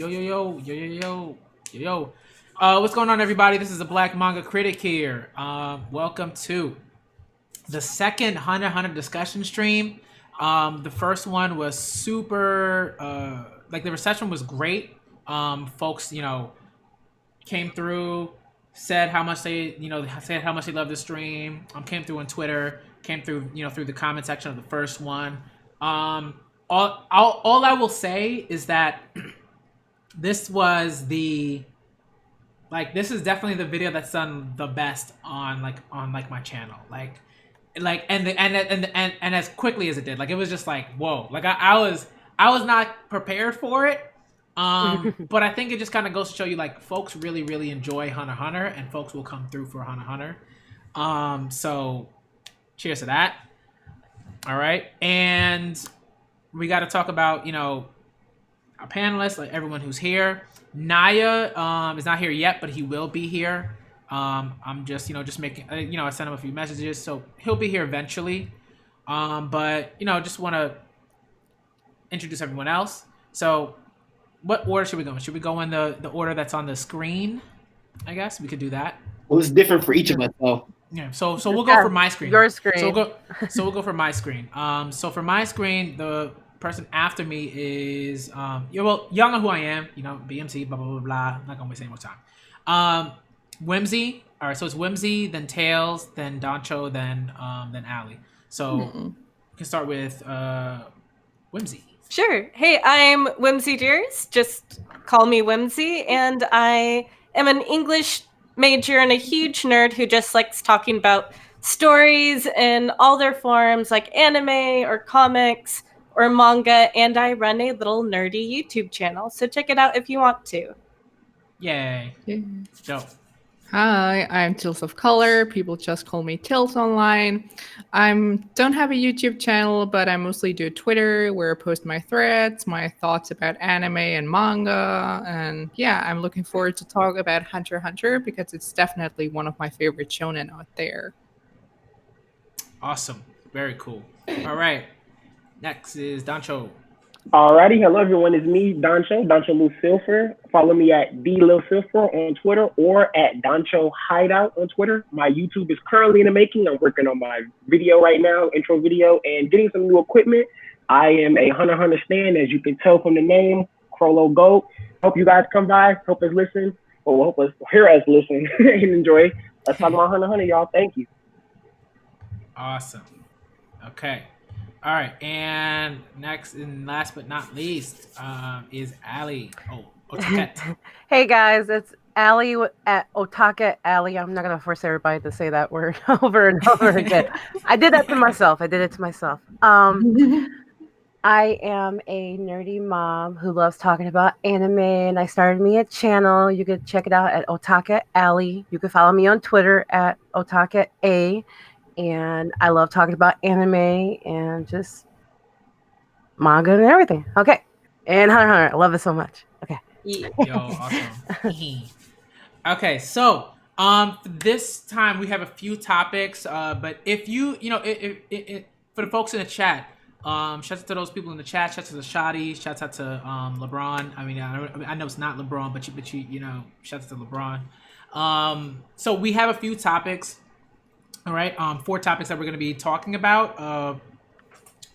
Yo, yo, yo, yo, yo, yo, yo, yo. What's going on, everybody? This is the Black Manga Critic here. Welcome to the second Hunter x Hunter discussion stream. The first one was super, like the reception was great. Folks, came through, said how much said how much they loved the stream. Came through on Twitter, came through, through the comment section of the first one. All I will say is that this was this is definitely the video that's done the best on my channel. And as quickly as it did, it was just like, whoa. I was not prepared for it. But I think it just kind of goes to show you, folks really, really enjoy Hunter x Hunter, and folks will come through for Hunter x Hunter. So cheers to that. All right. And we got to talk about, our panelists, like everyone who's here. Naya is not here yet, but he will be here. I'm just making, I sent him a few messages, so he'll be here eventually. But just want to introduce everyone else. So, what order should we go in? Should we go in the order that's on the screen? I guess we could do that. Well, it's different for each of us, though. Yeah. So we'll go for my screen. Your screen. So we'll go for my screen. So for my screen, the person after me is y'all know who I am, BMC, blah blah blah blah. I'm not gonna waste any more time. Whimsy. All right, so it's Whimsy, then Tails, then Danchou, then Ali. So we can start with Whimsy. Sure. Hey, I'm WhimsyDearest. Just call me Whimsy, and I am an English major and a huge nerd who just likes talking about stories in all their forms, like anime or comics or manga, and I run a little nerdy YouTube channel, so check it out if you want to. Yay. Dope. Hi, I'm Tills of Color. People just call me Tills online. Don't have a YouTube channel, but I mostly do Twitter, where I post my threads, my thoughts about anime and manga, and yeah, I'm looking forward to talk about Hunter x Hunter because it's definitely one of my favorite shonen out there. Awesome. Very cool. All right. Next is Danchou. Alrighty, hello everyone, it's me, Danchou Lou Silver. Follow me at @DLilSilver on Twitter or at Danchou Hideout on Twitter. My YouTube is currently in the making. I'm working on my video right now, intro video, and getting some new equipment. I am a Hunter x Hunter stan, as you can tell from the name, Chrollo Goat. Hope you guys come by, hope us listen, or hope us hear us listen and enjoy. Let's talk about Hunter x Hunter, y'all. Thank you. Awesome. Okay. All right, and next and last but not least is Ali. Oh, Otakette. Hey guys, it's Ali at Otakette Ali. I'm not gonna force everybody to say that word over and over again. I did that to myself. I am a nerdy mom who loves talking about anime, and I started me a channel. You could check it out at Otakette Ali. You can follow me on Twitter at Otakette A. And I love talking about anime and just manga and everything. Okay. And Hunter x Hunter. I love it so much. Okay. Yo, awesome. Okay, so this time we have a few topics, but if you for the folks in the chat, shouts out to those people in the chat, shouts out to Shadi, shouts out to LeBron. I mean, I know it's not LeBron, but you shouts out to LeBron. So we have a few topics. All right, 4 topics that we're going to be talking about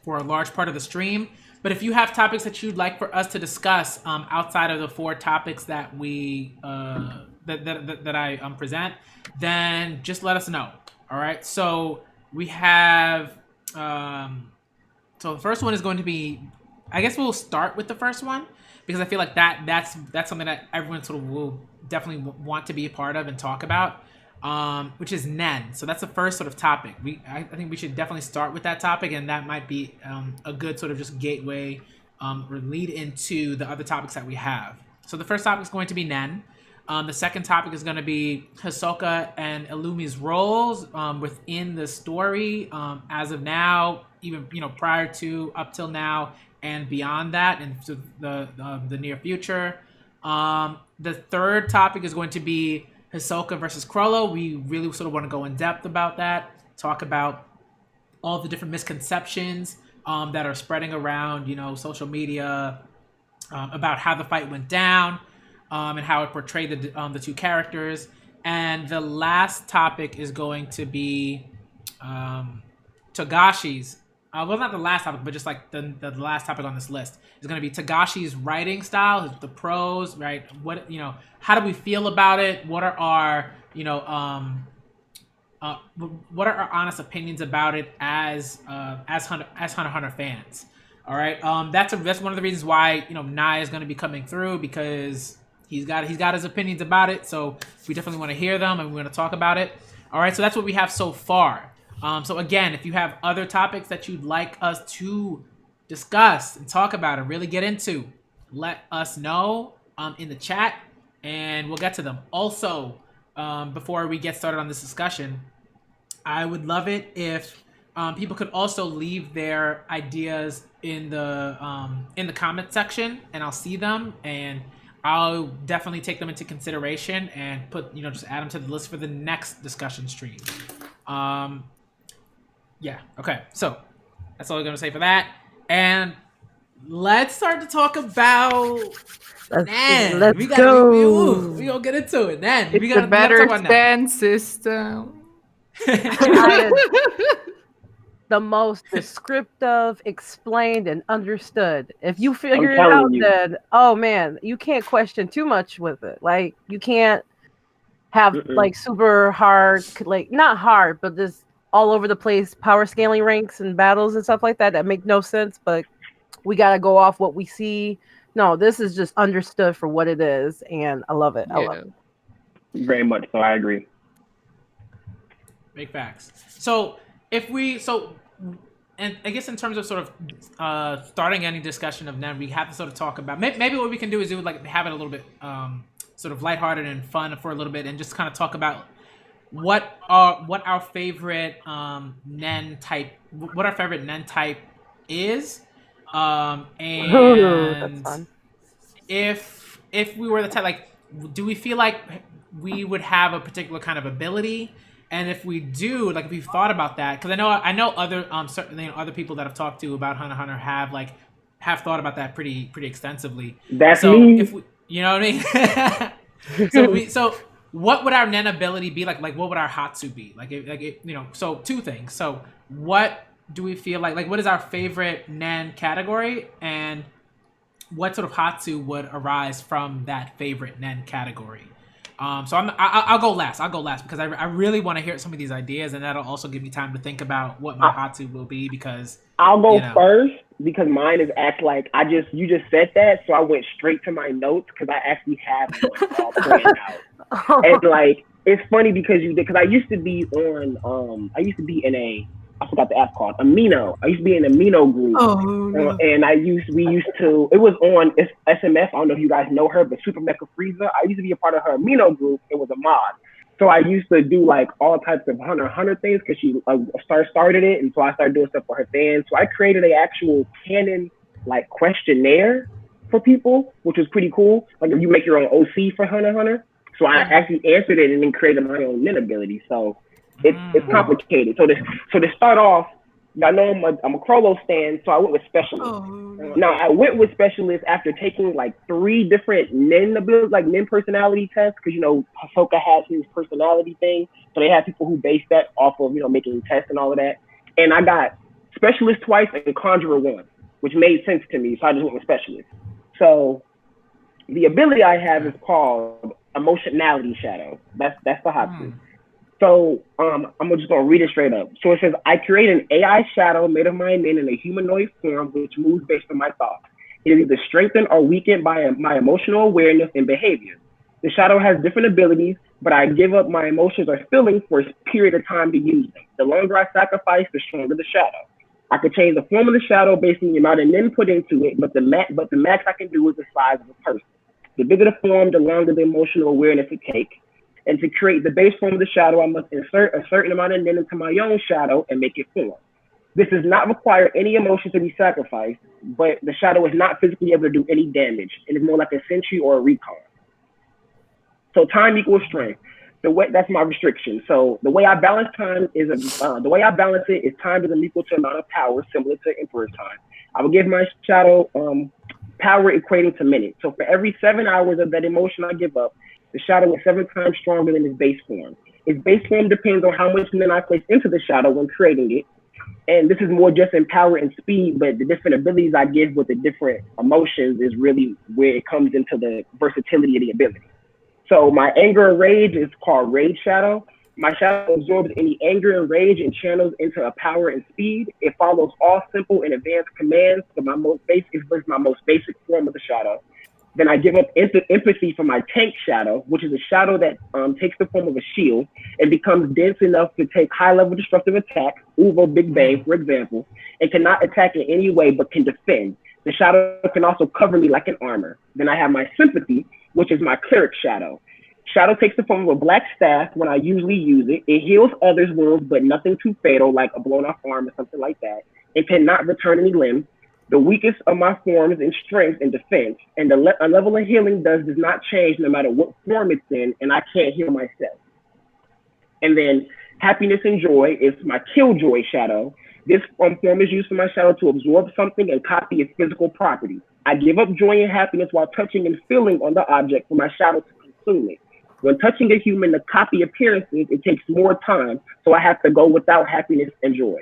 for a large part of the stream. But if you have topics that you'd like for us to discuss outside of the 4 topics that we that I present, then just let us know. All right. So we have. So the first one is going to be. I guess we'll start with the first one because I feel like that's something that everyone sort of will definitely want to be a part of and talk about. Which is Nen. So that's the first sort of topic. I think we should definitely start with that topic, and that might be a good sort of just gateway or lead into the other topics that we have. So the first topic is going to be Nen. The second topic is going to be Hisoka and Illumi's roles within the story as of now, even prior to, up till now, and beyond that, and the near future. The third topic is going to be Hisoka versus Chrollo. We really sort of want to go in depth about that, talk about all the different misconceptions that are spreading around, social media, about how the fight went down, and how it portrayed the two characters. And the last topic is going to be Togashi's. Well, not the last topic, but just like the last topic on this list is going to be Togashi's writing style, the prose, right? What, how do we feel about it? What are our, what are our honest opinions about it as Hunter x Hunter fans? All right, that's one of the reasons why Nye is going to be coming through, because he's got his opinions about it. So we definitely want to hear them, and we're going to talk about it. All right, so that's what we have so far. So again, if you have other topics that you'd like us to discuss and talk about and really get into, let us know in the chat, and we'll get to them. Also, before we get started on this discussion, I would love it if people could also leave their ideas in the comment section, and I'll see them, and I'll definitely take them into consideration and put, just add them to the list for the next discussion stream. Yeah. Okay. So that's all I'm gonna say for that. And let's start to talk about Nen. Let's We gonna get into it. Nen. It's a better stand system. The most descriptive, explained, and understood. If you figure it telling out, you. then oh man, you can't question too much with it. Like you can't have like super hard, like not hard, but just all over the place power scaling ranks and battles and stuff like that make no sense. But we gotta go off what we see. No, this is just understood for what it is, and I love it. I love it. Very much so. I agree. Big facts. So and I guess in terms of sort of starting any discussion of Nen, we have to sort of talk about maybe what we can do is have it a little bit sort of lighthearted and fun for a little bit, and just kind of talk about what our favorite Nen type is, and that's fun. if we were the type, do we feel like we would have a particular kind of ability? And if we do, if we've thought about that, because I know other certainly other people that I've talked to about Hunter x Hunter have thought about that pretty extensively. That's so me. If we, you know what I mean? so what would our Nen ability be like? What would our Hatsu be So two things. So what do we feel like what is our favorite Nen category, and what sort of Hatsu would arise from that favorite Nen category? So I'll go last. Because I really want to hear some of these ideas, and that'll also give me time to think about what my Hatsu will be, because I'll go first, because mine is you just said that, so I went straight to my notes, because I actually have one all planned out. And it's funny because I used to be in a, I forgot the app called Amino. I used to be in an Amino group. Oh, no. And it was on SMF. I don't know if you guys know her, but Super Mecha Frieza. I used to be a part of her Amino group. It was a mod. So I used to do all types of Hunter x Hunter things, because she started it. And so I started doing stuff for her fans. So I created an actual canon questionnaire for people, which was pretty cool. If you make your own OC for Hunter x Hunter. So I actually answered it and then created my own Nen ability. So it's complicated. So to start off, I know I'm a Chrollo stan, so I went with Specialist. Now I went with Specialist after taking 3 different Nen abilities, Nen personality tests, because Hisoka has his personality thing, so they have people who base that off of making tests and all of that. And I got Specialist twice and Conjurer once, which made sense to me, so I just went with Specialist. So the ability I have is called Emotionality Shadow. That's the Hatsu. So I'm just gonna read it straight up. So it says, I create an AI shadow made of my Nen in a humanoid form, which moves based on my thoughts. It is either strengthened or weakened by my emotional awareness and behavior. The shadow has different abilities, but I give up my emotions or feelings for a period of time to use them. The longer I sacrifice, the stronger the shadow. I can change the form of the shadow based on the amount of Nen put into it, but the max I can do is the size of a person. The bigger the form, the longer the emotional awareness it takes. And to create the base form of the shadow, I must insert a certain amount of Nen into my own shadow and make it form. This does not require any emotion to be sacrificed, but the shadow is not physically able to do any damage. It is more like a sentry or a recon. So time equals strength. That's my restriction. So the way I balance time is time is an equal to amount of power, similar to Emperor's time. I will give my shadow power equating to minutes. So for every 7 hours of that emotion I give up, the shadow is 7 times stronger than its base form. Its base form depends on how much nen I place into the shadow when creating it. And this is more just in power and speed, but the different abilities I give with the different emotions is really where it comes into the versatility of the ability. So my anger and rage is called Rage Shadow. My shadow absorbs any anger and rage and channels into a power and speed. It follows all simple and advanced commands. So my most basic form of the shadow. Then I give up empathy for my tank shadow, which is a shadow that takes the form of a shield and becomes dense enough to take high-level destructive attacks, Uvo Big Bang, for example, and cannot attack in any way but can defend. The shadow can also cover me like an armor. Then I have my sympathy, which is my cleric shadow. Shadow takes the form of a black staff when I usually use it. It heals others' wounds, but nothing too fatal, like a blown-off arm or something like that. It cannot return any limb. The weakest of my forms in strength and defense, and a level of healing does not change no matter what form it's in, and I can't heal myself. And then happiness and joy is my killjoy shadow. This form is used for my shadow to absorb something and copy its physical properties. I give up joy and happiness while touching and feeling on the object for my shadow to consume it. When touching a human to copy appearances, it takes more time, so I have to go without happiness and joy.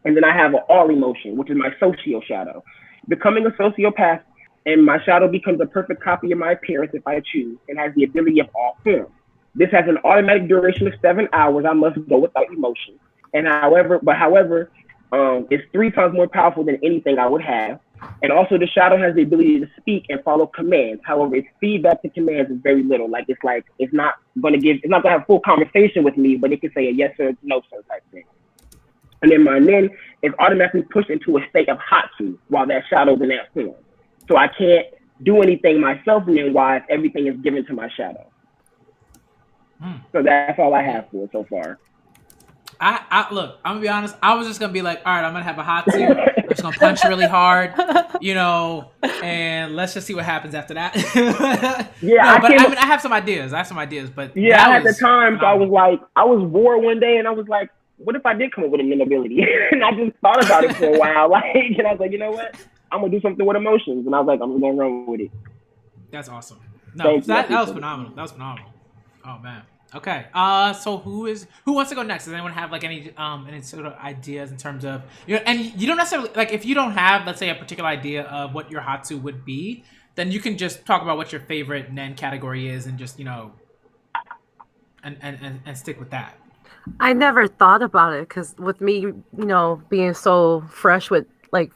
And then I have an all emotion, which is my socio shadow. Becoming a sociopath, and my shadow becomes a perfect copy of my appearance if I choose, and has the ability of all forms. This has an automatic duration of 7 hours. I must go without emotion. And however, it's 3 times more powerful than anything I would have. And also the shadow has the ability to speak and follow commands. However, its feedback to commands is very little. It's not gonna have a full conversation with me, but it can say a yes or no sir type thing. And then my nen is automatically pushed into a state of Hatsu while that shadow's in that form. So I can't do anything myself nen-wise. Everything is given to my shadow. So that's all I have for it so far. Look, I'm gonna be honest. I was just gonna be like, all right, I'm gonna have a hot suit. I'm just gonna punch really hard, and let's just see what happens after that. Yeah, I have some ideas. But yeah, I had the time, so I was bored one day, and I was like, what if I did come up with a nen ability? And I just thought about it for a while, and I was like, you know what? I'm gonna do something with emotions, and I was like, I'm just gonna run with it. That's awesome. No, that was phenomenal. Oh man. Okay. So who wants to go next? Does anyone have like any sort of ideas in terms of and you don't necessarily if you don't have, let's say, a particular idea of what your Hatsu would be, then you can just talk about what your favorite nen category is and just and stick with that. I never thought about it because with me, being so fresh with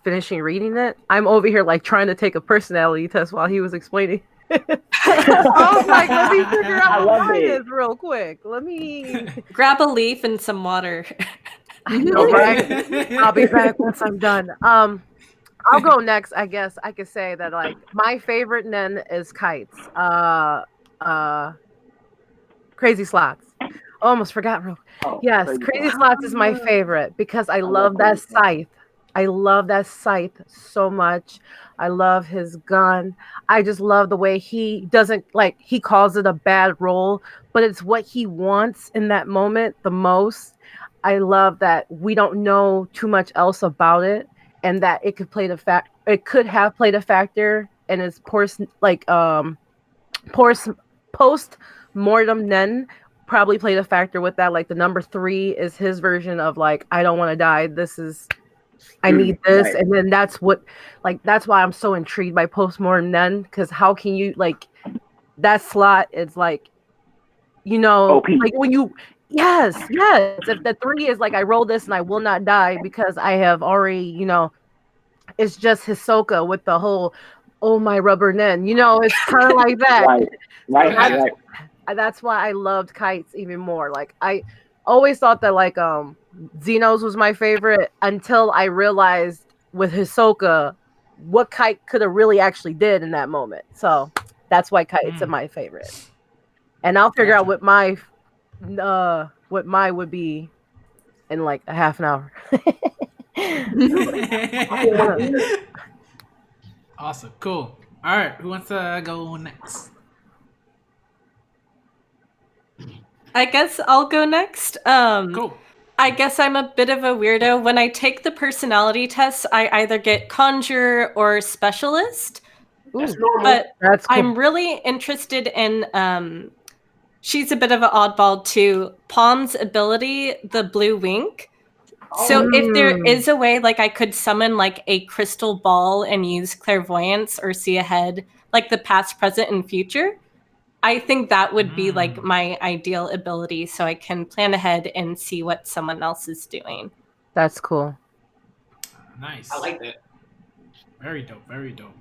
finishing reading it, I'm over here trying to take a personality test while he was explaining. I was like, let me figure out what mine is real quick. Let me grab a leaf and some water. I know, right? I'll be back once I'm done. I'll go next. I guess I could say that my favorite nen is Kites. Crazy Slots. Almost forgot. Yes, Crazy Slots is my favorite because I love that scythe. I love that scythe so much. I love his gun. I just love the way he doesn't he calls it a bad roll, but it's what he wants in that moment the most. I love that we don't know too much else about it, and that it could have played a factor in his post-mortem nen. Probably played a factor with that. The number 3 is his version of I don't want to die. I need this. Right. And then that's why I'm so intrigued by postmortem nen, because how can you that slot is when you yes if the 3 is I roll this and I will not die because I have already it's just Hisoka with the whole my rubber nen, it's kind of like that. right. That's why I loved Kites even more. I always thought that Xenos was my favorite until I realized with Hisoka what Kite could have really actually did in that moment. So that's why Kite's my favorite. And I'll figure out what my would be in a half an hour. Awesome. Cool. All right. Who wants to go next? I guess I'll go next. Cool. I guess I'm a bit of a weirdo. When I take the personality tests, I either get conjurer or specialist. That's Ooh, normal. But that's cool. I'm really interested in she's a bit of an oddball too. Palm's ability, the blue wink. So if there is a way, like I could summon like a crystal ball and use clairvoyance or see ahead, like the past, present, and future, I think that would be like my ideal ability, so I can plan ahead and see what someone else is doing. That's cool. Nice. I like that. Very dope. Very dope.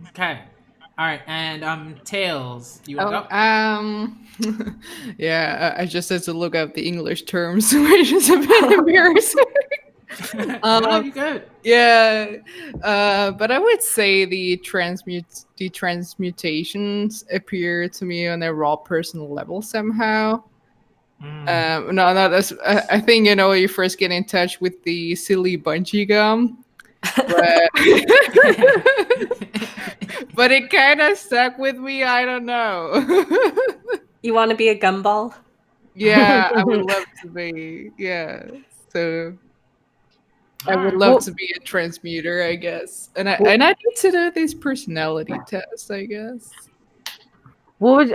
Okay. All right. And Tails, you want to go? Yeah, I just had to look up the English terms, which is a bit embarrassing. No, you good. Yeah, but I would say the transmutations appear to me on a raw personal level somehow. No, that's. I think you first get in touch with the silly bungee gum, but, but it kind of stuck with me. I don't know. You want to be a gumball? Yeah, I would love to be. Yeah, so I would love to be a transmuter, I guess, and I need to do these personality tests, I guess. What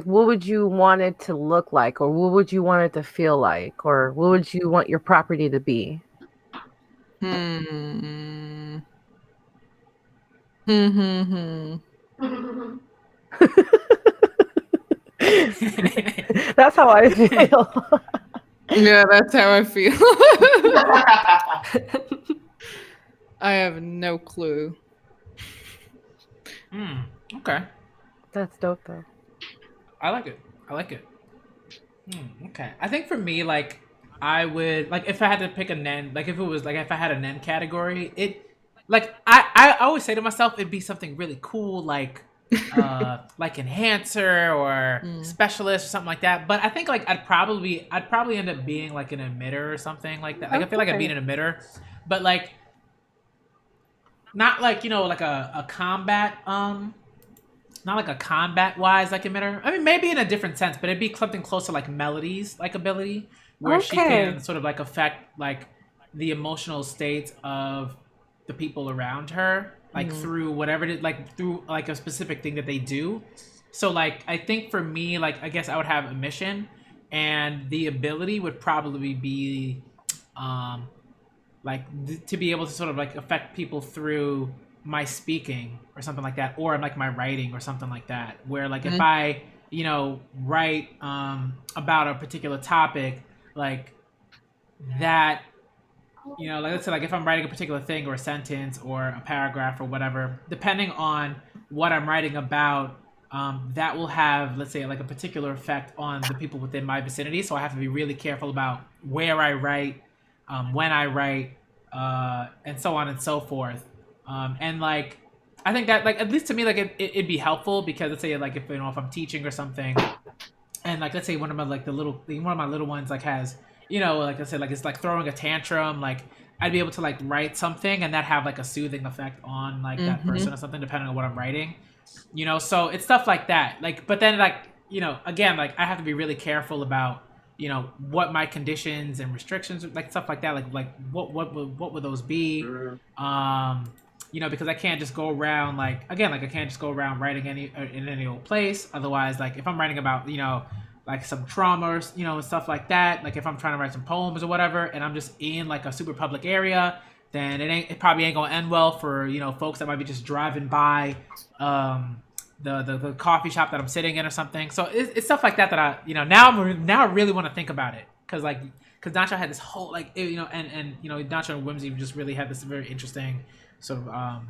would you want it to look like, or what would you want it to feel like, or what would you want your property to be? That's how I feel. Yeah, that's how I feel. I have no clue. Okay. That's dope, though. I like it. Okay. I think for me, like, I would, like, if I had to pick a Nen, like, if I had a Nen category, I always say to myself, it'd be something really cool, like enhancer or specialist or something like that. But I think, like, I'd probably end up being, like, an emitter or something like that. Like, I feel like I'd be an emitter, but, like, not like, like a combat, not like a combat-wise like emitter. I mean, maybe in a different sense, but it'd be something close to like Melody's like ability, where she can sort of like affect like the emotional states of the people around her, like through whatever it is, like through like a specific thing that they do. So like, I think for me, like, I guess I would have a mission, and the ability would probably be, to be able to sort of like affect people through my speaking or something like that, or like my writing or something like that, where like if I write about a particular topic, like that, like let's say like if I'm writing a particular thing or a sentence or a paragraph or whatever, depending on what I'm writing about, that will have, let's say, like a particular effect on the people within my vicinity. So I have to be really careful about where I write, when I write, and so on and so forth. And like, I think that, like, at least to me, like it'd be helpful, because let's say like if I'm teaching or something, and like let's say one of my little ones like has, like I said, like it's like throwing a tantrum, like I'd be able to like write something and that have like a soothing effect on like that person or something, depending on what I'm writing, so it's stuff like that. Like, but then like, again, like I have to be really careful about, what my conditions and restrictions, like stuff like that, like what would those be? Because I can't just go around like writing in any old place. Otherwise, like if I'm writing about, like some traumas, and stuff like that, like if I'm trying to write some poems or whatever, and I'm just in like a super public area, then it probably ain't gonna end well for, folks that might be just driving by the coffee shop that I'm sitting in or something. So it's stuff like that I, now I really want to think about it, because Danchou had this whole like, and Danchou and Whimsy just really had this very interesting sort of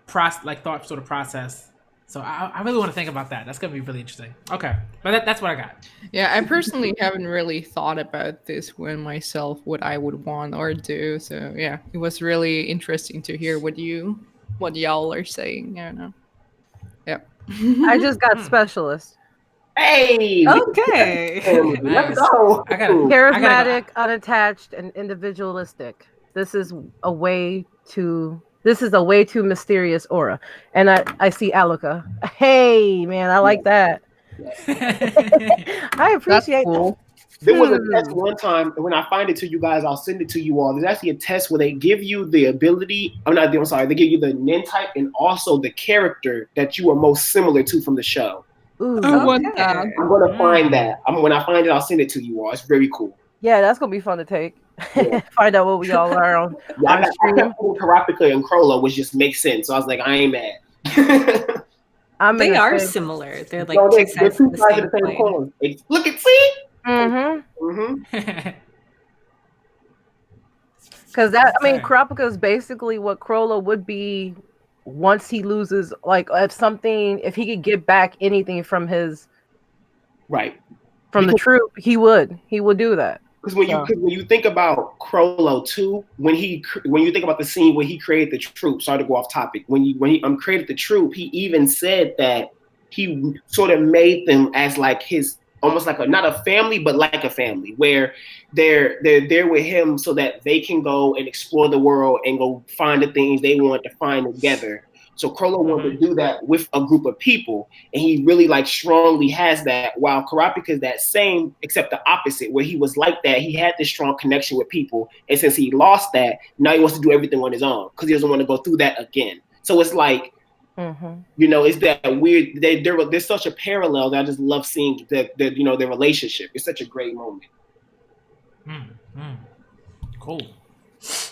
thought sort of process. So I really want to think about that. That's gonna be really interesting. Okay, but that's what I got. Yeah, I personally haven't really thought about this one myself, what I would want or do. So yeah, it was really interesting to hear what y'all are saying. I don't know. Yep. I just got specialist. Hey. Okay. Let's go. Charismatic, unattached, and individualistic. This is a way too mysterious aura. And I see Aluka. Hey, man, I like that. I appreciate That's cool. There was a test one time, and when I find it to you guys, I'll send it to you all. There's actually a test where they give you the ability. I'm sorry. They give you the nen type and also the character that you are most similar to from the show. Ooh, I want Okay. that. I'm gonna find that. When I find it, I'll send it to you all. It's very cool. yeah, that's gonna be fun to take. Yeah. Find out what we all are on. Yeah, I on got stream. Karapika and Chrollo, which just makes sense. So I was like, I ain't mad. They in the are same- similar. They're like No, two they're sides two of the sides same of the same coin. coin. Look at see. Mhm. Because that, I mean, Okay. Kurapika is basically what Chrollo would be once he loses, like, if he could get back anything from Right. the troupe, he would do that. Because when you think about Chrollo too, when you think about the scene where he created the troupe, sorry to go off topic, when he created the troupe, he even said that he sort of made them as like his almost like not a family, but like a family, where they're there with him so that they can go and explore the world and go find the things they want to find together. So Chrollo wanted to do that with a group of people, and he really like strongly has that. While Kurapika is that same, except the opposite, where he was like that. He had this strong connection with people, and since he lost that, now he wants to do everything on his own because he doesn't want to go through that again. So it's like, it's that weird. There's such a parallel that I just love seeing their relationship. It's such a great moment. Cool.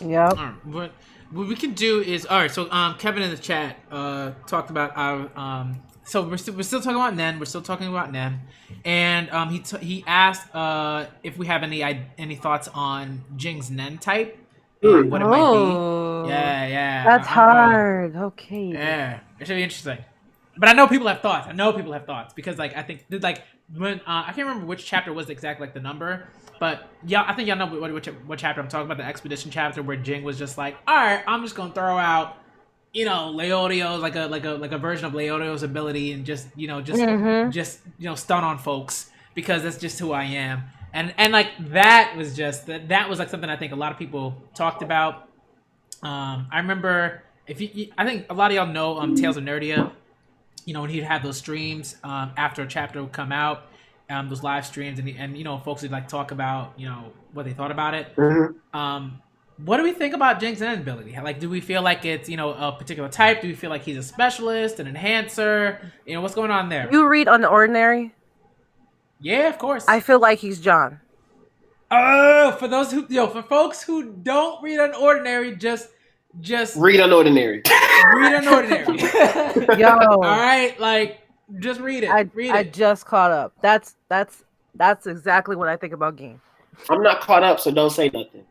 Yep. What we can do is So Kevin in the chat talked about our So we're still talking about Nen. We're still talking about Nen, and he asked if we have any thoughts on Jing's Nen type and what it might be. Yeah. That's hard. Okay. Yeah, it should be interesting. But I know people have thoughts. Because like I think like when I can't remember which chapter was exactly like the number, but yeah, I think y'all know what chapter I'm talking about, the expedition chapter where Ging was just like, all right, I'm just gonna throw out, Leodio's like a version of Leodio's ability and just stun on folks because that's just who I am. And like that was like something I think a lot of people talked about. I remember I think a lot of y'all know Tales of Nerdia. When he'd have those streams after a chapter would come out, those live streams, and folks would like talk about what they thought about it. What do we think about Jing's Nen ability? Like, do we feel like it's a particular type? Do we feel like he's a specialist, an enhancer? What's going on there? You read Unordinary? Yeah, of course. I feel like he's John. Oh, for folks who don't read Unordinary, just read Unordinary. Read Unordinary. Yo. All right, like just read it. I just caught up. That's exactly what I think about Ging. I'm not caught up, so don't say nothing.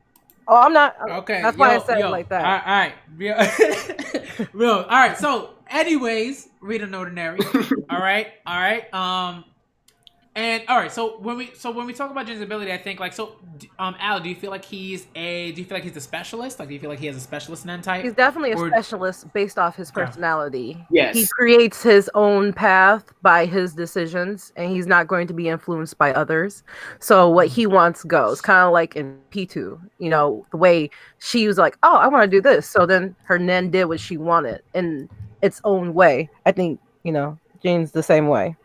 Oh, I'm not. Okay. That's why I said it like that. All right. Real. All right. So, anyways, read Unordinary. All right. And all right. So when we talk about Jing's ability, I think Al, do you feel like he's a specialist? Like, do you feel like he has a specialist Nen type? He's definitely a specialist based off his personality. Yes. He creates his own path by his decisions, and he's not going to be influenced by others. So what he wants goes. Kind of like in P2, the way she was like, oh, I want to do this. So then her Nen did what she wanted in its own way. I think, Jing's the same way.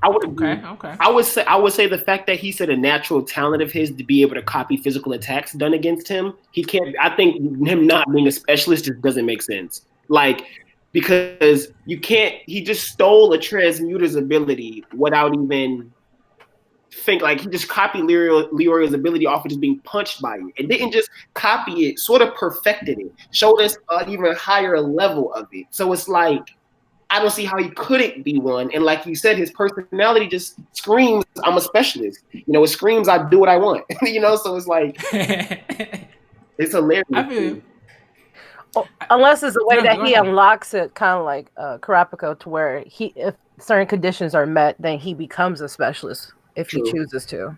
I would agree. Okay. I would say the fact that he said a natural talent of his to be able to copy physical attacks done against him. He can't. I think him not being a specialist just doesn't make sense. Like, because you can't. He just stole a transmuter's ability without even think. Like, he just copied Leorio's ability off of just being punched by it. It didn't just copy it. Sort of perfected it. Showed us an even higher level of it. So it's like, I don't see how he couldn't be one. And like you said, his personality just screams, I'm a specialist. It screams, I do what I want. So it's like, it's hilarious. I feel unless it's the way that he unlocks it, kind of like Kurapika, to where if certain conditions are met, then he becomes a specialist if he chooses to.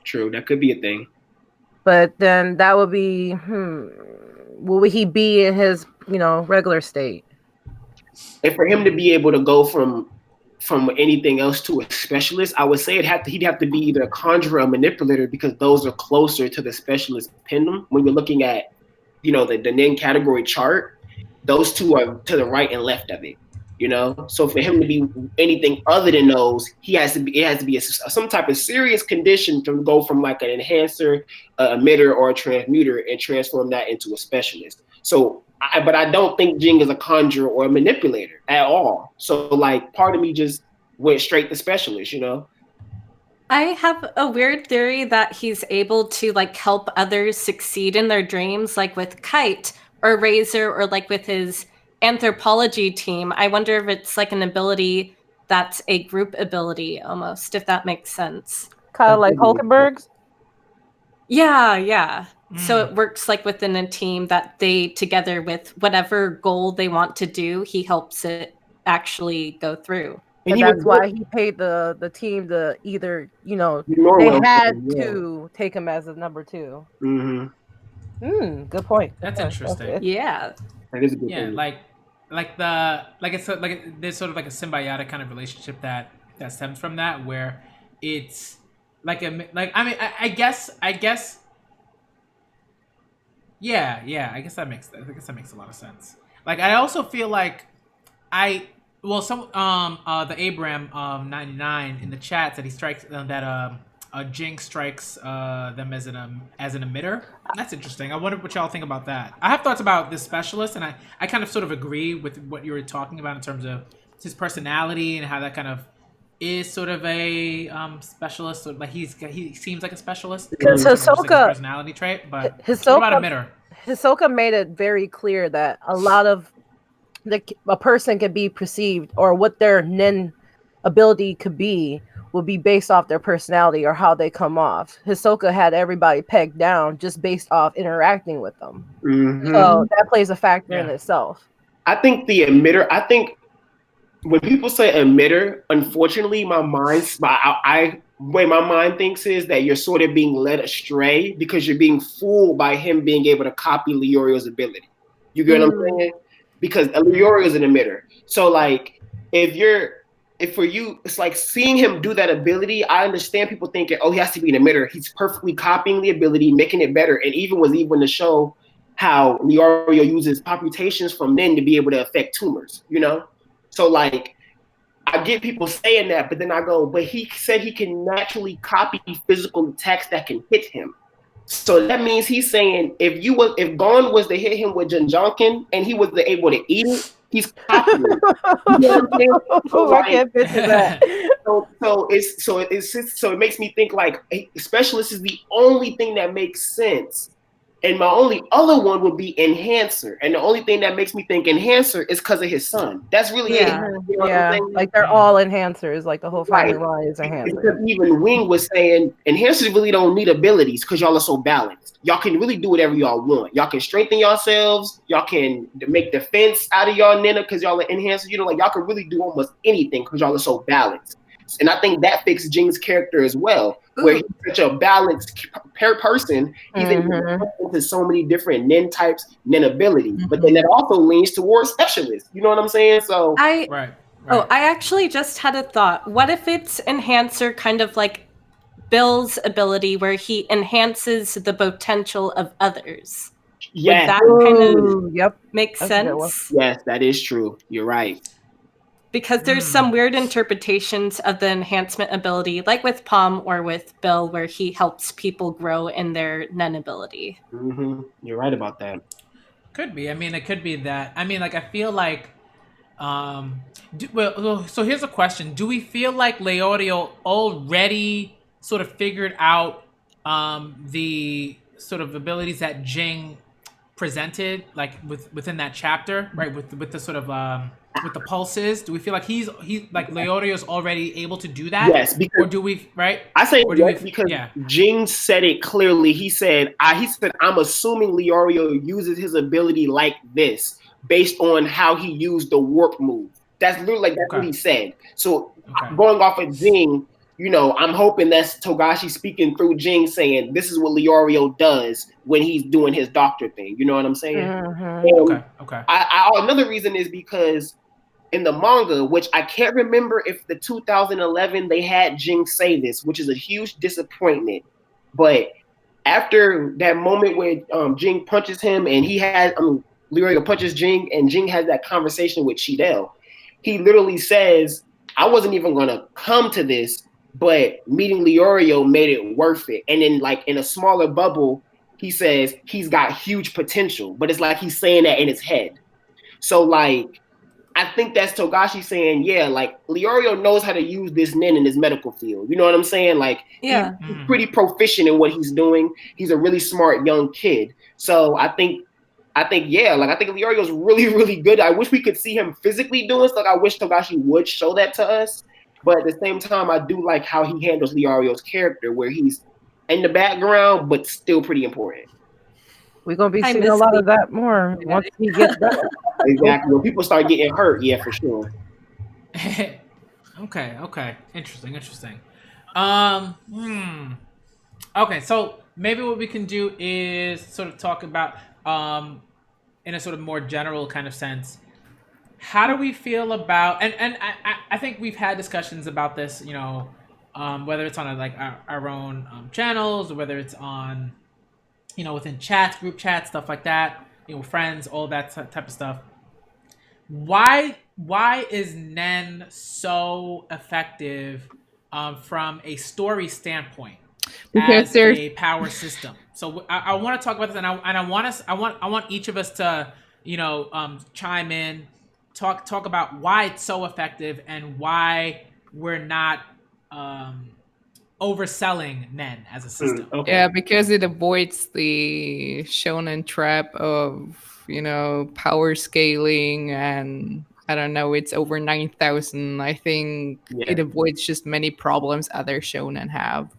True, that could be a thing. But then that would be, will he be in his, regular state? And for him to be able to go from anything else to a specialist, I would say he'd have to be either a conjurer or manipulator, because those are closer to the specialist pendulum. When you're looking at, the Nen category chart, those two are to the right and left of it. You know, so for him to be anything other than those, it has to be some type of serious condition to go from like an enhancer, emitter, or a transmuter and transform that into a specialist. So, but I don't think Ging is a conjurer or a manipulator at all. So, like, part of me just went straight to specialist. You know. I have a weird theory that he's able to like help others succeed in their dreams, like with Kite or Razor, or like with his anthropology team. I wonder if it's like an ability that's a group ability almost, if that makes sense. Kind of like Hulkenberg's. Yeah. So it works like within a team that they together with whatever goal they want to do, he helps it actually go through. And that's why he paid the team to either, they had to take him as a number 2. Good point. That's interesting. Yeah. That is a good point. There's sort of like a symbiotic kind of relationship that stems from that, where it's I guess that makes a lot of sense. Like, I also feel like the Abram 99 in the chat said he strikes Ging strikes them as an emitter. That's interesting. I wonder what y'all think about that. I have thoughts about this specialist, and I kind of sort of agree with what you were talking about in terms of his personality and how that kind of is sort of a specialist. So, like, he seems like a specialist. Because Hisoka, like a personality trait, but Hisoka, what about emitter? Hisoka made it very clear that a lot of a person can be perceived, or what their nin ability could be, will be based off their personality or how they come off. Hisoka had everybody pegged down just based off interacting with them. So that plays a factor in itself. I think the emitter, when people say emitter, unfortunately, my mind thinks is that you're sort of being led astray because you're being fooled by him being able to copy Leorio's ability. You get what I'm saying? Because Leorio is an emitter. So, like, if for you, it's like seeing him do that ability, I understand people thinking, oh, he has to be an emitter. He's perfectly copying the ability, making it better. And even to show how Leorio uses computations from men to be able to affect tumors, you know? So, like, I get people saying that, but then I go, but he said he can naturally copy physical attacks that can hit him. So that means he's saying if Gon was to hit him with Janjanken and he was able to eat it, he's copying it. You know what I'm saying? I can't picture that. So it makes me think like specialist is the only thing that makes sense. And my only other one would be enhancer. And the only thing that makes me think enhancer is because of his son. That's really it. You know what I'm saying? Like they're all enhancers. Like the whole family line is enhancers. Because even Wing was saying enhancers really don't need abilities because y'all are so balanced. Y'all can really do whatever y'all want. Y'all can strengthen yourselves. Y'all can make defense out of y'all Nina because y'all are enhancers. You know, like y'all can really do almost anything because y'all are so balanced. And I think that fits Jing's character as well, where he's such a balanced person. He's able to into so many different nin types, nin abilities. But then that also leans towards specialists. You know what I'm saying? So Right. Oh, I actually just had a thought. What if it's enhancer kind of like Bill's ability where he enhances the potential of others? Yeah. Would that kind of make sense? Yes, that is true. You're right. Because there's some weird interpretations of the enhancement ability, like with Palm or with Bill, where he helps people grow in their nen ability. You're right about that. Could be. I mean, it could be that. I mean, like, I feel like... so here's a question. Do we feel like Leorio already sort of figured out the sort of abilities that Ging presented, like, within that chapter, right? With the sort of... with the pulses, do we feel like he's like Leorio's already able to do that? Yes, because or do we I say yes because Ging said it clearly. He said I'm assuming Leorio uses his ability like this based on how he used the warp move. That's literally that's what he said. So going off of Ging, you know, I'm hoping that's Togashi speaking through Ging saying this is what Leorio does when he's doing his doctor thing. You know what I'm saying? Another reason is because in the manga, which I can't remember if the 2011 they had Ging say this, which is a huge disappointment. But after that moment where Ging punches him and Leorio punches Ging and Ging has that conversation with Chidel, he literally says, I wasn't even gonna come to this, but meeting Leorio made it worth it. And then like in a smaller bubble, he says he's got huge potential, but it's like he's saying that in his head. So like I think that's Togashi saying, yeah, like Leorio knows how to use this nin in his medical field. You know what I'm saying? Like he's pretty proficient in what he's doing. He's a really smart young kid. So I think yeah, like I think Leorio's really, really good. I wish we could see him physically doing stuff. I wish Togashi would show that to us. But at the same time, I do like how he handles Leorio's character, where he's in the background but still pretty important. We're gonna be seeing a lot of that more once he gets better. Exactly. When people start getting hurt, yeah, for sure. Okay. Interesting. Okay, so maybe what we can do is sort of talk about, in a sort of more general kind of sense, how do we feel about, and I think we've had discussions about this, you know, whether it's on like our own channels, or whether it's on, you know, within chats, group chats, stuff like that, you know, friends, all that type of stuff. Why is Nen so effective from a story standpoint as a power system? So I want to talk about this, and I want each of us to, you know, chime in, talk about why it's so effective and why we're not overselling Nen as a system. Okay. Yeah, because it avoids the shonen trap of, you know, power scaling, and I don't know, it's over 9,000. I think it avoids just many problems other shonen have.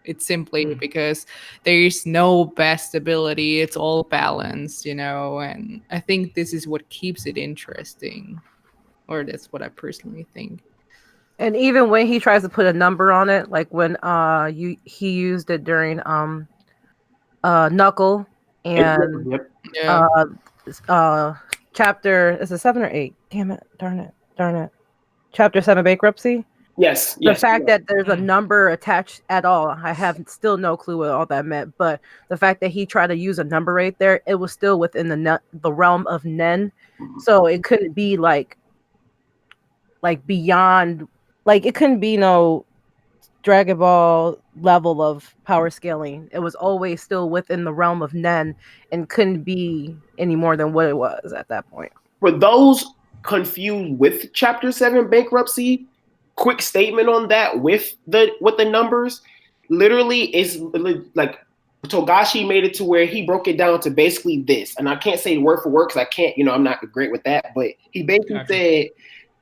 It's simply because there is no best ability. It's all balanced, you know, and I think this is what keeps it interesting, or that's what I personally think. And even when he tries to put a number on it, like when he used it during Knuckle and chapter, is it 7 or 8? Damn it, darn it. Chapter 7 bankruptcy. Yes. The fact that there's a number attached at all, I have still no clue what all that meant. But the fact that he tried to use a number right there, it was still within the realm of Nen, so it couldn't be like beyond. Like, it couldn't be no Dragon Ball level of power scaling. It was always still within the realm of Nen and couldn't be any more than what it was at that point. For those confused with Chapter 7 bankruptcy, quick statement on that with the numbers. Literally, is like Togashi made it to where he broke it down to basically this. And I can't say word for word because I can't, you know, I'm not great with that. But he basically said,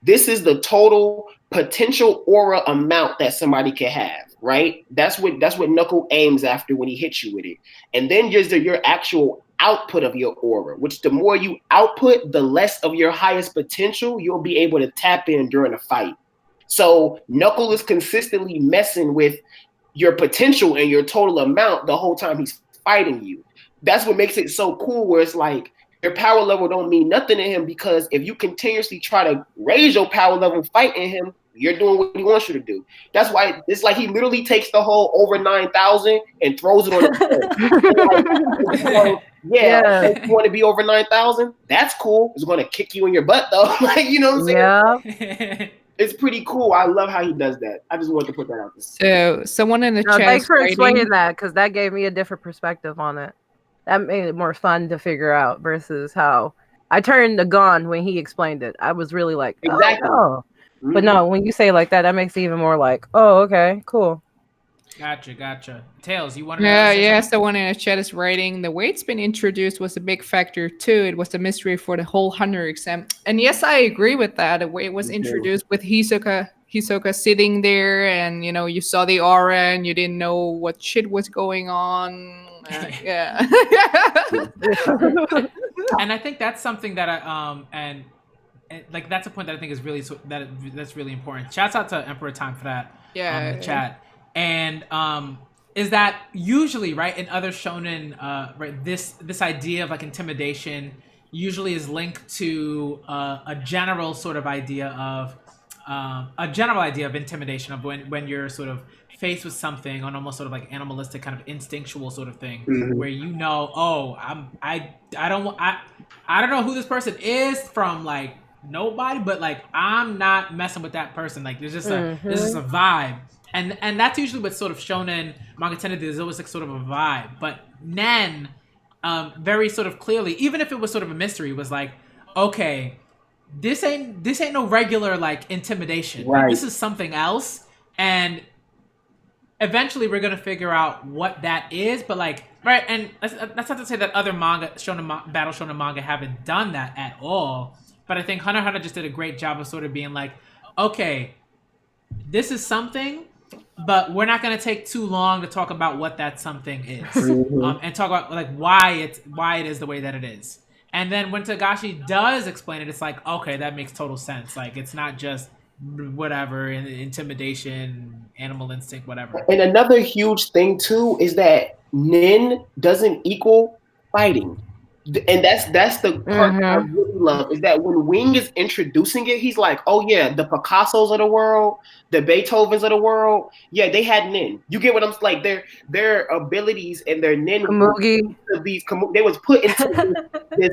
this is the total potential aura amount that somebody can have, right? That's what Knuckle aims after when he hits you with it. And then just your actual output of your aura, which the more you output, the less of your highest potential you'll be able to tap in during a fight. So Knuckle is consistently messing with your potential and your total amount the whole time he's fighting you. That's what makes it so cool, where it's like, your power level don't mean nothing to him, because if you continuously try to raise your power level fighting him, you're doing what he wants you to do. That's why it's like he literally takes the whole over 9,000 and throws it on the if you want to be over 9,000, that's cool. It's going to kick you in your butt, though. Like, you know what I'm saying? Yeah. It's pretty cool. I love how he does that. I just wanted to put that out there. So someone in the chat. Thanks for explaining that, because that gave me a different perspective on it. That made it more fun to figure out versus how I turned the gun when he explained it. I was really like, exactly. Oh. Mm-hmm. But no, when you say it like that, that makes it even more like, oh, okay, cool. Gotcha. Tails, you want to? Yeah. Someone in the chat is writing, the way it's been introduced was a big factor too. It was a mystery for the whole Hunter exam. And yes, I agree with that. The way it was introduced with Hisoka sitting there, and you know, you saw the aura and you didn't know what shit was going on. Yeah. And I think that's something that and like that's a point that I think is really that's really important. Shouts out to Emperor Time for that. In the chat. And is that usually, right, in other shonen, right, this idea of like intimidation usually is linked to a general sort of idea of intimidation, of when you're sort of faced with something on almost sort of like animalistic kind of instinctual sort of thing, where you know, I don't know who this person is from like nobody, but like I'm not messing with that person. Like there's just a vibe, and that's usually what sort of shonen manga tend to do. There's always like sort of a vibe, but Nen, very sort of clearly, even if it was sort of a mystery, was like, okay, this ain't no regular like intimidation. Right. Like, this is something else, and eventually we're gonna figure out what that is. But like, right, and that's not to say that other battle shonen manga haven't done that at all. But I think Hunter x Hunter just did a great job of sort of being like, okay, this is something, but we're not gonna take too long to talk about what that something is, and talk about like why it is the way that it is. And then when Togashi does explain it, it's like, okay, that makes total sense. Like it's not just whatever, intimidation, animal instinct, whatever. And another huge thing too is that nin doesn't equal fighting. And that's the part I really love, is that when Wing is introducing it, he's like, oh yeah, the Picassos of the world, the Beethovens of the world, yeah, they had nin. You get what I'm like? Their abilities and their nin, they was put into this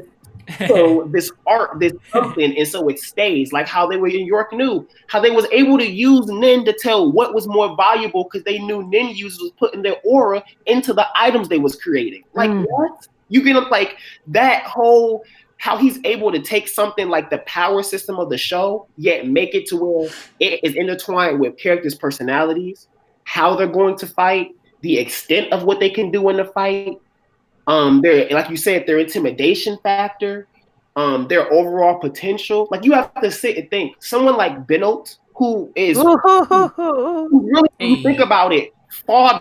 so this art, this something, and so it stays. Like how they were in York New, how they was able to use nin to tell what was more valuable because they knew nin users was putting their aura into the items they was creating. Like what? You get up like that whole how he's able to take something like the power system of the show, yet make it to where it is intertwined with characters' personalities, how they're going to fight, the extent of what they can do in the fight. Their, like you said, their intimidation factor, their overall potential. Like you have to sit and think. Someone like Benoit, who is who really, when you think about it, father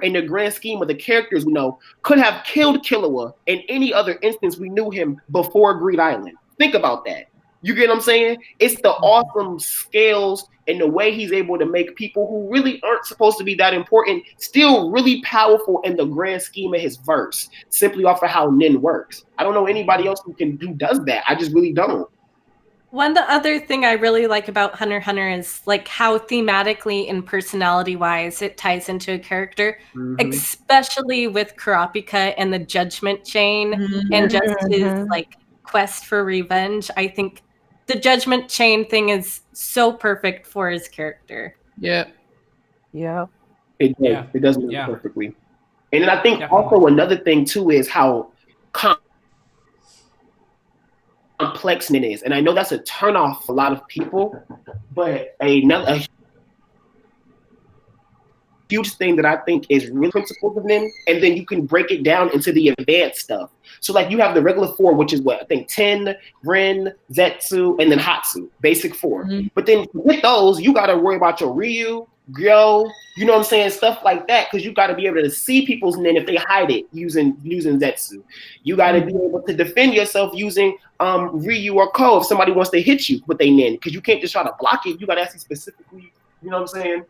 in the grand scheme of the characters we know, could have killed Killua in any other instance we knew him before Greed Island. Think about that. You get what I'm saying? It's the awesome scales and the way he's able to make people who really aren't supposed to be that important still really powerful in the grand scheme of his verse, simply off of how nin works. I don't know anybody else who does that. I just really don't. One other thing I really like about Hunter x Hunter is like how thematically and personality-wise it ties into a character, especially with Kurapika and the Judgment Chain and just his like quest for revenge. I think the Judgment Chain thing is so perfect for his character. Yeah. It does move perfectly. And then I think also another thing too is how complex nin is, and I know that's a turnoff for a lot of people, but a huge thing that I think is real principles of nin, and then you can break it down into the advanced stuff. So like you have the regular 4, which is what I think Ten, Ren, Zetsu, and then Hatsu, basic 4. But then with those, you got to worry about your Ryu, Gyo, you know what I'm saying, stuff like that, because you got to be able to see people's nin if they hide it using Zetsu. You got to be able to defend yourself using Ryu or Ko if somebody wants to hit you with a nin, because you can't just try to block it. You got to actually specifically, you know what I'm saying,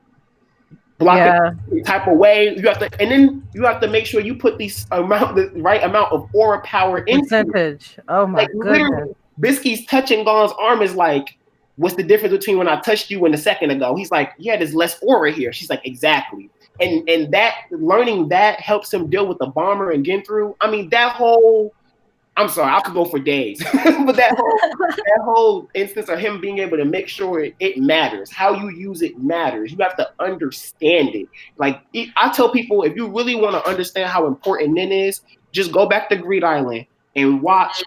block it type of way. You have to, and then you have to make sure you put the right amount of aura power in percentage. Oh my goodness! Bisky's touching Gon's arm is like, what's the difference between when I touched you and a second ago? He's like, yeah, there's less aura here. She's like, exactly. And that learning that helps him deal with the bomber and Genthru. I mean, that whole, I'm sorry, I could go for days, but that whole instance of him being able to make sure it matters, how you use it matters. You have to understand it. Like I tell people, if you really want to understand how important nin is, just go back to Greed Island and watch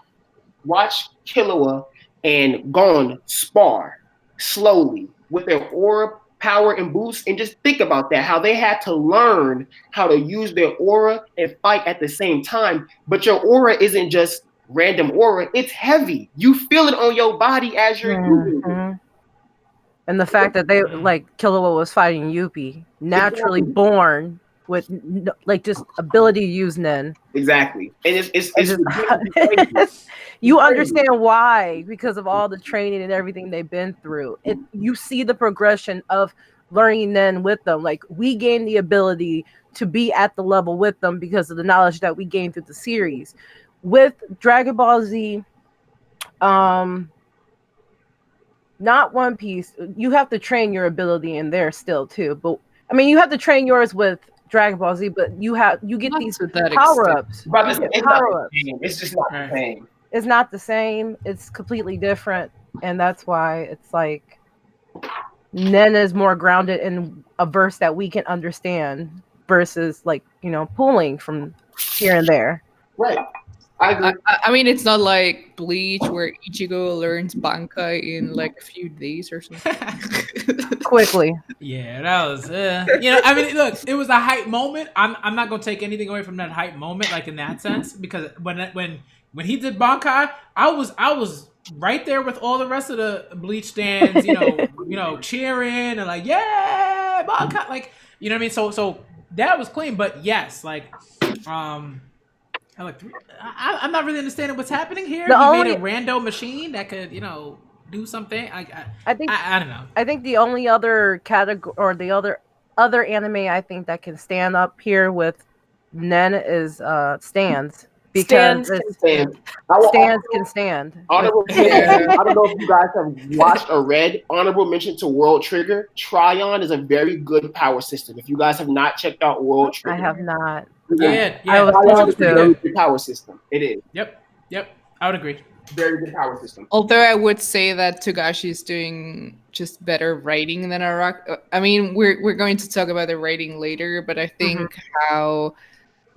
Killua and Gon spar slowly with their aura power and boost, and just think about that, how they had to learn how to use their aura and fight at the same time. But your aura isn't just random aura, it's heavy. You feel it on your body as you're using it. And the fact that they, like, Killua was fighting Yuppie, naturally born with like just ability to use nin. Exactly. And it's you understand why, because of all the training and everything they've been through. You see the progression of learning nin with them. Like we gain the ability to be at the level with them because of the knowledge that we gained through the series. With Dragon Ball Z, not One Piece, you have to train your ability in there still too. But I mean, you have to train yours with Dragon Ball Z, but you get Not these to that power-ups. But it's just not the same. It's not the same. It's completely different. and that's why it's like Nen is more grounded in a verse that we can understand versus like pulling from here and there. Right. I agree. I mean, it's not like Bleach where Ichigo learns Bankai in like a few days or something. Quickly. Yeah, that was I mean, look, it was a hype moment. I'm not gonna take anything away from that hype moment, like in that sense, because when he did Bankai, I was right there with all the rest of the Bleach stands, cheering and like, yeah, Bankai, like, you know what I mean. So that was clean, but yes, like, I'm not really understanding what's happening here. He made a rando machine that could, do something. I think I don't know. I think the only other category or the other anime I think that can stand up here with Nen is Stands. Because Stands can stand. Honorable mention, I don't know if you guys have watched or read. Honorable mention to World Trigger. Tryon is a very good power system. If you guys have not checked out World Trigger, I have not. Yeah. Tryon is a very good power system. It is. Yep. I would agree. Very good power system. Although I would say that Togashi is doing just better writing than Araki. I mean, we're going to talk about the writing later, but I think how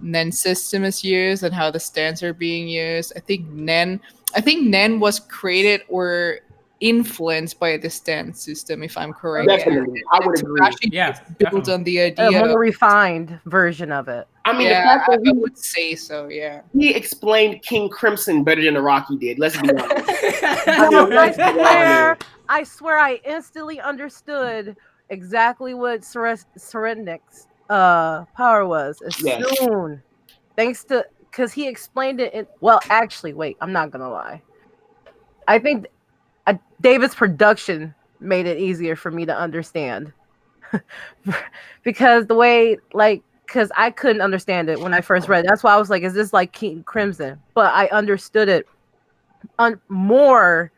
Nen's system is used and how the stands are being used. I think Nen was created or influenced by the stand system, if I'm correct. Definitely, I would agree. Yeah, built on the idea, a more refined version of it. I mean, I would say so. Yeah, he explained King Crimson better than Araki did. Let's be honest. I swear, I instantly understood exactly what Serennik's power was as soon, thanks to because he explained it. Actually, wait, I'm not gonna lie. I think David's production made it easier for me to understand because the way, because I couldn't understand it when I first read it. That's why I was like, is this like King Crimson? But I understood it more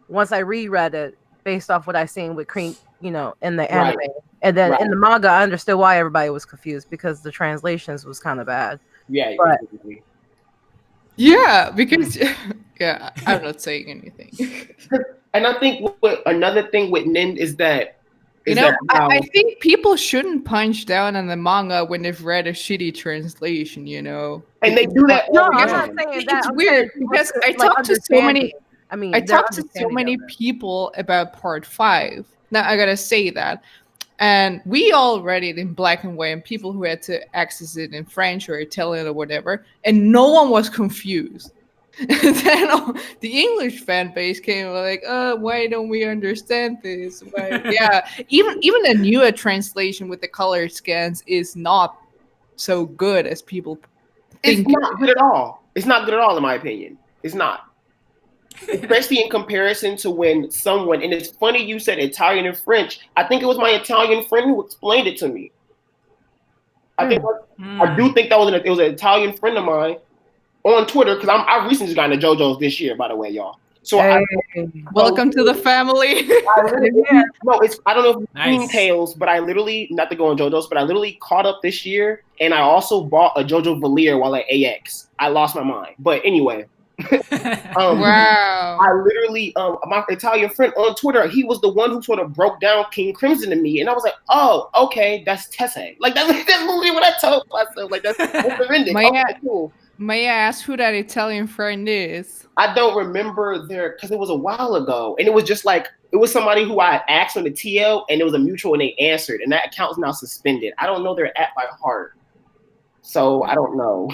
once I reread it based off what I seen with Cream, in the anime. Right. And then in the manga, I understood why everybody was confused because the translations was kind of bad. Yeah. But, yeah, because I'm not saying anything. And I think another thing with Nen is that I think people shouldn't punch down on the manga when they've read a shitty translation, And they do that. No, I'm not saying that. It's weird because I talked to so many. I talked to so many people about Part 5. Now I gotta say that, and we all read it in black and white, and people who had to access it in French or Italian or whatever, and no one was confused. And then the English fan base came like, why don't we understand this? Yeah, even a newer translation with the color scans is not so good as people think. It's not good at all. It's not good at all, in my opinion. It's not. Especially in comparison to when someone, and it's funny you said Italian and French. I think it was my Italian friend who explained it to me. I do think it was an Italian friend of mine on Twitter, because I recently got into JoJo's this year, by the way, y'all. So welcome to the family. I don't know if you've seen Tales, but I literally, not to go on JoJo's, but I literally caught up this year, and I also bought a JoJo Valier while at AX. I lost my mind, but anyway. Wow. I literally, my Italian friend on Twitter, he was the one who sort of broke down King Crimson to me, and I was like, oh, okay, that's Tesse. Like that's literally what I told myself. Like that's horrendous. Okay, cool. May I ask who that Italian friend is? I don't remember because it was a while ago, and it was just like it was somebody who I asked on the TL, and it was a mutual, and they answered, and that account is now suspended. I don't know their app by heart, so I don't know.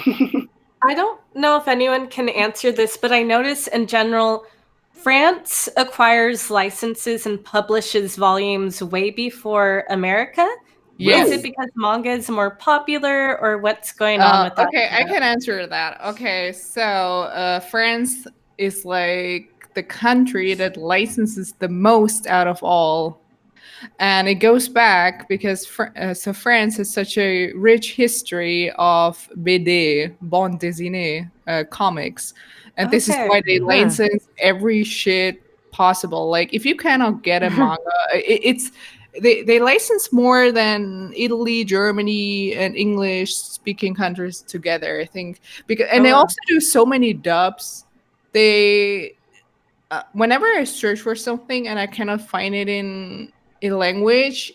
I don't know if anyone can answer this, but I notice in general, France acquires licenses and publishes volumes way before America. Yes. Is it because manga is more popular, or what's going on with that? Okay, I can answer that. Okay, so France is like the country that licenses the most out of all. And it goes back because France has such a rich history of BD, bande dessinée, comics. And this is why they license every shit possible. Like, if you cannot get a manga, they license more than Italy, Germany, and English-speaking countries together, I think. They also do so many dubs. whenever I search for something and I cannot find it in language,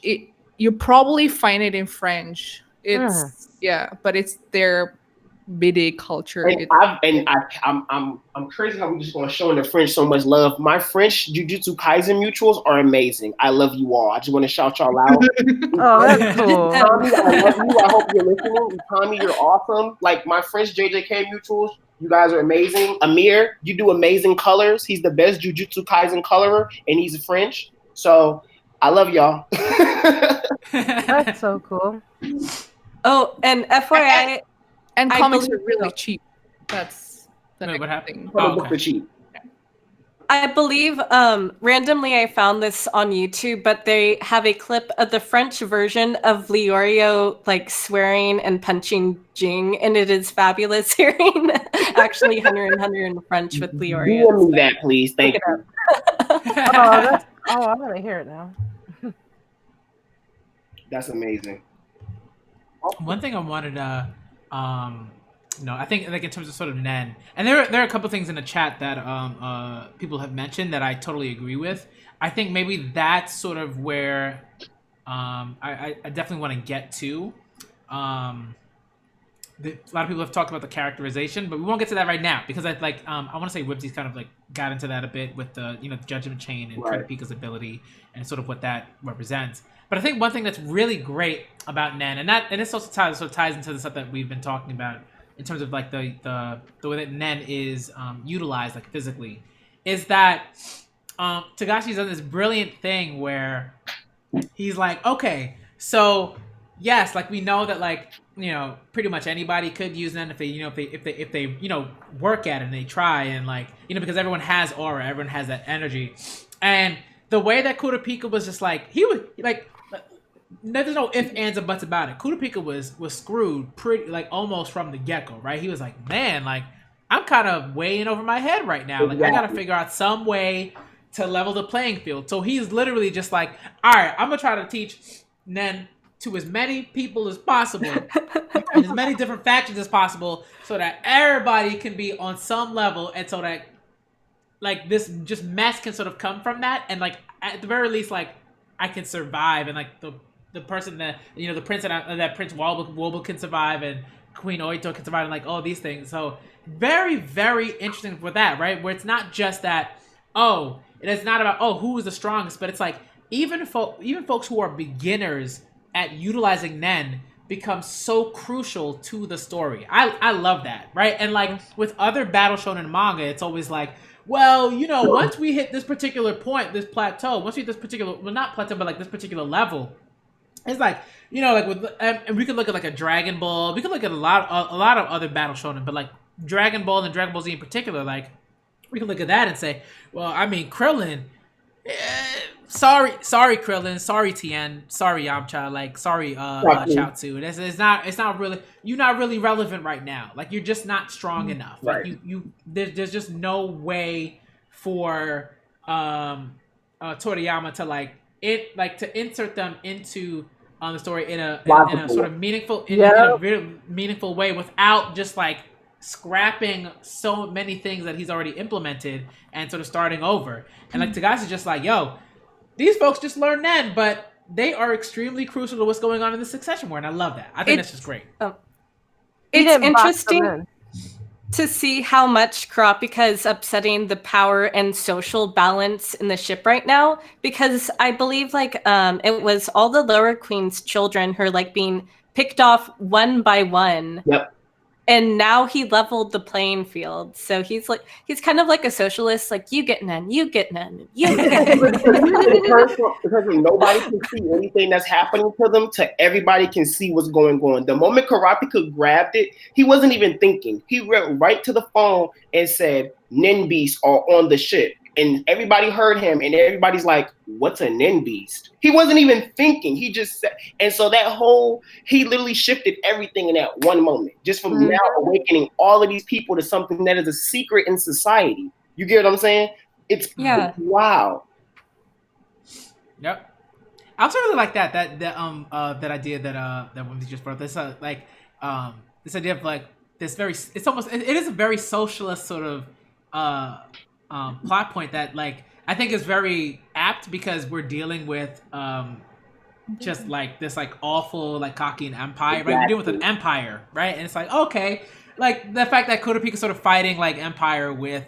you probably find it in French. It's but it's their BD culture. I'm crazy how we're just going to show in the French so much love. My French Jujutsu Kaisen mutuals are amazing. I love you all. I just want to shout y'all out. Oh, that's cool. Tommy, I love you. I hope you're listening. Tommy, you're awesome. Like my French JJK mutuals, you guys are amazing. Amir, you do amazing colors. He's the best Jujutsu Kaisen colorer, and he's French. So I love y'all. That's so cool. Oh, and FYI, and comics are really cheap. That's the what next happened? thing. Books are cheap. I believe randomly I found this on YouTube, but they have a clip of the French version of Leorio like swearing and punching Ging, and it is fabulous hearing actually Hunter in French with Leorio. DM me that, please. Thank you. I'm gonna hear it now. That's amazing. One thing I wanted to, I think like in terms of sort of Nen, and there are a couple things in the chat that people have mentioned that I totally agree with. I think maybe that's sort of where I definitely want to get to. A lot of people have talked about the characterization, but we won't get to that right now because I want to say Whimsy's kind of like got into that a bit with the the judgment chain and Kurapika's ability and sort of what that represents. But I think one thing that's really great about Nen, and this also ties into the stuff that we've been talking about in terms of like the way that Nen is utilized like physically, is that Togashi's done this brilliant thing where he's like, okay, so yes, like we know that like pretty much anybody could use Nen if they work at it and they try and like because everyone has aura, everyone has that energy, and the way that Kurapika was just like he was like. There's no ifs, ands, or buts about it. Kurapika was screwed pretty like almost from the get-go, right? He was like, man, like I'm kind of way in over my head right now. Like I gotta figure out some way to level the playing field. So he's literally just like, all right, I'm gonna try to teach Nen to as many people as possible and as many different factions as possible so that everybody can be on some level and so that like this just mess can sort of come from that and like at the very least like I can survive and like the person that the prince that Prince Wobble can survive and Queen Oito can survive and like all these things. So very, very interesting for that, right? Where it's not just that it's not about who is the strongest, but it's like even folks who are beginners at utilizing Nen become so crucial to the story. I love that, right? And like with other battle shonen manga, it's always like, well, once we hit this particular point, this plateau, once we hit this particular, well, not plateau, but like this particular level, it's like, like with, and we could look at like a Dragon Ball, we could look at a lot of other battle shonen, but like Dragon Ball and Dragon Ball Z in particular, like we can look at that and say, well, I mean, Krillin, sorry Krillin, sorry Tien, sorry Yamcha, like sorry Chaozu. It's not really, you're not really relevant right now. Like you're just not strong enough. Right. Like there's just no way for Toriyama to to insert them into the story in a sort of meaningful in a very meaningful way without just like scrapping so many things that he's already implemented and sort of starting over. And like Togashi's just like, yo, these folks just learned Nen, but they are extremely crucial to what's going on in the Succession War, and I love that. I think that's just great. It's interesting to see how much Kurapika is upsetting the power and social balance in the ship right now, because I believe it was all the Lower Queen's children who are like being picked off one by one. Yep. And now he leveled the playing field. So he's kind of like a socialist, like you get Nen, you get Nen, you get Nen. Because nobody can see anything that's happening to them, to everybody can see what's going on. The moment Kurapika grabbed it, he wasn't even thinking. He went right to the phone and said, Nen beasts are on the ship. And everybody heard him, and everybody's like, what's a Nen beast? He wasn't even thinking. He just said, and so he literally shifted everything in that one moment, just from now awakening all of these people to something that is a secret in society. You get what I'm saying? It's wow. Yep. I also really like that idea that Whimsy just brought. This this idea of like this it is a very socialist sort of plot point that like I think is very apt because we're dealing with just like this like awful like cocky empire, right? We're dealing with an empire, right? And it's like okay, like the fact that Kurapika sort of fighting like empire with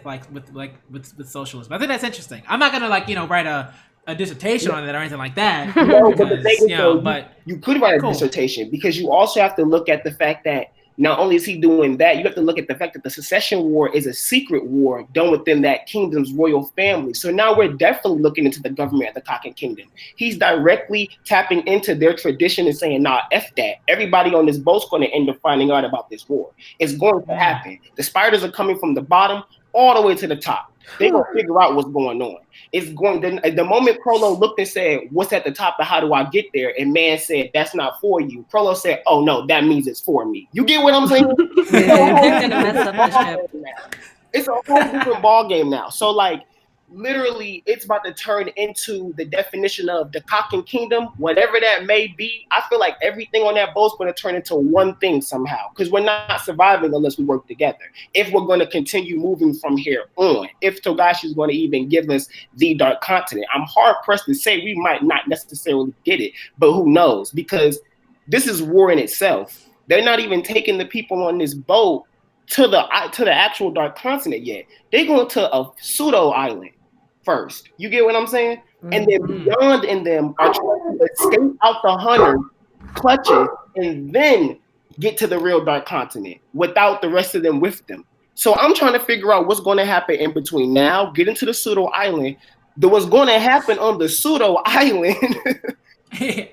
socialism. I think that's interesting. I'm not gonna like write a dissertation on it or anything like that. No, because, but the thing is, you could write a cool. dissertation because you also have to look at the fact that not only is he doing that, you have to look at the fact that the Succession War is a secret war done within that kingdom's royal family. So now we're definitely looking into the government of the Kaken Kingdom. He's directly tapping into their tradition and saying, nah, F that. Everybody on this boat's going to end up finding out about this war. It's going to happen. The spiders are coming from the bottom all the way to the top. They're going to figure out what's going on. It's going. The moment Chrollo looked and said, "What's at the top, and how do I get there?" and man said, "That's not for you." Chrollo said, "Oh no, that means it's for me." You get what I'm saying? They're gonna mess up the ship. It's a whole different ball game now. So like, literally, it's about to turn into the definition of the Kaken Kingdom, whatever that may be. I feel like everything on that boat's going to turn into one thing somehow because we're not surviving unless we work together. If we're going to continue moving from here on, if Togashi's going to even give us the Dark Continent, I'm hard pressed to say we might not necessarily get it, but who knows? Because this is war in itself. They're not even taking the people on this boat to the actual Dark Continent yet. They're going to a pseudo island first. You get what I'm saying? And then beyond in them are trying to escape out the hunter clutches and then get to the real Dark Continent without the rest of them with them. So I'm trying to figure out what's going to happen in between now, getting to the pseudo island, what's going to happen on the pseudo island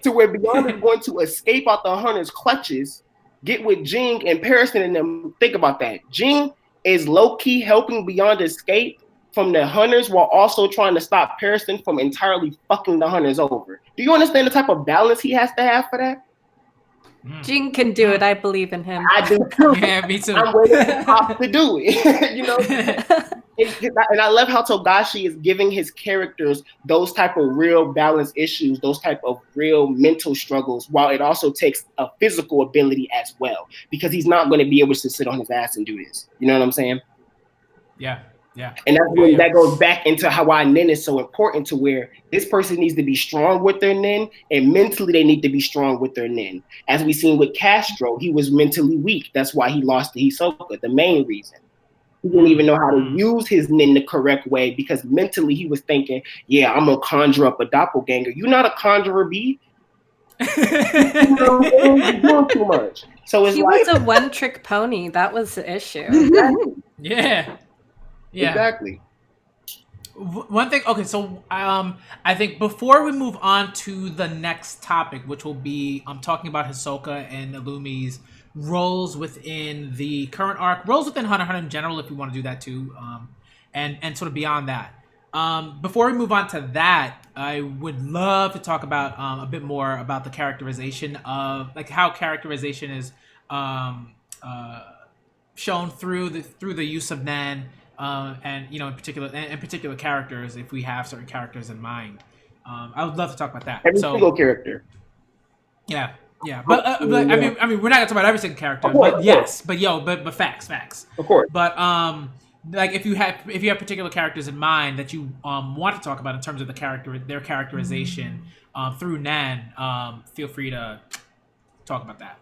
to where Beyond is going to escape out the hunter's clutches, get with Ging and Pearson and them. Think about that. Ging is low-key helping Beyond escape from the hunters while also trying to stop Pearson from entirely fucking the hunters over. Do you understand the type of balance he has to have for that? Ging can do it. I believe in him. I do too. Yeah, me too. I'm waiting for Pop to do it. You know? And I love how Togashi is giving his characters those type of real balance issues, those type of real mental struggles, while it also takes a physical ability as well, because he's not going to be able to sit on his ass and do this. You know what I'm saying? Yeah. Yeah. And that's when that goes back into how why nin is so important, to where this person needs to be strong with their nin, and mentally they need to be strong with their nin. As we seen with Castro, he was mentally weak. That's why he lost to Hisoka, the main reason. He didn't even know how to use his nin the correct way, because mentally he was thinking, yeah, I'm going to conjure up a doppelganger. You're not a conjurer, B. You're doing too much. So it's he like, was a one-trick pony. That was the issue. Yeah. Yeah. Exactly. One thing, okay, so I think before we move on to the next topic, which will be talking about Hisoka and Illumi's roles within the current arc, roles within Hunter x Hunter in general, if you want to do that too, and sort of beyond that. Before we move on to that, I would love to talk about a bit more about the characterization of, like, how characterization is shown through the use of Nen. And in particular characters, if we have certain characters in mind. I would love to talk about that. Every single character. Yeah. But I mean, we're not gonna talk about every single character, but yes, but facts. Of course. But like if you have particular characters in mind that you want to talk about in terms of their characterization through Nan, feel free to talk about that.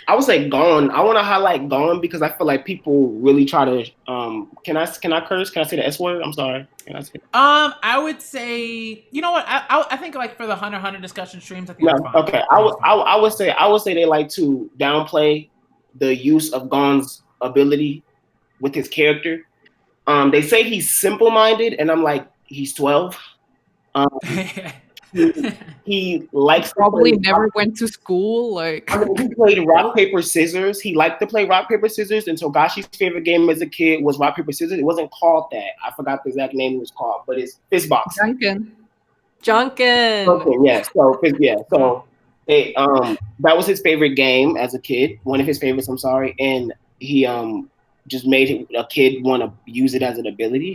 I would say Gon. I want to highlight Gon because I feel like people really try to. Can I curse? Can I say the S word? I'm sorry. Can I say? I would say, you know what? I think like for the Hunter x Hunter discussion streams, I think that's fine. Okay. I would say they like to downplay the use of Gon's ability with his character. They say he's simple-minded, and I'm like, he's 12. He likes probably never went to school. Like, I mean, he played rock paper scissors. He liked to play rock paper scissors. And Togashi's favorite game as a kid was rock paper scissors. It wasn't called that. I forgot the exact name it was called, but it's fist box. Junkin. Yeah. So that was his favorite game as a kid. One of his favorites. I'm sorry, and he just made a kid want to use it as an ability.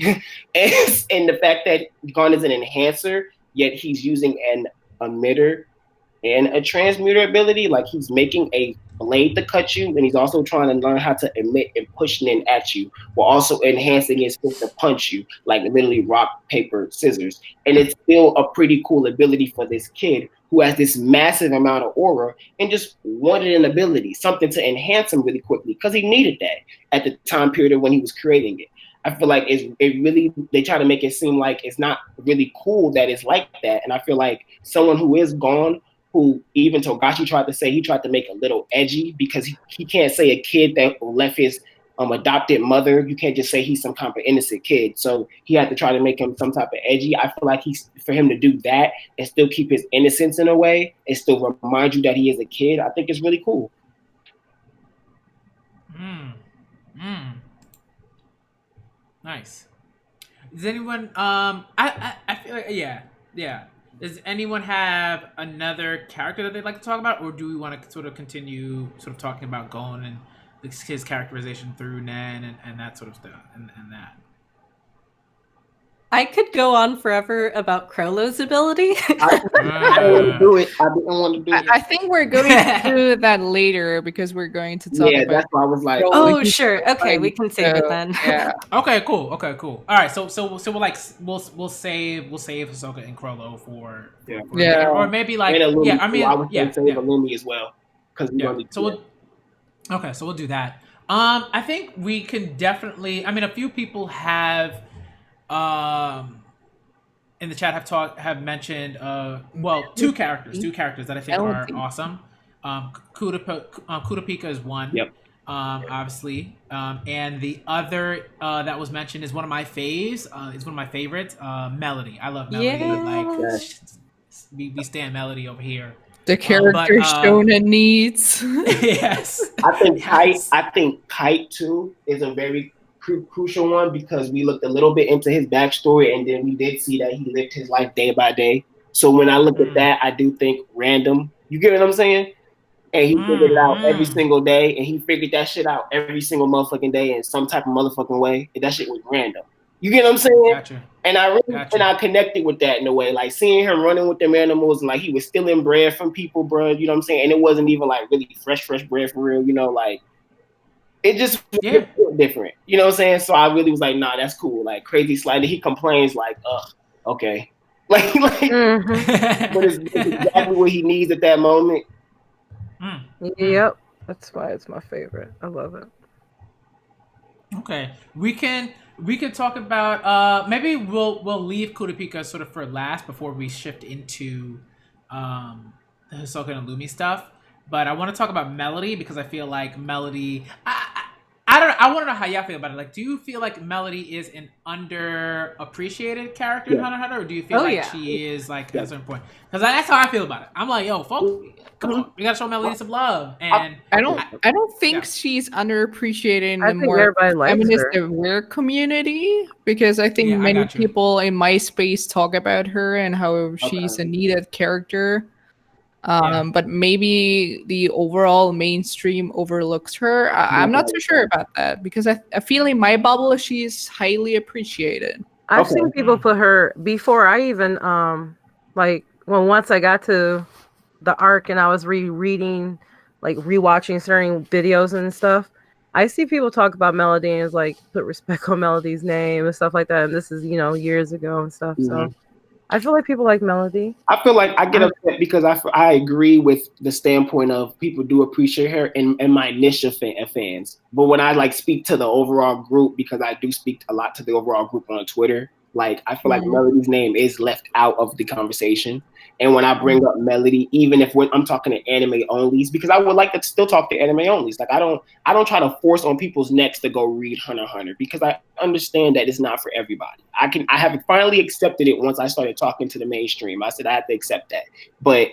and the fact that Gon is an enhancer, yet he's using an emitter and a transmuter ability, like he's making a blade to cut you, and he's also trying to learn how to emit and push Nin at you, while also enhancing his fist to punch you, like literally rock, paper, scissors. And it's still a pretty cool ability for this kid who has this massive amount of aura and just wanted an ability, something to enhance him really quickly, because he needed that at the time period when he was creating it. I feel like they try to make it seem like it's not really cool that it's like that. And I feel like someone who is gone, who even Togashi tried to say, he tried to make a little edgy, because he can't say a kid that left his adopted mother, you can't just say he's some kind of innocent kid. So he had to try to make him some type of edgy. I feel like for him to do that and still keep his innocence in a way and still remind you that he is a kid, I think it's really cool. Nice. Does anyone I feel like yeah. Does anyone have another character that they'd like to talk about, or do we want to sort of continue sort of talking about Gon and his characterization through Nen and that sort of stuff and that? I could go on forever about Chrollo's ability. I didn't want to do it. I didn't want to do it. I think we're going to do that later because we're going to talk about. That's why I was like, oh, sure. Okay, we can save it then. Yeah. Okay, cool. All right, so we'll save Hisoka and Chrollo for later. Or maybe like Illumi, I was going to save Illumi as well, because so we'll do that. I think we can definitely. I mean, a few people have. In the chat have mentioned two characters that I think are awesome. Kurapika is one. Yep. Obviously. And the other that was mentioned is one of my faves. It's one of my favorites. Melody. I love Melody. Yeah. We stand Melody over here. The character Shona needs. Yes. I think Kite too is a very crucial one, because we looked a little bit into his backstory, and then we did see that he lived his life day by day. So when I look at that, I do think random. You get what I'm saying? And he figured it out every single day, and he figured that shit out every single motherfucking day in some type of motherfucking way. And that shit was random. You get what I'm saying? Gotcha. And I connected with that in a way, like seeing him running with them animals, and like he was stealing bread from people, bro. You know what I'm saying? And it wasn't even like really fresh bread for real. You know, like. It just different. You know what I'm saying? So I really was like, nah, that's cool. Like Crazy Slider, he complains like, okay. Like but it's exactly what he needs at that moment. Yep. That's why it's my favorite. I love it. Okay. We can talk about maybe we'll leave Kurapika sort of for last before we shift into the Hisoka and Illumi stuff. But I want to talk about Melody, because I feel like Melody. I don't know. I want to know how y'all feel about it. Like, do you feel like Melody is an underappreciated character in Hunter x Hunter, or do you feel she is like at a certain point? Because that's how I feel about it. I'm like, yo, folks, come on, we gotta show Melody some love. And I don't think she's underappreciated in the more feminist aware community, because I think many people in MySpace talk about her and how she's a needed character. But maybe the overall mainstream overlooks her. I'm not too sure about that, because I feel in my bubble she's highly appreciated. I've seen people put her before I even once I got to the arc and I was rereading, like rewatching certain videos and stuff. I see people talk about Melody and like put respect on Melody's name and stuff like that. And this is years ago and stuff. So. I feel like people like Melody. I feel like I get upset because I agree with the standpoint of people do appreciate her and my niche of fans. But when I like speak to the overall group, because I do speak a lot to the overall group on Twitter, like I feel like Melody's name is left out of the conversation. And when I bring up Melody, even if I'm talking to anime onlys, because I would like to still talk to anime onlys. Like I don't try to force on people's necks to go read Hunter x Hunter, because I understand that it's not for everybody. I have finally accepted it once I started talking to the mainstream. I said I have to accept that. But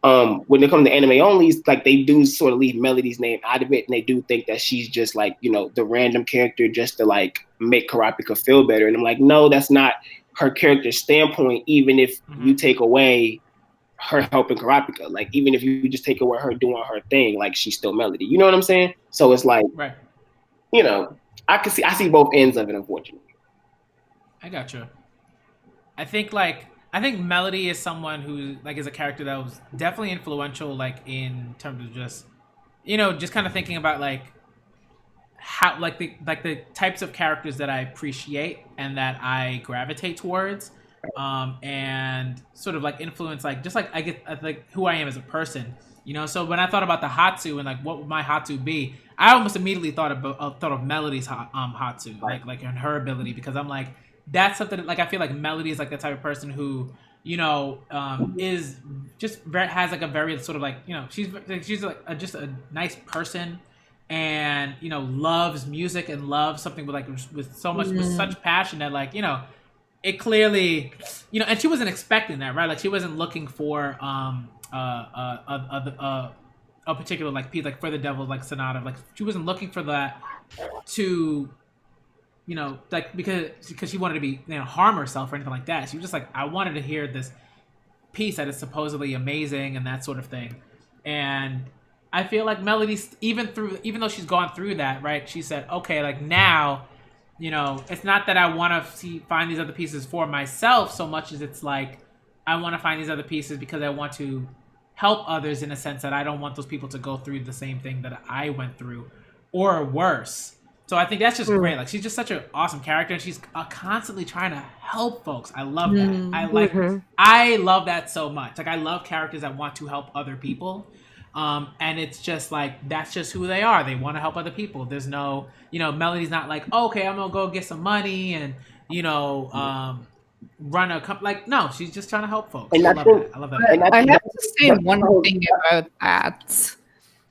when it comes to anime onlys, like they do sort of leave Melody's name out of it, and they do think that she's just like, the random character just to like make Kurapika feel better. And I'm like, no, that's not her character standpoint, even if you take away her helping Kurapika. Like even if you just take away her doing her thing, like she's still Melody. You know what I'm saying? So it's like, I see both ends of it, unfortunately. I gotcha. I think Melody is someone who like is a character that was definitely influential, like in terms of just just kind of thinking about like how like the types of characters that I appreciate and that I gravitate towards, and sort of like influence, like just like I get like who I am as a person. So when I thought about the Hatsu and like what would my Hatsu be, I almost immediately thought of Melody's Hatsu, like and her ability, because I'm like, that's something like I feel like Melody is like the type of person who is just has like a very sort of like she's like just a nice person, and loves music and loves something with so much with such passion that like it clearly and she wasn't expecting that, right? Like she wasn't looking for a particular like piece, like For the Devil, like sonata, like she wasn't looking for that to like because she wanted to be harm herself or anything like that. She was just like, I wanted to hear this piece that is supposedly amazing and that sort of thing. And I feel like Melody, even though she's gone through that, right, she said, okay, like now it's not that I want to find these other pieces for myself so much as it's like I want to find these other pieces because I want to help others, in a sense that I don't want those people to go through the same thing that I went through or worse. So I think that's just great. Like she's just such an awesome character, and she's constantly trying to help folks. I love that. I love that so much. Like I love characters that want to help other people. And it's just like, that's just who they are. They want to help other people. There's no, Melody's not like, okay, I'm going to go get some money and, run a company. Like, no, she's just trying to help folks. And I love that. I have to say one thing about that.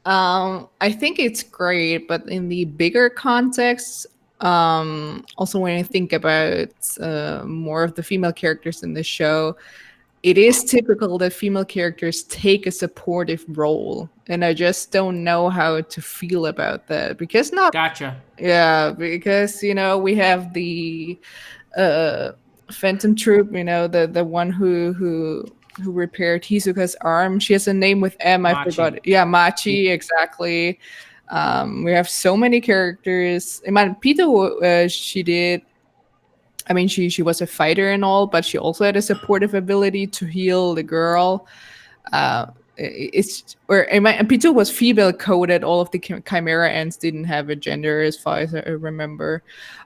I think it's great, but in the bigger context, also when I think about more of the female characters in the show, it is typical that female characters take a supportive role, and I just don't know how to feel about that because Gotcha. Yeah, because we have the Phantom Troupe, the one who repaired Hisoka's arm. She has a name with M. Machi. I forgot. Yeah, Machi, exactly. We have so many characters. Pito, she did. I mean, she was a fighter and all, but she also had a supportive ability to heal the girl. Pito was female coded. All of the Chimera ends didn't have a gender, as far as I remember.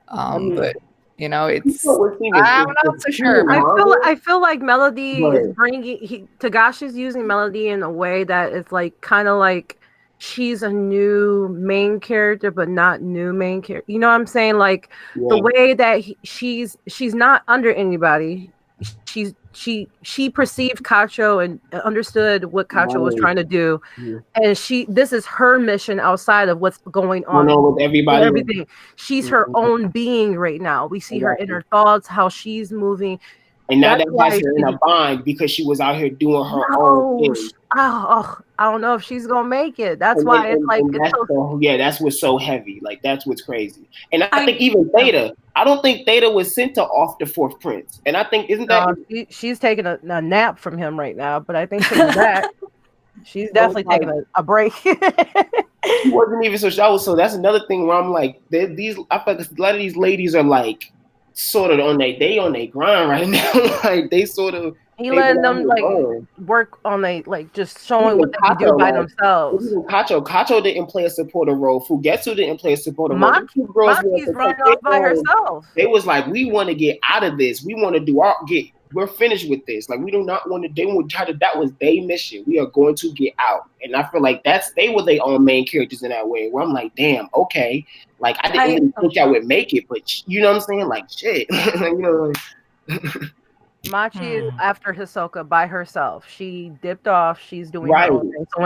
But it's I'm not so sure. I feel like Melody is bringing Togashi's using Melody in a way that is like kind of like she's a new main character, but not new main character. You know what I'm saying? Like the way that she's not under anybody. She perceived Kacho and understood what Kacho was trying to do, and this is her mission outside of what's going on with everybody. Everything. She's her own being right now. We see her inner thoughts, how she's moving. And now that has her in a bind because she was out here doing her own thing. I don't know if she's gonna make it. That's why it's like that's what's so heavy. Like that's what's crazy. And I think even Theta, I don't think Theta was sent to off the Fourth Prince. And I think she's taking a nap from him right now. But I think she's definitely taking a break. She wasn't even so that's another thing where I'm like, I feel like a lot of these ladies are like sort of on their grind right now. Like they sort of he letting them like work on just showing what they can do by themselves. Kacho didn't play a supportive role. Fugetsu didn't play a supportive role. Maki's running off by herself. They was like, we want to get out of this. We want to we're finished with this. Like we do not want to that was their mission. We are going to get out. And I feel like they were their own main characters in that way. Where I'm like, damn, okay. Like I didn't even think I would make it, but you know what I'm saying? Like shit. Machi is after Hisoka by herself. She dipped off. She's doing her own thing. So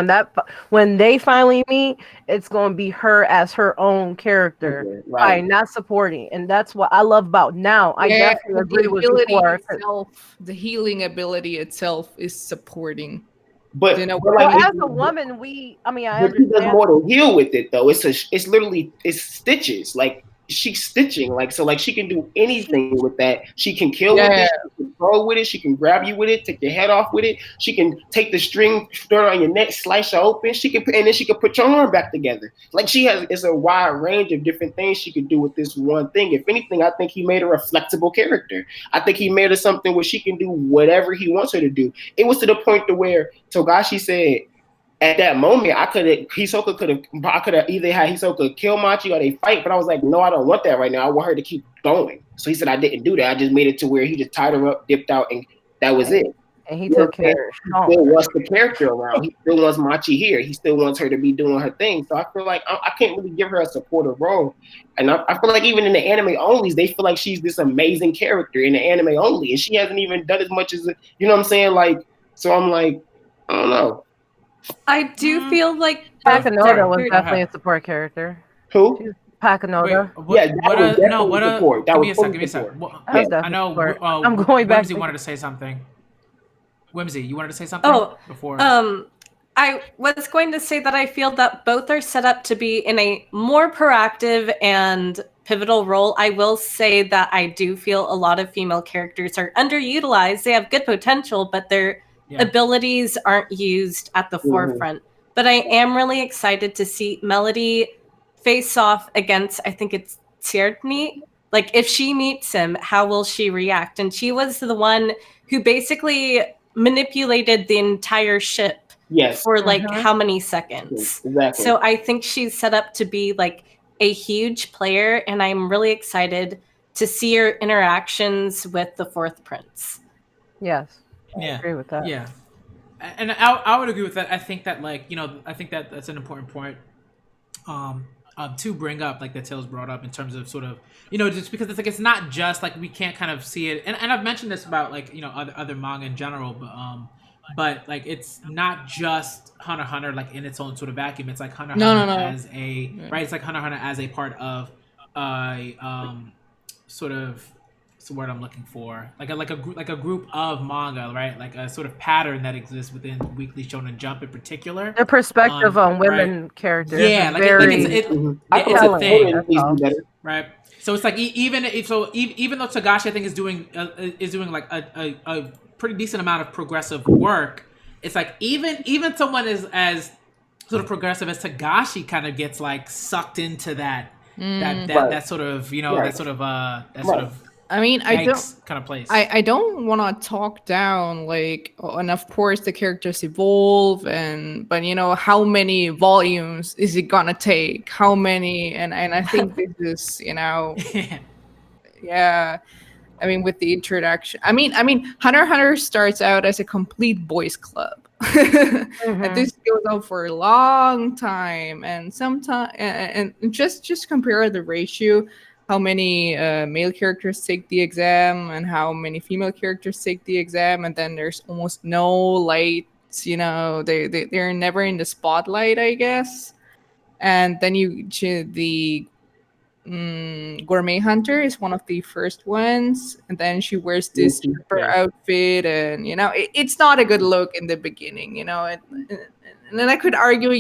when they finally meet, it's going to be her as her own character, by not supporting. And that's what I love about now. I definitely agree with you. The healing ability itself is supporting. But as a woman, I understand. She does more to heal with it though. It's literally stitches. Like she's stitching, like so, like she can do anything with that. She can kill with it, she can throw with it, she can grab you with it, take your head off with it. She can take the string, throw it on your neck, slice you open. And then she can put your arm back together. Like it's a wide range of different things she could do with this one thing. If anything, I think he made her a flexible character. I think he made her something where she can do whatever he wants her to do. It was to the point to where Togashi said, at that moment, I could have either had Hisoka kill Machi or they fight, but I was like, no, I don't want that right now. I want her to keep going. So he said I didn't do that. I just made it to where he just tied her up, dipped out, and that was it. And he took care of He still wants the character around. He still wants Machi here. He still wants her to be doing her thing. So I feel like I can't really give her a supportive role. And I feel like even in the anime onlys, they feel like she's this amazing character in the anime only, and she hasn't even done as much as you know what I'm saying. Like, so I'm like, I don't know. I do feel like Pakanoda was definitely a support character. Who? Pakanoda. Give me a second. I know. I'm going back. Whimsy wanted to say something. Whimsy, you wanted to say something before? I was going to say that I feel that both are set up to be in a more proactive and pivotal role. I will say that I do feel a lot of female characters are underutilized. They have good potential, but their abilities aren't used at the forefront. But I am really excited to see Melody face off against, I think it's Tierney. Like, if she meets him, how will she react? And she was the one who basically manipulated the entire ship for like how many seconds. Exactly. So I think she's set up to be like a huge player, and I'm really excited to see her interactions with the fourth prince. Yes. I agree with that. Yeah. And I would agree with that. I think that, like, you know, I think that that's an important point to bring up, like that Tails brought up, in terms of sort of, you know, just because it's like, it's not just like we can't kind of see it, and I've mentioned this about, like, you know, other manga in general, but like, it's not just Hunter x Hunter like in its own sort of vacuum. It's like Hunter x Hunter as a right. It's like Hunter x Hunter as a part of sort of, what's the word I'm looking for? Like a group of manga, right? Like a sort of pattern that exists within Weekly Shonen Jump in particular. Their perspective on women characters. Yeah, like it's a thing, right? So it's like even though Togashi, I think, is doing like a pretty decent amount of progressive work, it's like even someone as sort of progressive as Togashi kind of gets like sucked into that sort of, you know, that sort of I mean, I don't kind of place. I don't want to talk down, like, and of course the characters evolve, but you know, how many volumes is it gonna take? How many? And I think this is, you know, yeah. I mean, with the introduction, I mean, Hunter x Hunter starts out as a complete boys' club, and this goes on for a long time. And sometimes, and just compare the ratio. How many male characters take the exam and how many female characters take the exam, and then there's almost no lights, you know, they're never in the spotlight, I guess. And then the Gourmet Hunter is one of the first ones, and then she wears this stripper outfit, and you know, it's not a good look in the beginning, you know. And then I could argue,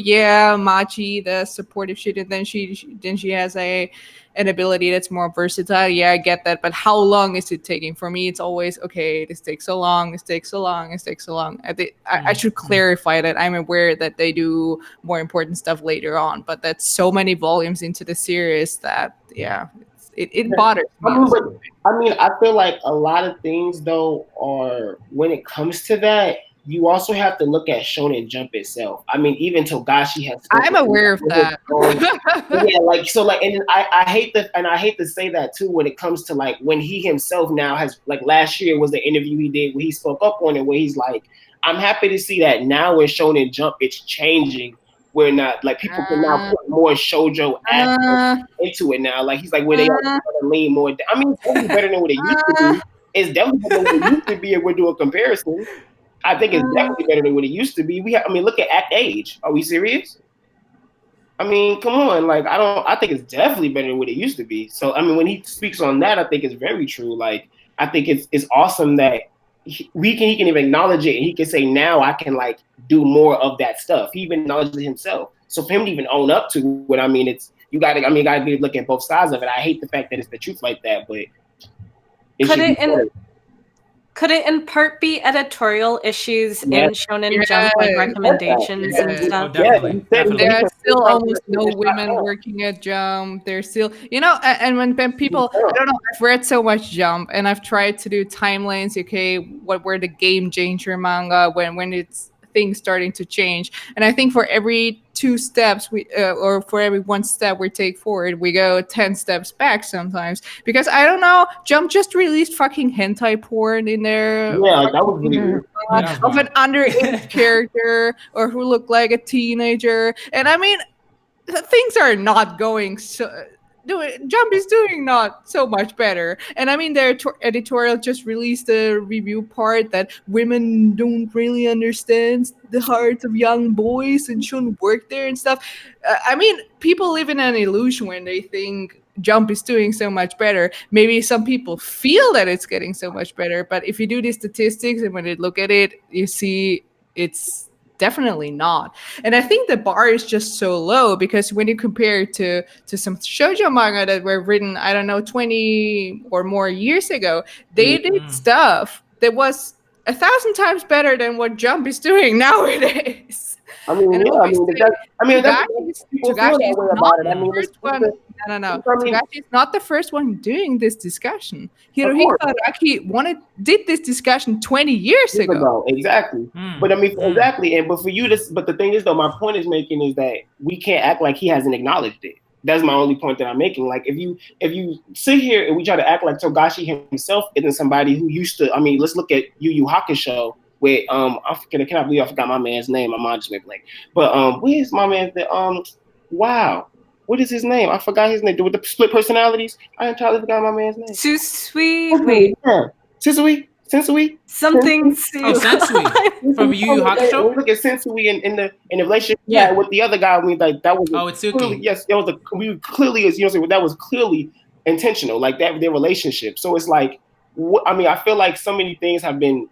Machi, the supportive shit, and then she has an ability that's more versatile. Yeah, I get that, but how long is it taking? For me, it's always, okay, this takes so long. I should clarify that I'm aware that they do more important stuff later on, but that's so many volumes into the series that, it bothers me. I feel like a lot of things, though, are, when it comes to that, you also have to look at Shonen Jump itself. I mean, even Togashi has. I'm aware of that. And I hate to say that too, when it comes to like when he himself now has, like, last year was the interview he did where he spoke up on it, where he's like, I'm happy to see that now in Shonen Jump it's changing. Where not, like, people can now put more shoujo aspects into it now. Like, he's like, where they are going to lean more. I mean, it's definitely better than what it used to be. It's definitely better than what it used to be if we're doing a comparison. I think it's definitely better than what it used to be. Look at Act Age. Are we serious? I mean, come on. Like, I think it's definitely better than what it used to be. So, I mean, when he speaks on that, I think it's very true. Like, I think it's awesome that he can even acknowledge it, and he can say, now I can, like, do more of that stuff. He even acknowledges it himself. So for him to even own up to it, I mean, you gotta look at both sides of it. I hate the fact that it's the truth like that, but could it in part be editorial issues in Shonen Jump, like recommendations and stuff? Definitely. There are still almost no women working at Jump. There's still, you know, and when people, I don't know, I've read so much Jump, and I've tried to do timelines. Okay, what were the game changer manga when it's things starting to change. And I think for every 2 steps or for every 1 step we take forward, we go 10 steps back sometimes. Because I don't know, Jump just released fucking hentai porn in there. Yeah, like, that was really weird. Of an underage character or who looked like a teenager. And I mean, things are not going so. Jump is doing not so much better. And I mean, their editorial just released a review part that women don't really understand the hearts of young boys and shouldn't work there and stuff. I mean, people live in an illusion when they think Jump is doing so much better. Maybe some people feel that it's getting so much better, but if you do the statistics and when you look at it, you see it's definitely not. And I think the bar is just so low because when you compare it to some shoujo manga that were written, I don't know, 20 or more years ago, they did stuff that was 1,000 times better than what Jump is doing nowadays. I mean, And yeah, I mean, Togashi's not the first one. No. I mean, Togashi is not the first one doing this discussion. Hirohiko Araki did this discussion 20 years ago. Exactly. But I mean, exactly. But for you, but the thing is, though, my point is making is that we can't act like he hasn't acknowledged it. That's my only point that I'm making. Like, if you sit here and we try to act like Togashi himself isn't somebody who used to, I mean, let's look at Yu Yu Hakusho. Wait, I cannot believe I forgot my man's name. My mind just went blank. But where's my man? Wow, what is his name? I forgot his name. With the split personalities, I entirely forgot my man's name. Susui. Wait. Sensui. Something. Sensui from Yu Yu Hakusho. We look at Sensui in the relationship with the other guy. We like that was. It's Suki. Clearly, yes, it was we clearly is. You know, that was clearly intentional. Like that, their relationship. So it's like, I mean, I feel like so many things have been.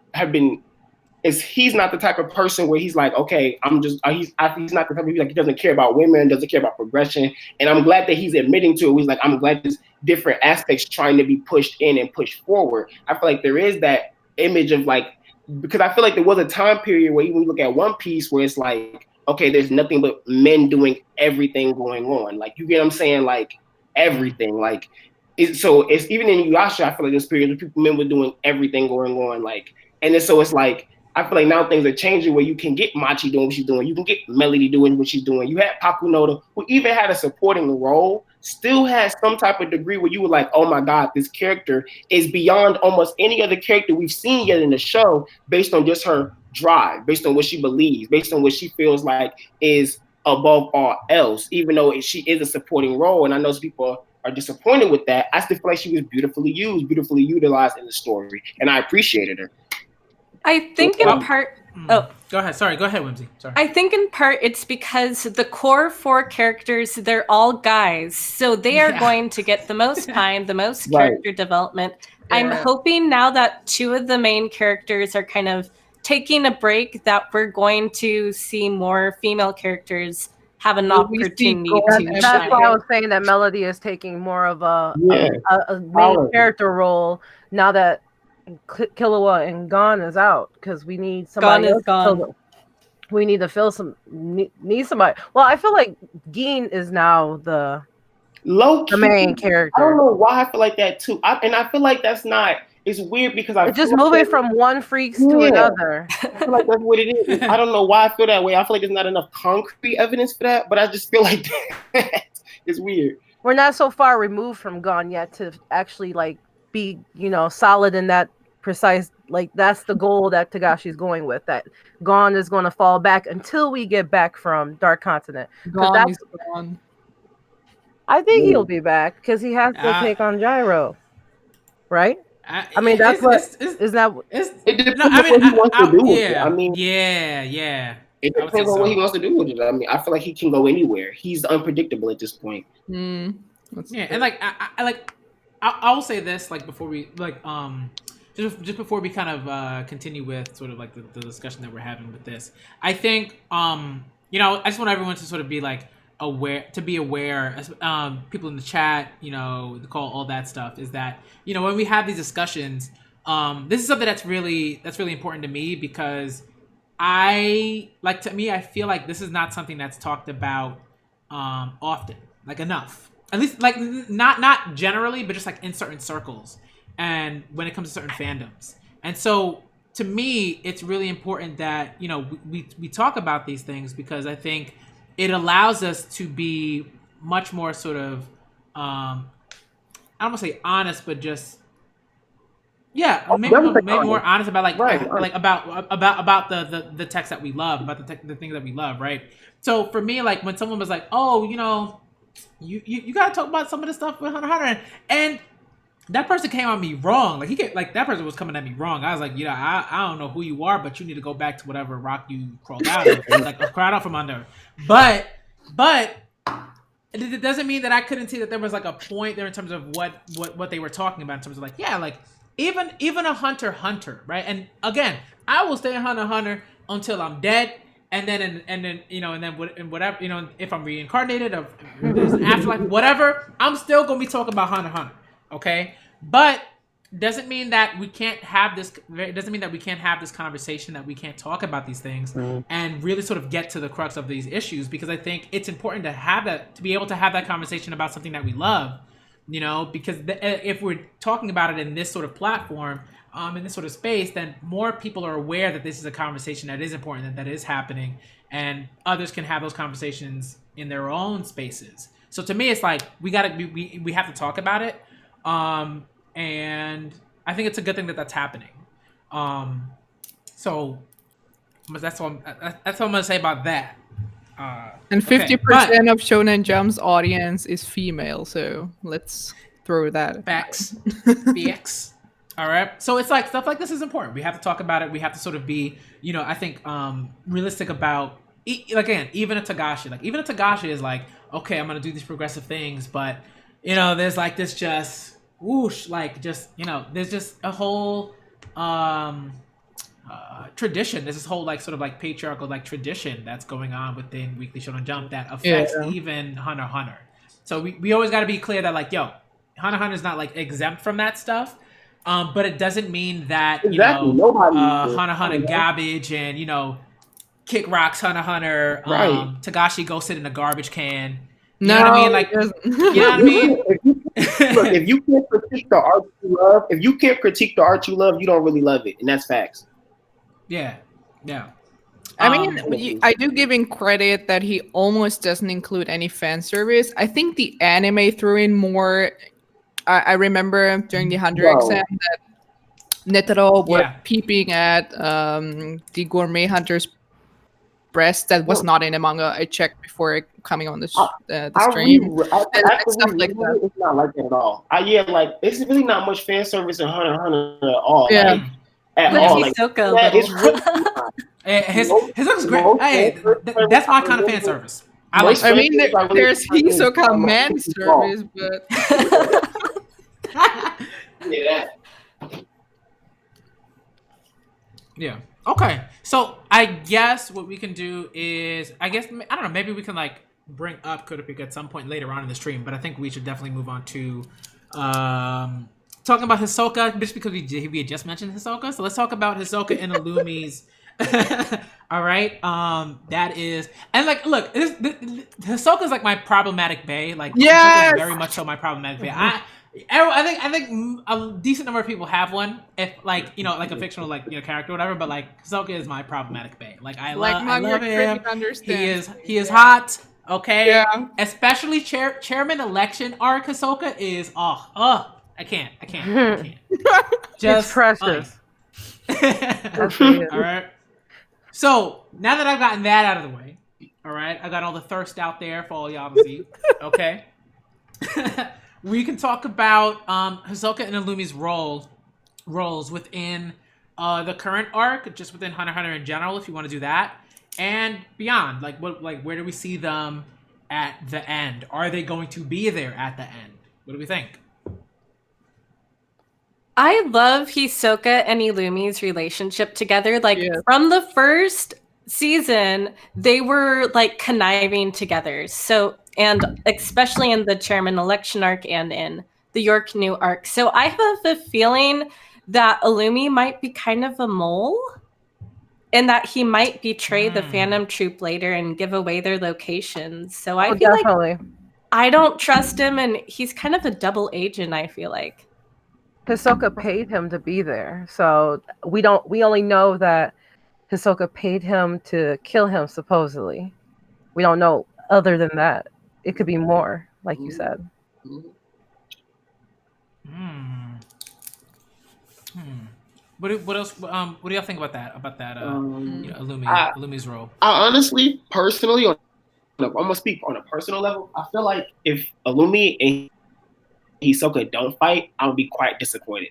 He's not the type of person where he's like, okay, he's not the type of like he doesn't care about women, doesn't care about progression, and I'm glad that he's admitting to it. He's like, I'm glad there's different aspects trying to be pushed in and pushed forward. I feel like there is that image of like, because I feel like there was a time period where even you look at One Piece where it's like, okay, there's nothing but men doing everything going on. Like, you get what I'm saying? Like everything. Like, so it's even in Yuyasha, I feel like there's periods where men were doing everything going on. Like, and then so it's like, I feel like now things are changing where you can get Machi doing what she's doing. You can get Melody doing what she's doing. You had Pakunoda, who even had a supporting role, still has some type of degree where you were like, oh my God, this character is beyond almost any other character we've seen yet in the show based on just her drive, based on what she believes, based on what she feels like is above all else, even though she is a supporting role. And I know some people are disappointed with that. I still feel like she was beautifully used, beautifully utilized in the story. And I appreciated her. I think in part. Oh, go ahead. Sorry, go ahead, Whimsy. Sorry. I think in part it's because the core 4 characters, they're all guys, so they are going to get the most time, the most character development. Yeah. I'm hoping now that 2 of the main characters are kind of taking a break, that we're going to see more female characters have an opportunity to. That's why I was saying that Melody is taking more of a main character role now that Killua and Gon is out, because we need somebody else. Gone. We need to fill need somebody. Well, I feel like Ging is now the main character. I don't know why I feel like that too. I feel like that's not. It's weird because it's just moving from one freaks to another. I feel like that's what it is. I don't know why I feel that way. I feel like there's not enough concrete evidence for that, but I just feel like that. It's weird. We're not so far removed from Gon yet to actually like be, solid in that precise, like that's the goal that Togashi's going with, that Gon is going to fall back until we get back from Dark Continent. Gon is gone. I think he'll be back because he has to take on Gyro, right? I mean, that's what is that. It depends on what he wants to do with it. I mean, yeah. It depends on what he wants to do with it. I mean, I feel like he can go anywhere. He's unpredictable at this point. And like I will say this, like before we just before we kind of continue with sort of like the discussion that we're having with this, I think I just want everyone to sort of be like aware, as people in the chat, the call, all that stuff, is that when we have these discussions, this is something that's really important to me, because I feel like this is not something that's talked about often, like enough. At least like not generally, but just like in certain circles and when it comes to certain fandoms. And so to me, it's really important that we talk about these things, because I think it allows us to be much more sort of I don't want to say honest, but just maybe more honest about about the text that we love, about the things that we love, right? So for me, like when someone was like, "Oh, you gotta talk about some of the stuff with Hunter x Hunter," and that person came at me wrong. Like that person was coming at me wrong. I was like, I don't know who you are, but you need to go back to whatever rock you crawled out of, crawled out from under. But it doesn't mean that I couldn't see that there was like a point there in terms of what they were talking about in terms of like, even a Hunter, right? And again, I will stay in Hunter x Hunter until I'm dead. And then whatever, if I'm reincarnated or if there's an afterlife, whatever, I'm still gonna be talking about Hunter x Hunter. Okay, but doesn't mean that we can't have this. It doesn't mean that we can't have this conversation, that we can't talk about these things and really sort of get to the crux of these issues. Because I think it's important to have that, to be able to have that conversation about something that we love. Because if we're talking about it in this sort of platform, in this sort of space, then more people are aware that this is a conversation that is important, that is happening, and others can have those conversations in their own spaces. So to me, it's like we have to talk about it. And I think it's a good thing that that's happening. So that's all I'm gonna say about that. And 50% of Shonen Jump's audience is female, so let's throw that. Facts. BX. All right. So it's like stuff like this is important. We have to talk about it. We have to sort of be, I think, realistic about. Again, even a Tagashi. Like even a Tagashi is like, okay, I'm gonna do these progressive things, but there's like this just whoosh, like just there's just a whole tradition. There's this whole like sort of like patriarchal like tradition that's going on within Weekly Shonen Jump that affects even Hunter x Hunter. So we always got to be clear that like, Hunter x Hunter is not like exempt from that stuff. But it doesn't mean that Hunter x Hunter garbage and kick rocks Hunter x Hunter. Tagashi go sit in a garbage can. You know what I mean? Like, you know what I mean? If you can't critique the art you love, you don't really love it, and that's facts. Yeah. I mean, I do give him credit that he almost doesn't include any fan service. I think the anime threw in more. I remember during the Hunter exam that Netero was peeping at the gourmet hunter's breast that was not in a manga. I checked before coming on the stream. Stuff like that. It's not like that at all. It's really not much fan service in Hunter x Hunter at all. Yeah. Hisoka, it's really his looks great. Hey, that's my kind of fan service. There's Hisoka man service, but yeah. Okay. So I guess what we can do is, I don't know, maybe we can like bring up Kurapika at some point later on in the stream, but I think we should definitely move on to talking about Hisoka, just because we had just mentioned Hisoka. So let's talk about Hisoka and Illumi's. All right. That is, and like, look, Hisoka's like my problematic bae. Like, Hisoka is very much so my problematic bae. I think a decent number of people have one, if like like a fictional like character or whatever. But like Hisoka is my problematic bae. Like I love him. He is hot. Okay. Yeah. Especially chairman election arc. Hisoka is I can't. Just it's precious. All right. So now that I've gotten that out of the way, all right, I got all the thirst out there for all y'all to see. Okay. We can talk about Hisoka and Illumi's roles within the current arc, just within Hunter x Hunter in general, if you want to do that, and beyond. Like where do we see them at the end? Are they going to be there at the end? What do we think? I love Hisoka and Illumi's relationship together. From the first season, they were like conniving together. So, and especially in the chairman election arc and in the York New arc. So I have a feeling that Illumi might be kind of a mole, and that he might betray the Phantom Troupe later and give away their locations. So I feel like I don't trust him, and he's kind of a double agent, I feel like. Hisoka paid him to be there, so we only know that Hisoka paid him to kill him. Supposedly, we don't know other than that. It could be more, like you said. What else? What do y'all think about that? Illumi's role. I honestly, personally, I'm gonna speak on a personal level. I feel like if Illumi and Hisoka don't fight, I would be quite disappointed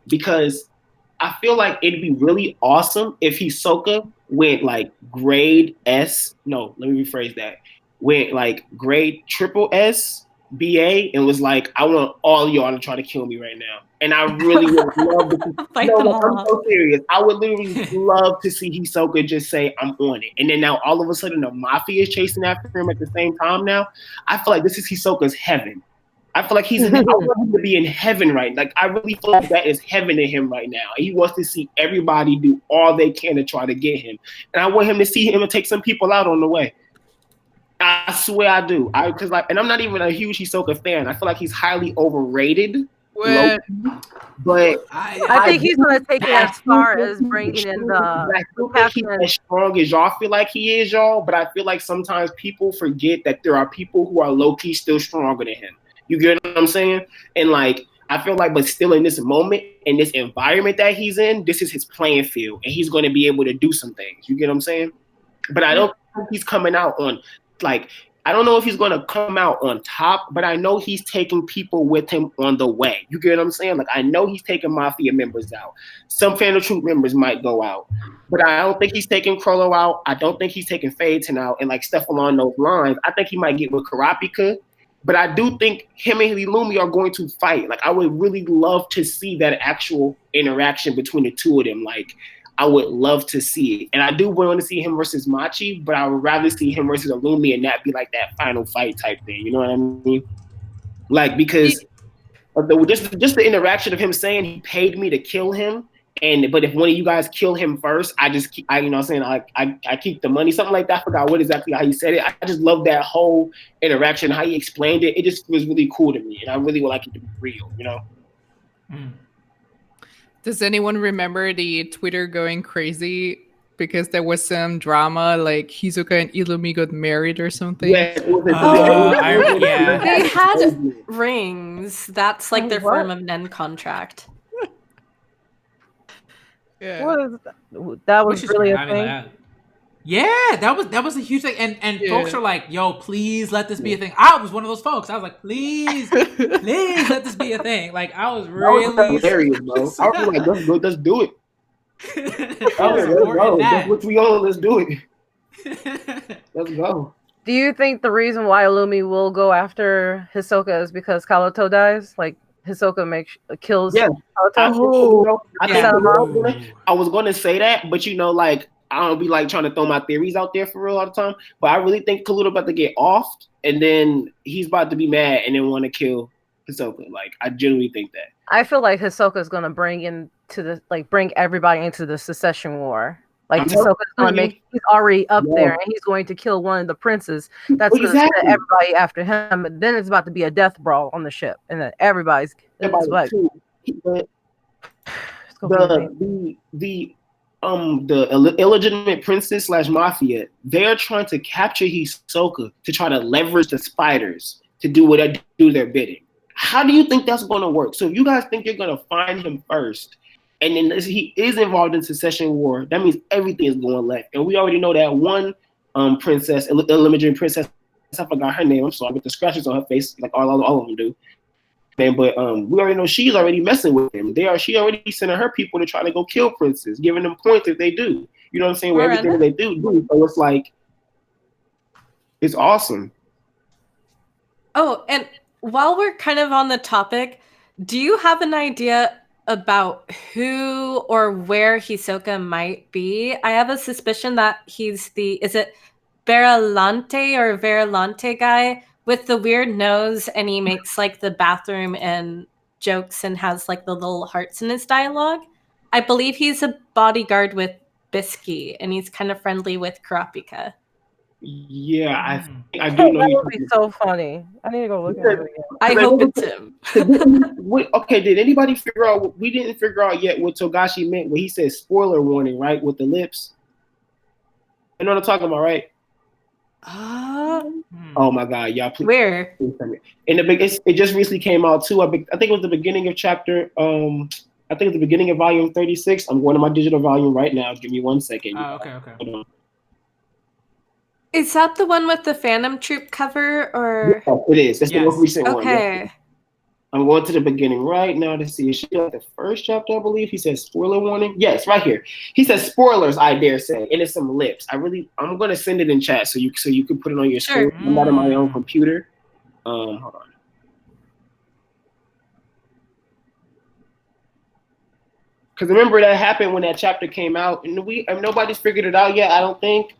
because I feel like it'd be really awesome if Hisoka went like grade S. No, let me rephrase that. Went like grade triple S BA and was like, I want all y'all to try to kill me right now. And I really would love to Fight them all. I'm so serious. I would literally love to see Hisoka just say, I'm on it. And then now all of a sudden the mafia is chasing after him at the same time now. I feel like this is Hisoka's heaven. I feel like I want him to be in heaven right. Like I really feel like that is heaven in him right now. And he wants to see everybody do all they can to try to get him. And I want him to see him and take some people out on the way. I swear I do. And I'm not even a huge Hisoka fan. I feel like he's highly overrated. But I think he's going to take it as far as bringing in the. I still think he's as strong as y'all feel like he is, y'all. But I feel like sometimes people forget that there are people who are low key still stronger than him. You get what I'm saying? And like I feel like, but still in this moment, in this environment that he's in, this is his playing field, and he's going to be able to do some things. You get what I'm saying? But I don't think he's coming out on. Like, I don't know if he's going to come out on top, but I know he's taking people with him on the way. You get what I'm saying? Like, I know he's taking Mafia members out. Some fan of Troupe members might go out. But I don't think he's taking Chrollo out. I don't think he's taking Phaeton out and, like, stuff along those lines. I think he might get with Kurapika. But I do think him and Illumi are going to fight. Like, I would really love to see that actual interaction between the two of them. Like, I would love to see it. And I do want to see him versus Machi, but I would rather see him versus Illumi and that be like that final fight type thing. You know what I mean? Like, because just the interaction of him saying he paid me to kill him. But if one of you guys kill him first, I keep the money, something like that. I forgot what exactly how he said it. I just love that whole interaction, how he explained it. It just was really cool to me. And I really would like it to be real, you know? Does anyone remember the Twitter going crazy because there was some drama, like Hisoka and Illumi got married or something? They had rings. That's like their form of Nen contract. Yeah. That was really a thing. Yeah, that was a huge thing, and folks are like, "Yo, please let this be a thing." I was one of those folks. I was like, "Please let this be a thing." Like, I was really hilarious, bro. I was like, "Let's do it." Let's go. That's what we on. Let's do it. Let's go. Do you think the reason why Illumi will go after Hisoka is because Kabuto dies? Like, Hisoka kills Kabuto? I was going to say that, but like, I don't be like trying to throw my theories out there for real all the time. But I really think Kabuto about to get offed, and then he's about to be mad and then want to kill Hisoka. Like, I genuinely think that. I feel like Hisoka is going to bring everybody into the Secession War. Like, Hisoka's going to he's already up there, and he's going to kill one of the princes. That's going to set everybody after him. But then it's about to be a death brawl on the ship, and then everybody's like, the illegitimate princess / mafia, they're trying to capture Hisoka to try to leverage the spiders to do their bidding. How do you think that's going to work? So if you guys think you're going to find him first, and then he is involved in Secession War, that means everything is going left. And we already know that one princess, illegitimate princess, I forgot her name, I'm sorry, with the scratches on her face, like all of them do. But we already know she's already messing with him. She already sending her people to try to go kill princes, giving them points if they do. You know what I'm saying? With everything that they do. So it's like, it's awesome. Oh, and while we're kind of on the topic, do you have an idea about who or where Hisoka might be? I have a suspicion that is it Veralante or Veralante guy with the weird nose, and he makes like the bathroom and jokes and has like the little hearts in his dialogue. I believe he's a bodyguard with Bisky, and he's kind of friendly with Kurapika. Yeah, Mm. I do That know. would be so funny. I need to go look at it again. I hope it's him. Okay, did anybody figure out? We didn't figure out yet what Togashi meant when he said spoiler warning, right? With the lips. You know what I'm talking about, right? Oh my God, y'all! Please, Where? In the big, it just recently came out too. I think it was the beginning of chapter. I think it's the beginning of volume 36. I'm going to my digital volume right now. Give me 1 second. Okay. Hold on. Is that the one with the Phantom Troupe cover, or? Yeah, it is. That's the most Yes. recent one. Okay. Yeah. I'm going to the beginning right now to see. Is she like the first chapter, I believe? He says spoiler warning. Yes, right here. He says spoilers, I dare say. And it's some lips. I'm gonna send it in chat so you can put it on your Sure. screen. I'm not on my own computer. Hold on. Because remember that happened when that chapter came out, and nobody's figured it out yet, I don't think.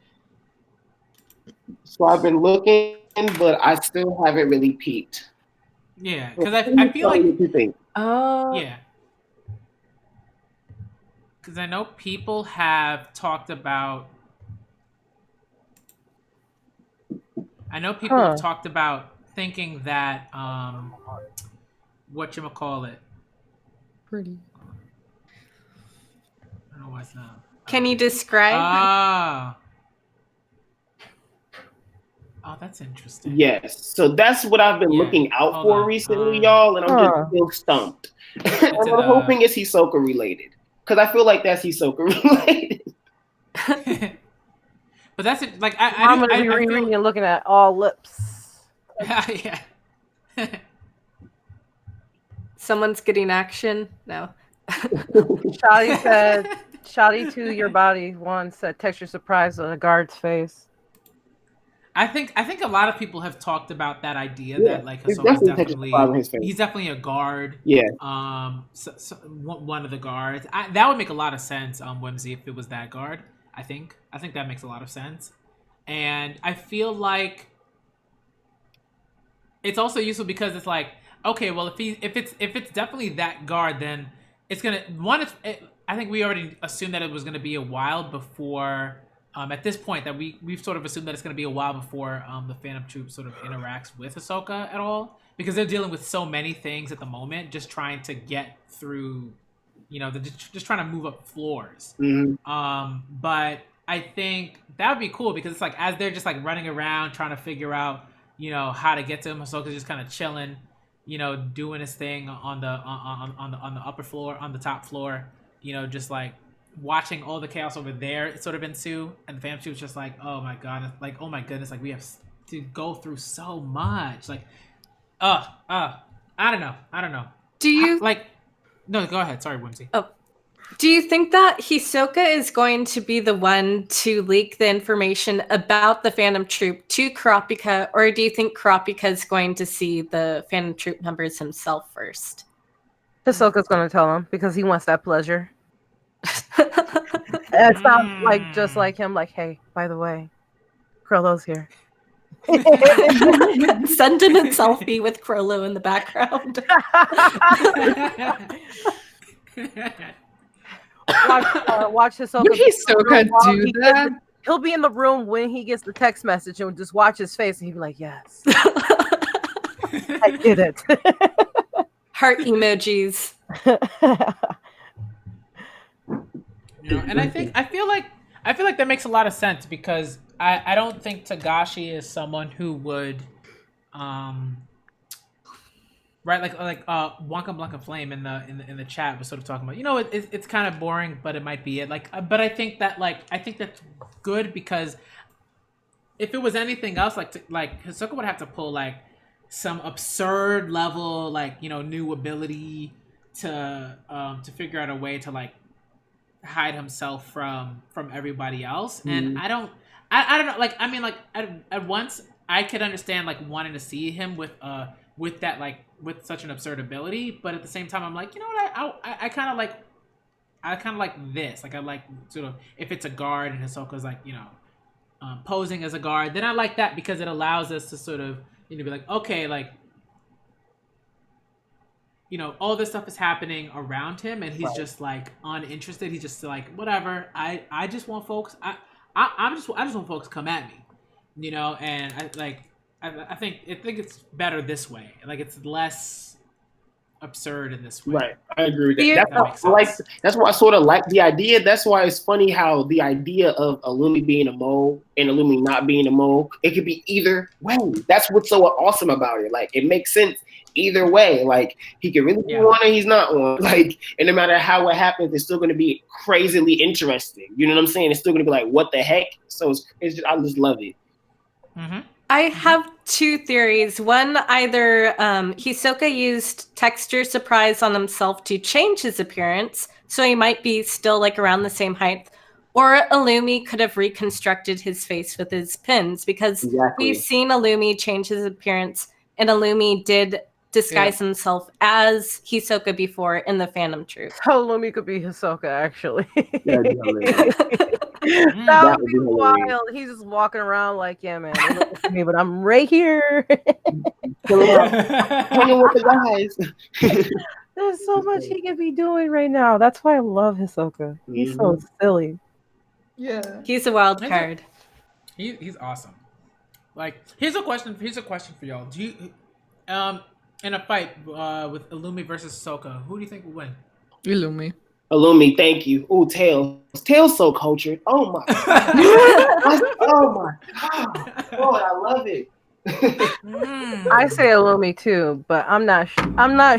So I've been looking, but I still haven't really peeked. Yeah, because I feel like what you think. yeah, because I know people have talked about. Have talked about thinking that whatchamacallit. Pretty. I don't know why it's not. Can you describe? Oh, that's interesting. Yes, so that's what I've been looking out Hold for on. recently, y'all, and I'm just still stumped. I'm hoping it's Hisoka related, because I feel like that's Hisoka related. But that's it. Like I'm gonna be rereading and looking at all lips. Yeah. Someone's getting action? No. Shotty said, "Shotty to your body." One said, "Texture surprise on a guard's face." I think a lot of people have talked about that idea that like It's Hisoka's definitely on his face. he's definitely a guard. Yeah. One of the guards. That would make a lot of sense. Whimsy, if it was that guard. I think that makes a lot of sense, and I feel like it's also useful because it's like, okay, well, if it's definitely that guard, then it's gonna I think we already assumed that it was gonna be a while before. At this point, that we've sort of assumed that it's going to be a while before the Phantom Troupe sort of interacts with Hisoka at all, because they're dealing with so many things at the moment, just trying to get through, they're just trying to move up floors. Mm-hmm. But I think that would be cool because it's like as they're just like running around trying to figure out, how to get to him, Hisoka's just kind of chilling, doing his thing on the upper floor, on the top floor, just like watching all the chaos over there sort of ensue, and the Phantom Troupe was just like, oh my god, like, oh my goodness, like we have to go through so much, like, I don't know. Do you No, go ahead. Sorry, Whimsy. Oh, do you think that Hisoka is going to be the one to leak the information about the Phantom Troupe to Kurapika, or do you think Kurapika is going to see the Phantom Troupe members himself first? Hisoka's gonna tell him because he wants that pleasure. It sounds like just like him, like, hey, by the way, Chrollo's here. Send him a selfie with Chrollo in the background. Watch Hisoka. Would Hisoka do that? He'll be in the room when he gets the text message and just watch his face, and he'll be like, yes. I did it. Heart emojis. And I feel like that makes a lot of sense because I don't think Togashi is someone who would right, like Wonka Blanca Flame in the chat was sort of talking about, it's kind of boring, but it might be it. Like, but I think that's good because if it was anything else, like Hisoka would have to pull like some absurd level, like, new ability to figure out a way to like hide himself from everybody else. And I don't know, like, I mean, like at once I could understand like wanting to see him with that, like, with such an absurd ability, but at the same time I'm like, you know what, I kind of like this, like I like sort of if it's a guard and Hisoka's like, posing as a guard, then I like that because it allows us to sort of, be like, okay, like, all this stuff is happening around him and he's just like uninterested. He's just like, whatever. I just want folks. I just want folks to come at me. and I think it's better this way. Like it's less absurd in this way. Right, I agree with that. Yeah, That's why I sort of like the idea. That's why it's funny how the idea of Illumi being a mole and Illumi not being a mole, it could be either way. That's what's so awesome about it. Like it makes sense either way. Like he could really be one or he's not one. Like, and no matter how it happens, it's still going to be crazily interesting. You know what I'm saying? It's still going to be like, what the heck? So I just love it. Mm-hmm. I have two theories. One, either Hisoka used texture surprise on himself to change his appearance, so he might be still like around the same height, or Illumi could have reconstructed his face with his pins, because we've seen Illumi change his appearance, and Illumi did disguise himself as Hisoka before in the Phantom Troupe. So Illumi could be Hisoka, actually. That That would be wild. He's just walking around like, yeah, man, they look at me, but I'm right here. Hanging with the guys. There's so much he could be doing right now. That's why I love Hisoka. He's so silly. Yeah. He's a wild card. He's awesome. Like, here's a question for y'all. Do you in a fight with Illumi versus Hisoka, who do you think will win? Illumi. Illumi, thank you. Ooh, Tails. Tails so cultured. Oh my. Oh my God. Lord, I love it. I say Illumi too, but I'm not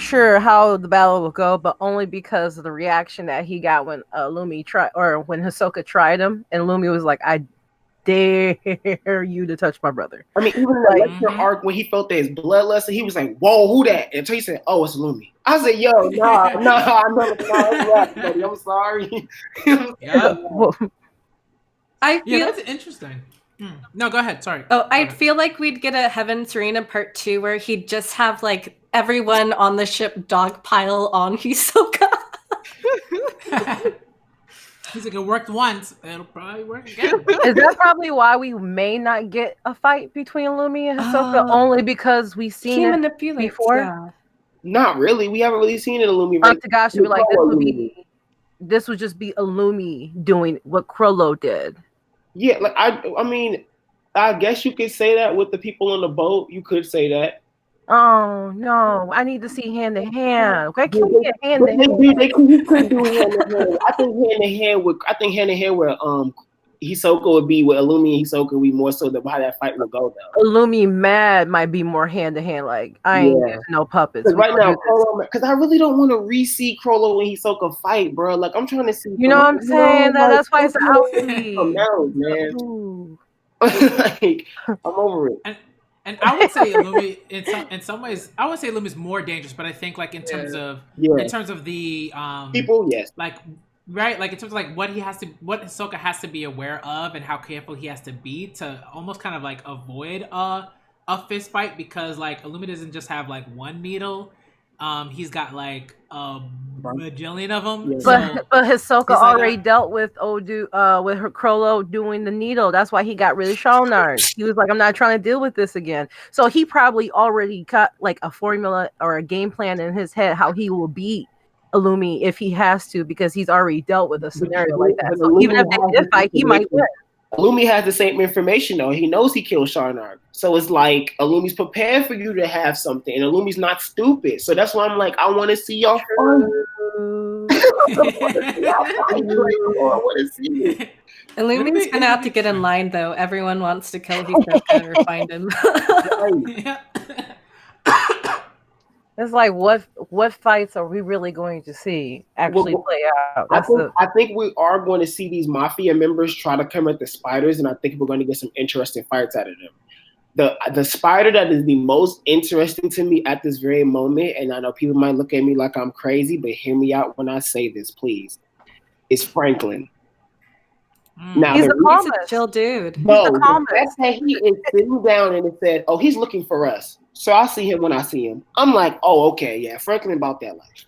sure how the battle will go, but only because of the reaction that he got when Illumi tried, or when Hisoka tried him, and Illumi was like, "I dare you to touch my brother." I mean, even in the lecture arc when he felt that his bloodlust, he was like, "Whoa, who that?" Until he said, "Oh, it's Illumi." I said, "Yo, buddy. I'm sorry." I feel that's interesting. No, go ahead. Sorry. Oh, I'd feel like we'd get a Heaven's Arena Part 2 where he'd just have like everyone on the ship dogpile on Hisoka. He's like, it worked once, it'll probably work again. Is that probably why we may not get a fight between Illumi and Hisoka? Only because we've seen it before? Yeah. Not really. We haven't really seen it Illumi. Otakette would be like, this would just be Illumi doing what Chrollo did. Yeah, like I mean, I guess you could say that with the people on the boat. You could say that. Oh no! I need to see hand to hand. Okay, can we get hand to hand? You could do hand to hand. I think hand to hand with Hisoka would be with Illumi and Hisoka would be more so how that fight would go though. Illumi mad might be more hand to hand. Like I ain't using no puppets right now. Because I really don't want to re-see Chrollo and Hisoka fight, bro. Like I'm trying to see. You know what I'm saying? That's why it's out man. Like I'm over it. And I would say Illumi in some ways, I would say Illumi is more dangerous, but I think like in terms of the people, yes, like right, like in terms of like what Hisoka has to be aware of and how careful he has to be to almost kind of like avoid a fist fight, because like Illumi doesn't just have like one needle. He's got like a bajillion of them. But Hisoka already dealt with with her Chrollo doing the needle. That's why he got rid of Shalnard. He was like, I'm not trying to deal with this again. So he probably already got like a formula or a game plan in his head how he will beat Illumi if he has to, because he's already dealt with a scenario like that. So even if they did fight, he might win. Illumi has the same information though. He knows he killed Sharnarg. So it's like Illumi's prepared for you to have something, and Illumi's not stupid. So that's why I'm like, I want to see y'all fight. I want to see it. Illumi's been out to get in line though. Everyone wants to kill Hisoka or find him. It's like what fights are we really going to see actually play out? I think we are going to see these mafia members try to come at the spiders, and I think we're going to get some interesting fights out of them. The spider that is the most interesting to me at this very moment, and I know people might look at me like I'm crazy, but hear me out when I say this, please, is Franklin. Now, he's a chill dude. No, that's how he is sitting down and it said, "Oh, he's looking for us." So I see him when I see him. I'm like, "Oh, okay, yeah, Franklin about that life."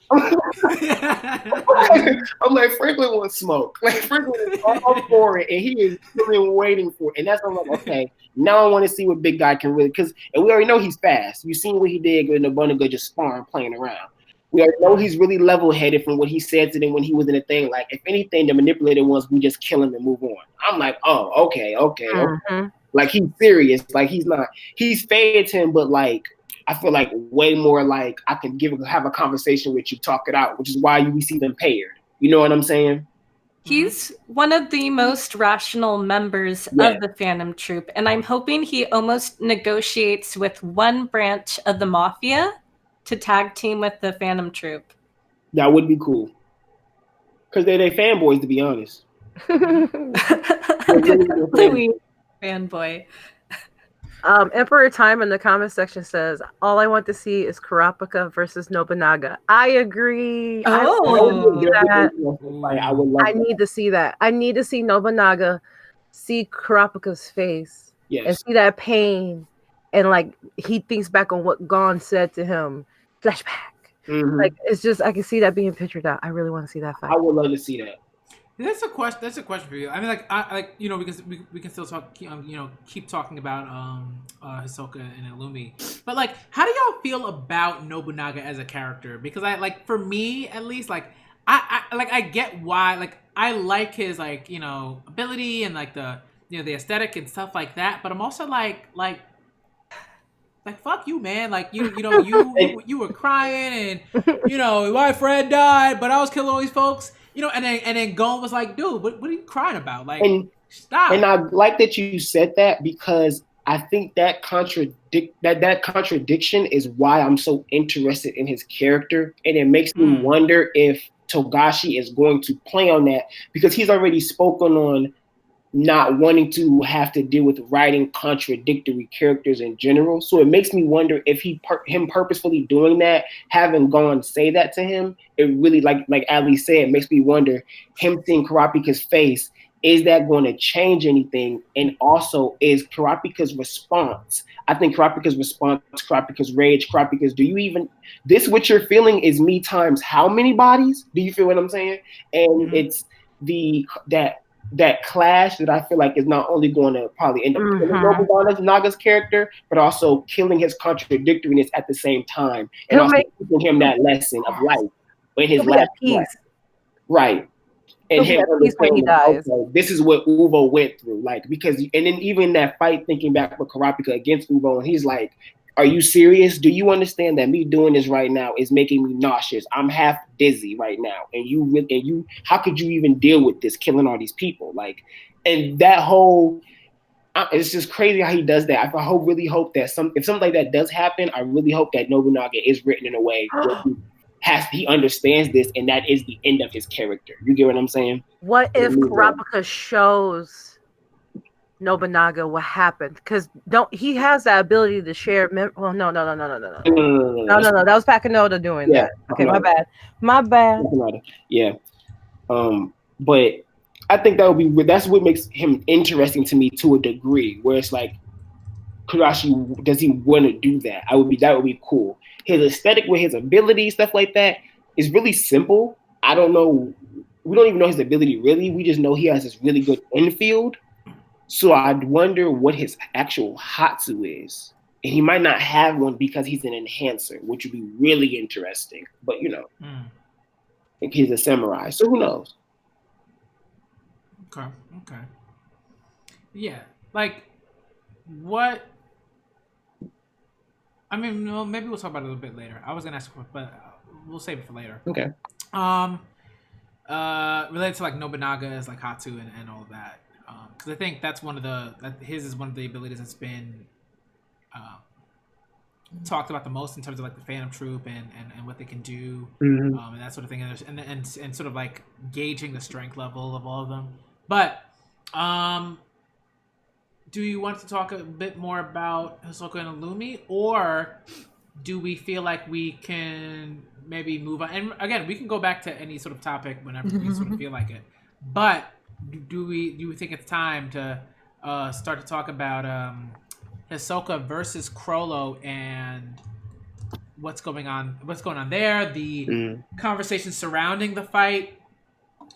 I'm like, Franklin wants smoke. Like Franklin is all for it, and he is really waiting for it. And that's I'm like, okay, now I want to see what big guy can really, and we already know he's fast. You seen what he did with Nobunaga just sparring, playing around. We already know he's really level-headed from what he said to them when he was in the thing. Like, if anything, the manipulated ones, we just kill him and move on. I'm like, oh, okay. Like he's serious. Like he's fed to him, but like I feel like way more like I can have a conversation with you, talk it out, which is why we see them paired. You know what I'm saying? He's one of the most rational members of the Phantom Troupe, and I'm hoping he almost negotiates with one branch of the Mafia to tag team with the Phantom Troupe. That would be cool. Because they're fanboys, to be honest. Louis fanboy. Emperor Time in the comment section says, all I want to see is Kurapika versus Nobunaga. I agree. I need to see that. I need to see Nobunaga see Kurapika's face and see that pain. And like he thinks back on what Gon said to him. Flashback. Like it's just I can see that being pictured out. I really want to see that fight. I would love to see that. That's a question for you. I mean, because we can still talk, keep talking about Hisoka and Illumi. But like, how do y'all feel about Nobunaga as a character? Because for me at least, I get why. Like, I like his ability and like the the aesthetic and stuff like that. But I'm also like fuck you, man. Like you were crying and my friend died, but I was killing all these folks. And then Gon was like, dude, what are you crying about? Like, stop. And I like that you said that because I think that contradiction is why I'm so interested in his character. And it makes me wonder if Togashi is going to play on that because he's already spoken on not wanting to have to deal with writing contradictory characters in general. So it makes me wonder if him purposefully doing that, having Gon say that to him, it really, like Ali said, makes me wonder, him seeing Kurapika's face, is that going to change anything? And also, is Kurapika's response, I think Kurapika's response, Kurapika's rage, Kurapika's, this what you're feeling is me times how many bodies? Do you feel what I'm saying? And it's that clash that I feel like is not only going to probably end up killing Nobunaga's character, but also killing his contradictoriness at the same time, and also teaching him that lesson of life in his last life. Right. And him when he dies. Okay, this is what Uvo went through, and then even that fight, thinking back with Kurapika against Uvo, and he's like, are you serious? Do you understand that me doing this right now is making me nauseous? I'm half dizzy right now. And you, how could you even deal with this, killing all these people? And that whole, it's just crazy how he does that. I really hope that if something like that does happen, I really hope that Nobunaga is written in a way where he understands this, and that is the end of his character. You get what I'm saying? What if Kurapika shows Nobunaga what happened? Because he has that ability to share. No. That was Pakinoda doing that. Okay, my bad. Yeah, but I think that's what makes him interesting to me to a degree, where it's like, Kurashi, does he want to do that? That would be cool. His aesthetic with his ability, stuff like that, is really simple. I don't know. We don't even know his ability really. We just know he has this really good infield. So I'd wonder what his actual Hatsu is. And he might not have one because he's an enhancer, which would be really interesting. But, I think he's a samurai. So who knows? Okay. Yeah. What? I mean, maybe we'll talk about it a little bit later. I was going to ask, but we'll save it for later. Okay. Related to Nobunaga's Hatsu and all of that. Because I think that's his is one of the abilities that's been talked about the most in terms of the Phantom Troupe and what they can do, and that sort of thing, and sort of gauging the strength level of all of them. But do you want to talk a bit more about Hisoka and Illumi, or do we feel like we can maybe move on? And again, we can go back to any sort of topic whenever we sort of feel like it. But do we think it's time to start to talk about Hisoka versus Chrollo and what's going on there, the conversations surrounding the fight,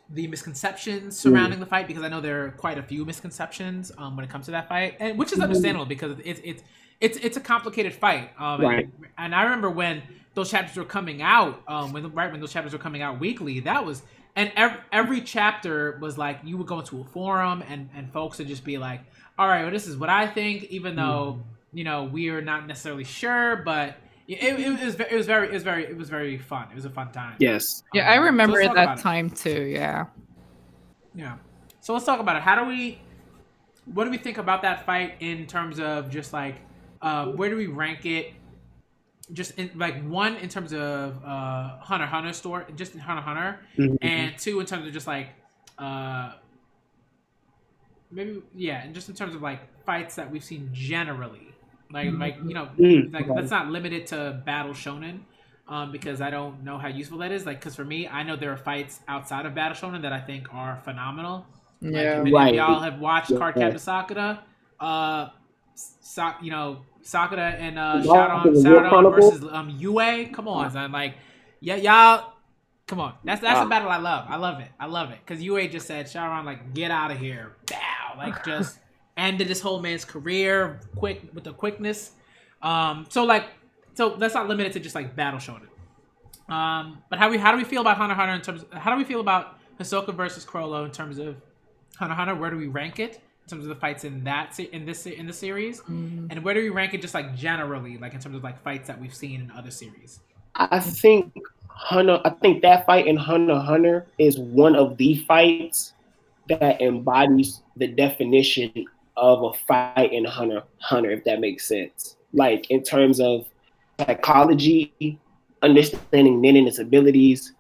the misconceptions surrounding the fight, because I know there are quite a few misconceptions when it comes to that fight, and which is understandable because it's a complicated fight. Right. And I remember when those chapters were coming out, when those chapters were coming out weekly, that was and every chapter was like you would go into a forum and folks would just be like, all right, well, this is what I think, even though we are not necessarily sure, but it was very fun. It was a fun time. Yes. Yeah, I remember so that time too. Yeah. Yeah. So let's talk about it. What do we think about that fight in terms of just like, where do we rank it? Just in like one in terms of Hunter x Hunter story, just in Hunter x Hunter, and two in terms of just like maybe and just in terms of like fights that we've seen generally, like that's not limited to battle shonen, because I don't know how useful that is. Like, because for me, I know there are fights outside of battle shonen that I think are phenomenal. Yeah. Like, if many of y'all have watched Cardcaptor Sakura, Sakura and Sharon versus Yue. Come on, son. Like, y'all. Come on. That's a battle I love. I love it. Because Yue just said, Sharon, like, get out of here. Bow. Like, just ended this whole man's career with the quickness. So that's not limited to just like battle shonen. But how do we feel about Hunter x Hunter in terms of, how do we feel about Hisoka versus Chrollo in terms of Hunter x Hunter? Where do we rank it in terms of the fights in the series? And where do we rank it just like generally, like in terms of like fights that we've seen in other series? I think that fight in Hunter x Hunter is one of the fights that embodies the definition of a fight in Hunter x Hunter, if that makes sense. Like in terms of psychology, understanding Nin and its abilities,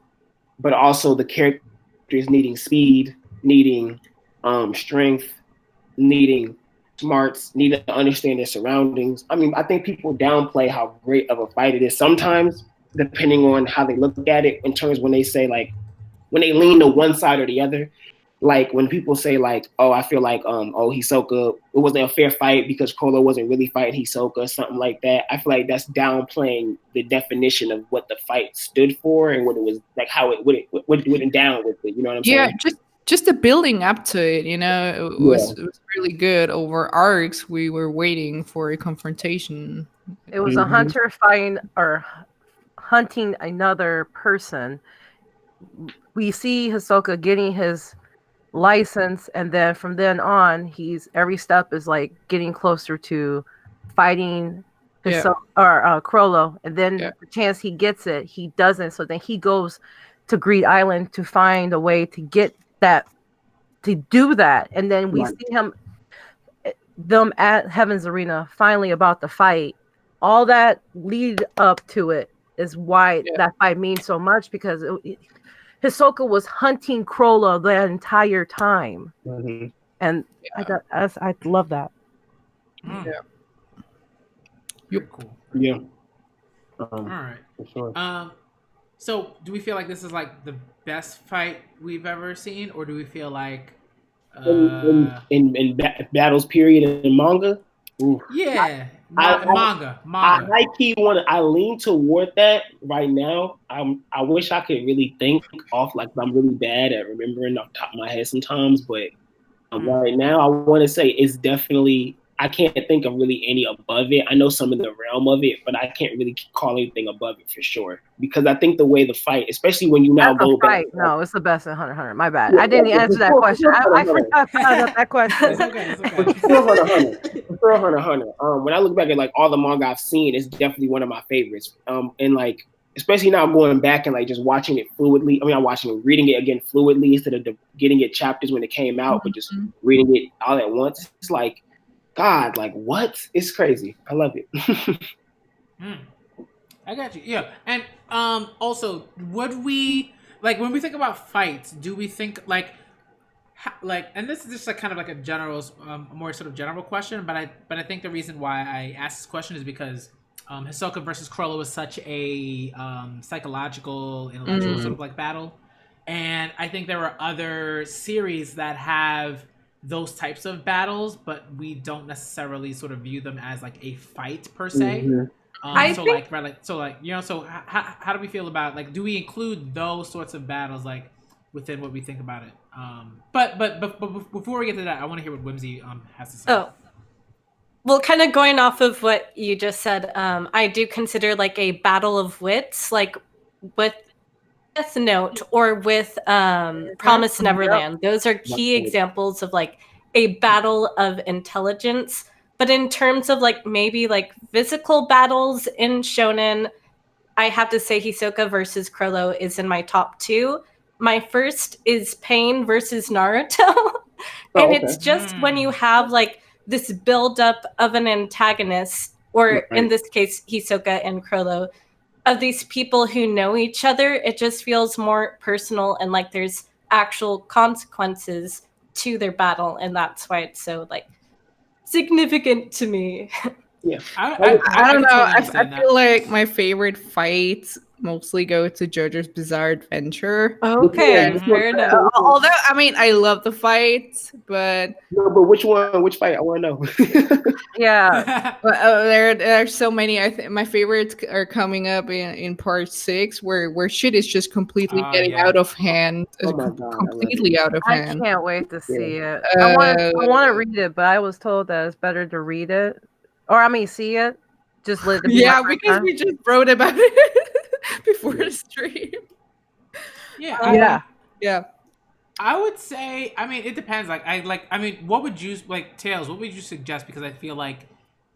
but also the characters needing speed, needing strength, needing smarts, needing to understand their surroundings. I mean, I think people downplay how great of a fight it is sometimes, depending on how they look at it, in terms when they say, like, when they lean to one side or the other. Like when people say like, oh, I feel like Hisoka, it wasn't a fair fight because Chrollo wasn't really fighting Hisoka or something like that. I feel like that's downplaying the definition of what the fight stood for and what it was, like how it went down with it. You know what I'm saying? Yeah, just the building up to it, it was really good. Over arcs, we were waiting for a confrontation. It was a hunter fighting or hunting another person. We see Hisoka getting his license, and then from then on, he's every step is like getting closer to fighting Chrollo, and then the chance he gets it, he doesn't. So then he goes to Greed Island to find a way to get that, to do that, and then we see them at Heaven's Arena finally about the fight. All that lead up to it is why that fight means so much, because Hisoka was hunting Chrollo the entire time, and I love that. Cool. Yeah. All right. For sure. So do we feel like this is like the best fight we've ever seen, or do we feel like in battles period in manga? Ooh. Yeah, manga. I lean toward that right now. I wish I could really think off, like I'm really bad at remembering off the top of my head sometimes, but right now I want to say it's definitely, I can't think of really any above it. I know some in the realm of it, but I can't really call anything above it for sure. Because I think the way the fight, especially when you now go back. No, it's the best in Hunter x Hunter. My bad. I didn't answer that question. I forgot about that question. It's okay. It's still Hunter x Hunter. When I look back at like all the manga I've seen, it's definitely one of my favorites. And like, especially now going back and like just watching it fluidly. I mean, I'm watching it, reading it again fluidly instead of getting it chapters when it came out, but just reading it all at once. It's like, God, like what? It's crazy. I love it. I got you. Yeah, and also, would we like when we think about fights? Do we think like, and this is just like kind of like a general, more sort of general question, but I think the reason why I asked this question is because Hisoka versus Chrollo is such a psychological, intellectual sort of like battle, and I think there are other series that have those types of battles, but we don't necessarily sort of view them as like a fight per se. How do we feel about, like, do we include those sorts of battles like within what we think about it? But before we get to that, I want to hear what Whimsy has to say. Oh, well, kind of going off of what you just said, I do consider like a battle of wits, like with Death Note or with Promise Neverland. Those are key examples of like a battle of intelligence. But in terms of like maybe like physical battles in shonen, I have to say Hisoka versus Chrollo is in my top 2. My first is Pain versus Naruto. And it's just when you have like this buildup of an antagonist, or in this case, Hisoka and Chrollo, of these people who know each other, it just feels more personal and like there's actual consequences to their battle. And that's why it's so like significant to me. Yeah. I don't know. I feel like my favorite fights mostly go to JoJo's Bizarre Adventure. Okay, fair enough. Although, I mean, I love the fights, but no, but which one? Which fight? I want to know. Yeah, but, there are so many. I think my favorites are coming up in part 6, where shit is just completely getting out of hand, Oh my God, completely out of I hand. can't wait to see it. I want to read it, but I was told that it's better to read it, or I mean, see it. Just let it be. Yeah, because we just wrote about it before the stream. Yeah. Yeah. I would say, I mean, it depends. What would you like, Tails? What would you suggest? Because I feel like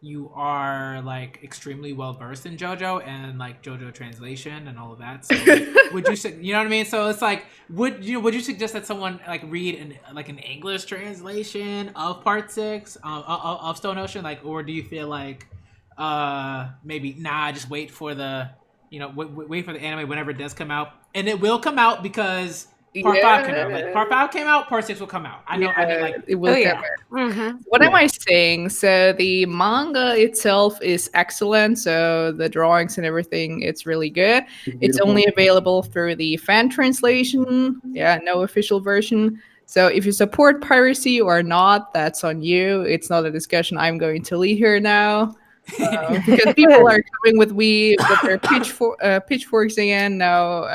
you are like extremely well versed in JoJo and like JoJo translation and all of that. So like, would you, you know what I mean? So it's like, would you suggest that someone like read an English translation of Part 6 of Stone Ocean, like, or do you feel like maybe just wait for the wait for the anime whenever it does come out, and it will come out because Part 5 came out. Like Part 5 came out, Part 6 will come out. I know. I mean, like it will come out. What am I saying? So the manga itself is excellent. So the drawings and everything, it's really good. It's only available through the fan translation. Yeah, no official version. So if you support piracy or not, that's on you. It's not a discussion I'm going to lead here now. Because people are coming with their pitchforks again. No.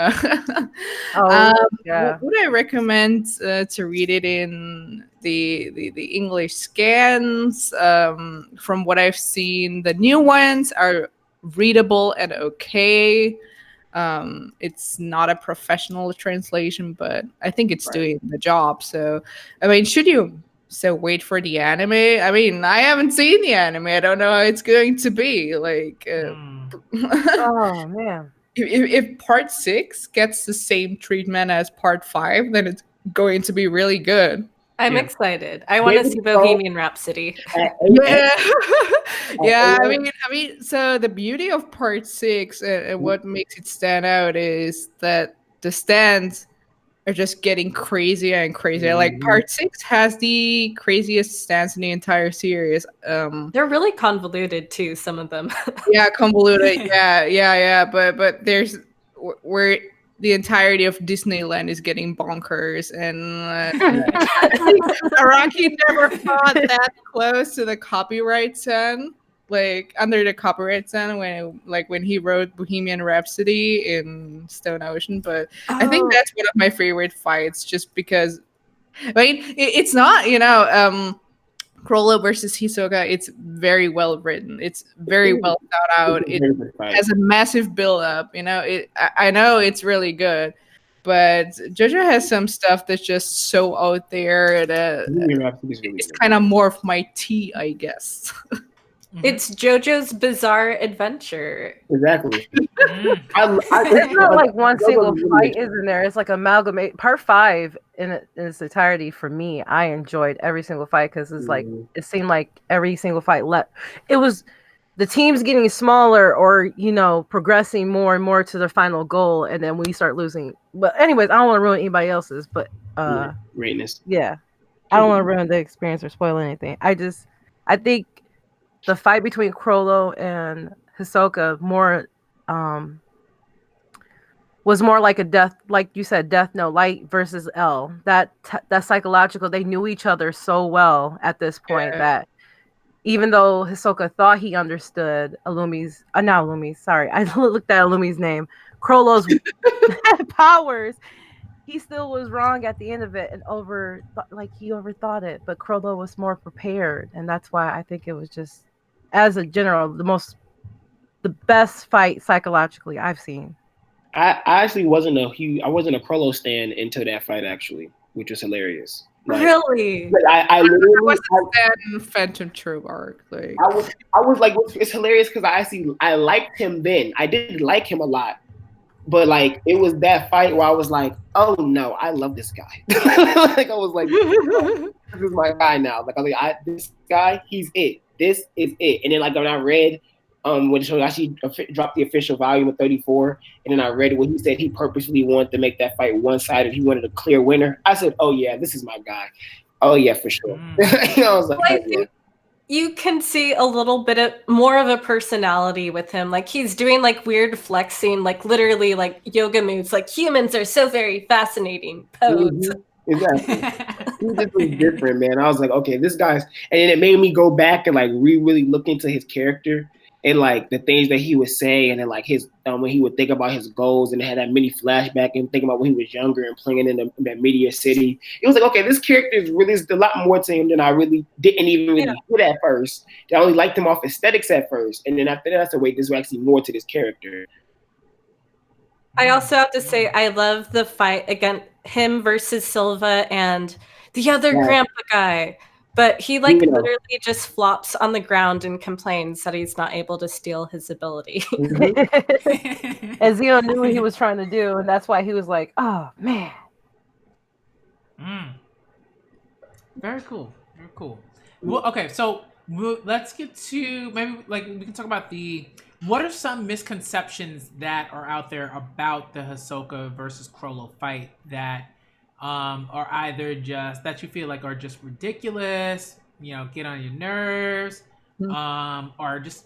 Would I recommend to read it in the English scans? From what I've seen, the new ones are readable and okay. It's not a professional translation, but I think it's doing the job. So, I mean, should you wait for the anime? I mean, I haven't seen the anime. I don't know how it's going to be. Like, oh man, if Part 6 gets the same treatment as Part 5, then it's going to be really good. I'm excited. I want to see Bohemian Rhapsody. Yeah. Yeah, I mean, so the beauty of Part 6 and what makes it stand out is that the stands are just getting crazier and crazier. Like Part 6 has the craziest stands in the entire series. They're really convoluted too, some of them. Yeah, convoluted. Yeah. But there's where the entirety of Disneyland is getting bonkers, and I think Araki never got that close to the copyright sen, like under the copyright sen when he wrote Bohemian Rhapsody in Stone Ocean. But I think that's one of my favorite fights, just because I mean it's not Chrollo versus Hisoka, it's very well written. It's very well thought out. It has a massive build up. I know it's really good, but JoJo has some stuff that's just so out there that it's kind of more of my tea, I guess. It's JoJo's Bizarre Adventure. Exactly. It's not like one single fight isn't there. It's like amalgamate. Part 5 in its entirety for me, I enjoyed every single fight because it's like it seemed like every single fight it was the teams getting smaller or progressing more and more to their final goal, and then we start losing. But anyways, I don't want to ruin anybody else's. But greatness. Yeah, I don't want to ruin the experience or spoil anything. I think the fight between Chrollo and Hisoka was more like a death, like you said, Death Note, Light versus L. That psychological, they knew each other so well at this point that even though Hisoka thought he understood Illumi's, not Illumi, sorry, I looked at Illumi's name, Chrollo's powers, he still was wrong at the end of it and he overthought it. But Chrollo was more prepared, and that's why I think it was just, as a general, the best fight psychologically I've seen. I actually wasn't a Chrollo stan until that fight actually, which was hilarious. Like, Really? Like I literally Phantom Troupe arc. Like I was like, it's hilarious because I liked him then. I did like him a lot, but like it was that fight where I was like, oh no, I love this guy. Like I was like, this is my guy now. Like this guy, he's it. This is it. And then like when I read when Shogashi dropped the official volume of 34, and then I read what he said he purposely wanted to make that fight one-sided. He wanted a clear winner. I said, oh yeah, this is my guy. Oh yeah, for sure. I was like, I think you can see a little bit more of a personality with him. Like he's doing like weird flexing, like literally like yoga moves. Like humans are so very fascinating pose. Mm-hmm. Exactly. He just was different, man. I was like, okay, this guy's, and then it made me go back and like really look into his character and like the things that he would say, and then like his when he would think about his goals, and had that mini flashback and thinking about when he was younger and playing in that media city. It was like, okay, this character is really a lot more to him than I really didn't even really get at first. I only liked him off aesthetics at first, and then after that, I said, wait, there's actually more to this character. I also have to say, I love the fight against him versus Silva and the other grandpa guy. But he like literally just flops on the ground and complains that he's not able to steal his ability. And Zio knew what he was trying to do, and that's why he was like, oh man. Very cool. Very cool. Well, okay, so let's get to maybe like we can talk about what are some misconceptions that are out there about the Hisoka versus Chrollo fight that are either just that you feel like are just ridiculous, get on your nerves, or just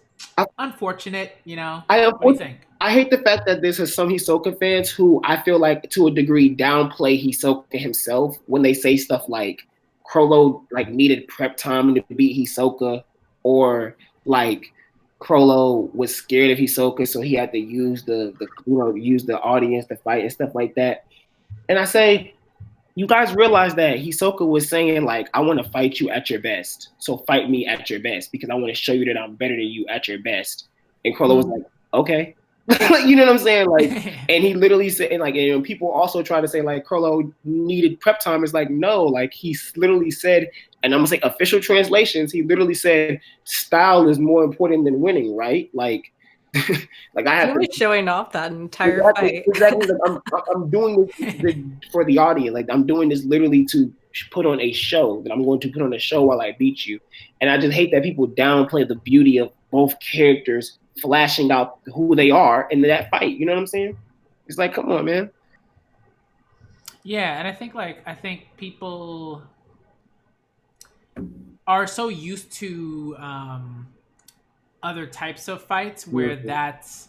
unfortunate, What do you think? I hate the fact that there's some Hisoka fans who I feel like to a degree downplay Hisoka himself when they say stuff like Chrollo like needed prep time to beat Hisoka, or like Chrollo was scared of Hisoka, so he had to use the audience to fight and stuff like that. And I say, you guys realize that Hisoka was saying like, I want to fight you at your best, so fight me at your best because I want to show you that I'm better than you at your best. And Chrollo was like, okay. You know what I'm saying? Like, and he literally said, and like, and people also try to say like Chrollo needed prep time. It's like, no, like he literally said, and I'm gonna say official translations, he literally said style is more important than winning, right? Like, like I have to showing off that entire fight. Exactly. Like, I'm doing this for the audience. Like I'm doing this literally to put on a show. That I'm going to put on a show while I beat you. And I just hate that people downplay the beauty of both characters flashing out who they are in that fight. You know what I'm saying? It's like, come on, man. Yeah, and I think people are so used to other types of fights where that's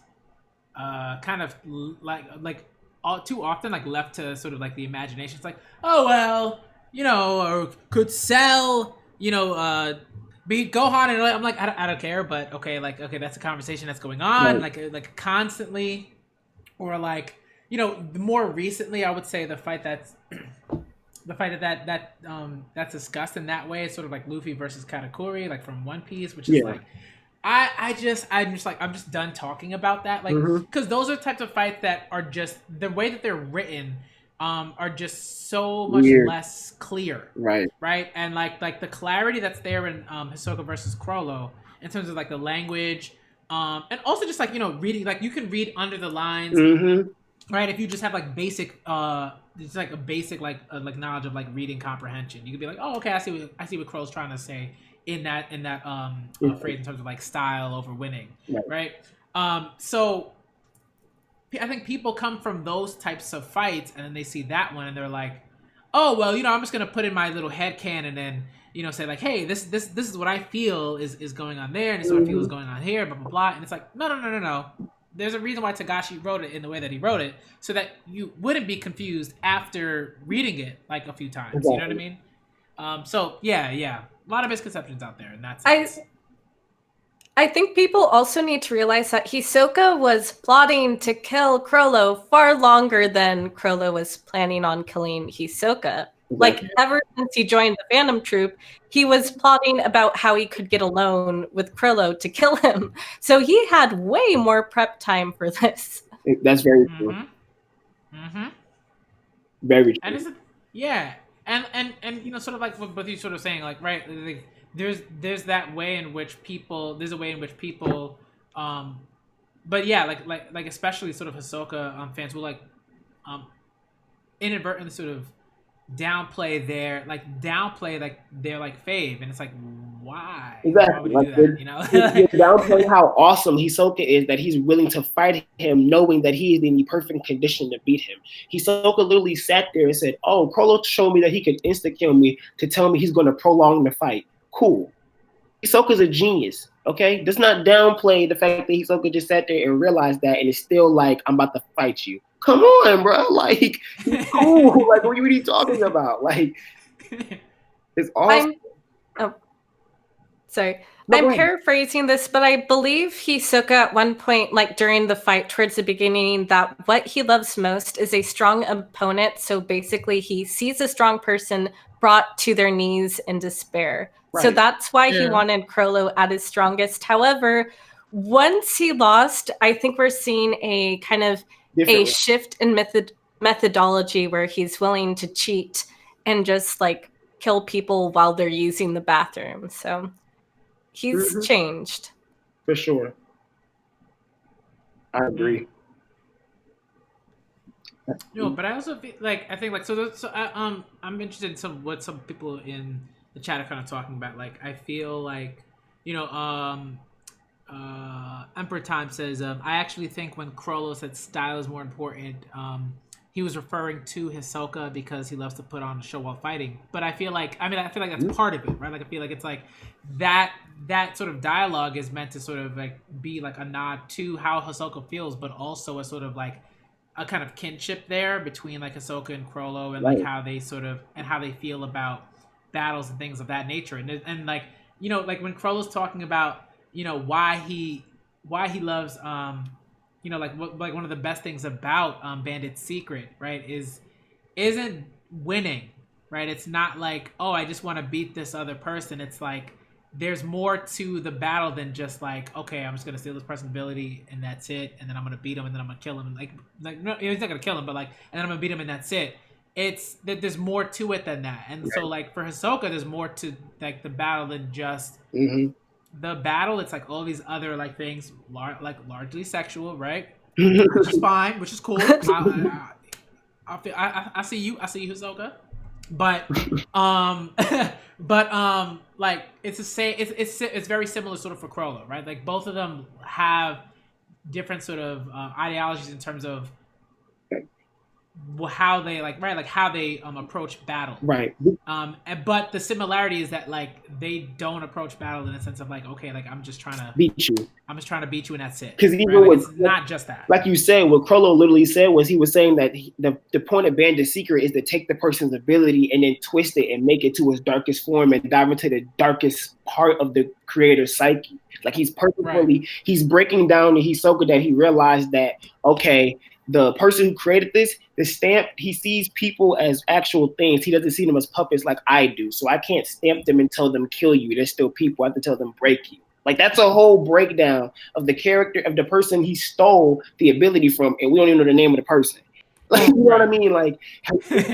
kind of like all too often like left to sort of like the imagination. It's like, oh well, or could Cell, beat Gohan, and I'm like, I don't care, but okay, that's a conversation that's going on, right. like constantly, or like more recently, I would say the fight that's that's discussed in that way is sort of like Luffy versus Katakuri, like from One Piece, which is like. I'm just done talking about that, like, because those are types of fights that are just the way that they're written, are just so much less clear, right, and like the clarity that's there in Hisoka versus Chrollo in terms of like the language, and also just like reading, like you can read under the lines, right, if you just have like basic just like a basic like knowledge of like reading comprehension, you could be like, oh okay, I see what Chrollo's trying to say in that phrase in terms of like style over winning, right? So I think people come from those types of fights and then they see that one and they're like, oh well, I'm just gonna put in my little headcanon and then say like, hey, this is what I feel is going on there, and this is what I feel is going on here, blah blah blah. And it's like, no. There's a reason why Tagashi wrote it in the way that he wrote it, so that you wouldn't be confused after reading it like a few times. Exactly. You know what I mean? So yeah. A lot of misconceptions out there, and that's I think people also need to realize that Hisoka was plotting to kill Chrollo far longer than Chrollo was planning on killing Hisoka. Like, ever since he joined the Phantom Troupe, he was plotting about how he could get alone with Chrollo to kill him. So he had way more prep time for this. That's very true. Mm-hmm. Very true. And is it? Yeah, and sort of like what both you sort of saying, like right, like, there's that way in which people there's a way in which people, but yeah, like especially sort of Hisoka fans will like, um, inadvertently sort of downplay their like their like fave, and it's like why? Exactly. Why would you Like do that? You know. you're downplaying how awesome Hisoka is, that he's willing to fight him, knowing that he is in the perfect condition to beat him. Hisoka literally sat there and said, "Oh, Chrollo showed me that he could insta kill me to tell me he's going to prolong the fight. Cool." Hisoka's a genius. Okay, does not downplay the fact that Hisoka just sat there and realized that, and it's still like, "I'm about to fight you." Come on, bro. Like, cool. Like, what are you talking about? Like, it's awesome. Sorry. No, I'm go ahead. paraphrasing this, but I believe Hisoka at one point, like during the fight towards the beginning, that what he loves most is a strong opponent. So basically, he sees a strong person brought to their knees in despair. So Right. that's why he Yeah. wanted Chrollo at his strongest. However, once he lost, I think we're seeing a kind of a Differently. shift in methodology where he's willing to cheat and just like kill people while they're using the bathroom. So he's Mhm. changed. For sure. I agree. No, but I also feel like I think like I'm interested in what some people in the chat are kind of talking about. Like I feel like Emperor Time says I actually think when Chrollo said style is more important, he was referring to Hisoka because he loves to put on a show while fighting. But I feel like that's part of it, right? Like I feel like it's like that sort of dialogue is meant to sort of like be like a nod to how Hisoka feels, but also a sort of like a kind of kinship there between like Hisoka and Chrollo, and like Right. how they sort of and how they feel about battles and things of that nature. And like like when Chrollo's talking about why he loves like one of the best things about Bandit's secret, right, isn't winning, right? It's not like, oh, I just want to beat this other person. It's like there's more to the battle than just like, okay, I'm just gonna steal this person's ability and that's it, and then I'm gonna beat him and then I'm gonna kill him. Like no, he's not gonna kill him, but like, and then I'm gonna beat him and that's it. It's that there's more to it than that. And so like for Hisoka, there's more to like the battle than just Mhm. the battle. It's like all these other like things, like largely sexual, right? Which is fine, which is cool. I see you, Hisoka. But like it's the same. It's very similar sort of for Chrollo, right? Like both of them have different sort of ideologies in terms of how they how they approach battle, Right. but the similarity is that like they don't approach battle in the sense of like, okay, like I'm just trying to Beat you. beat you and that's it. Because even right? Like, with, it's not just that. like you said, what Chrollo literally said was he was saying that the point of Bandit's secret is to take the person's ability and then twist it and make it to its darkest form and dive into the darkest part of the creator's psyche. Like he's purposefully, he's breaking down the Hisoka that he realized that, okay, the person who created this, the stamp, he sees people as actual things. He doesn't see them as puppets like I do. So I can't stamp them and tell them kill you. They're still people. I have to tell them break you. Like that's a whole breakdown of the character of the person he stole the ability from, and we don't even know the name of the person. Like, you know what I mean? Like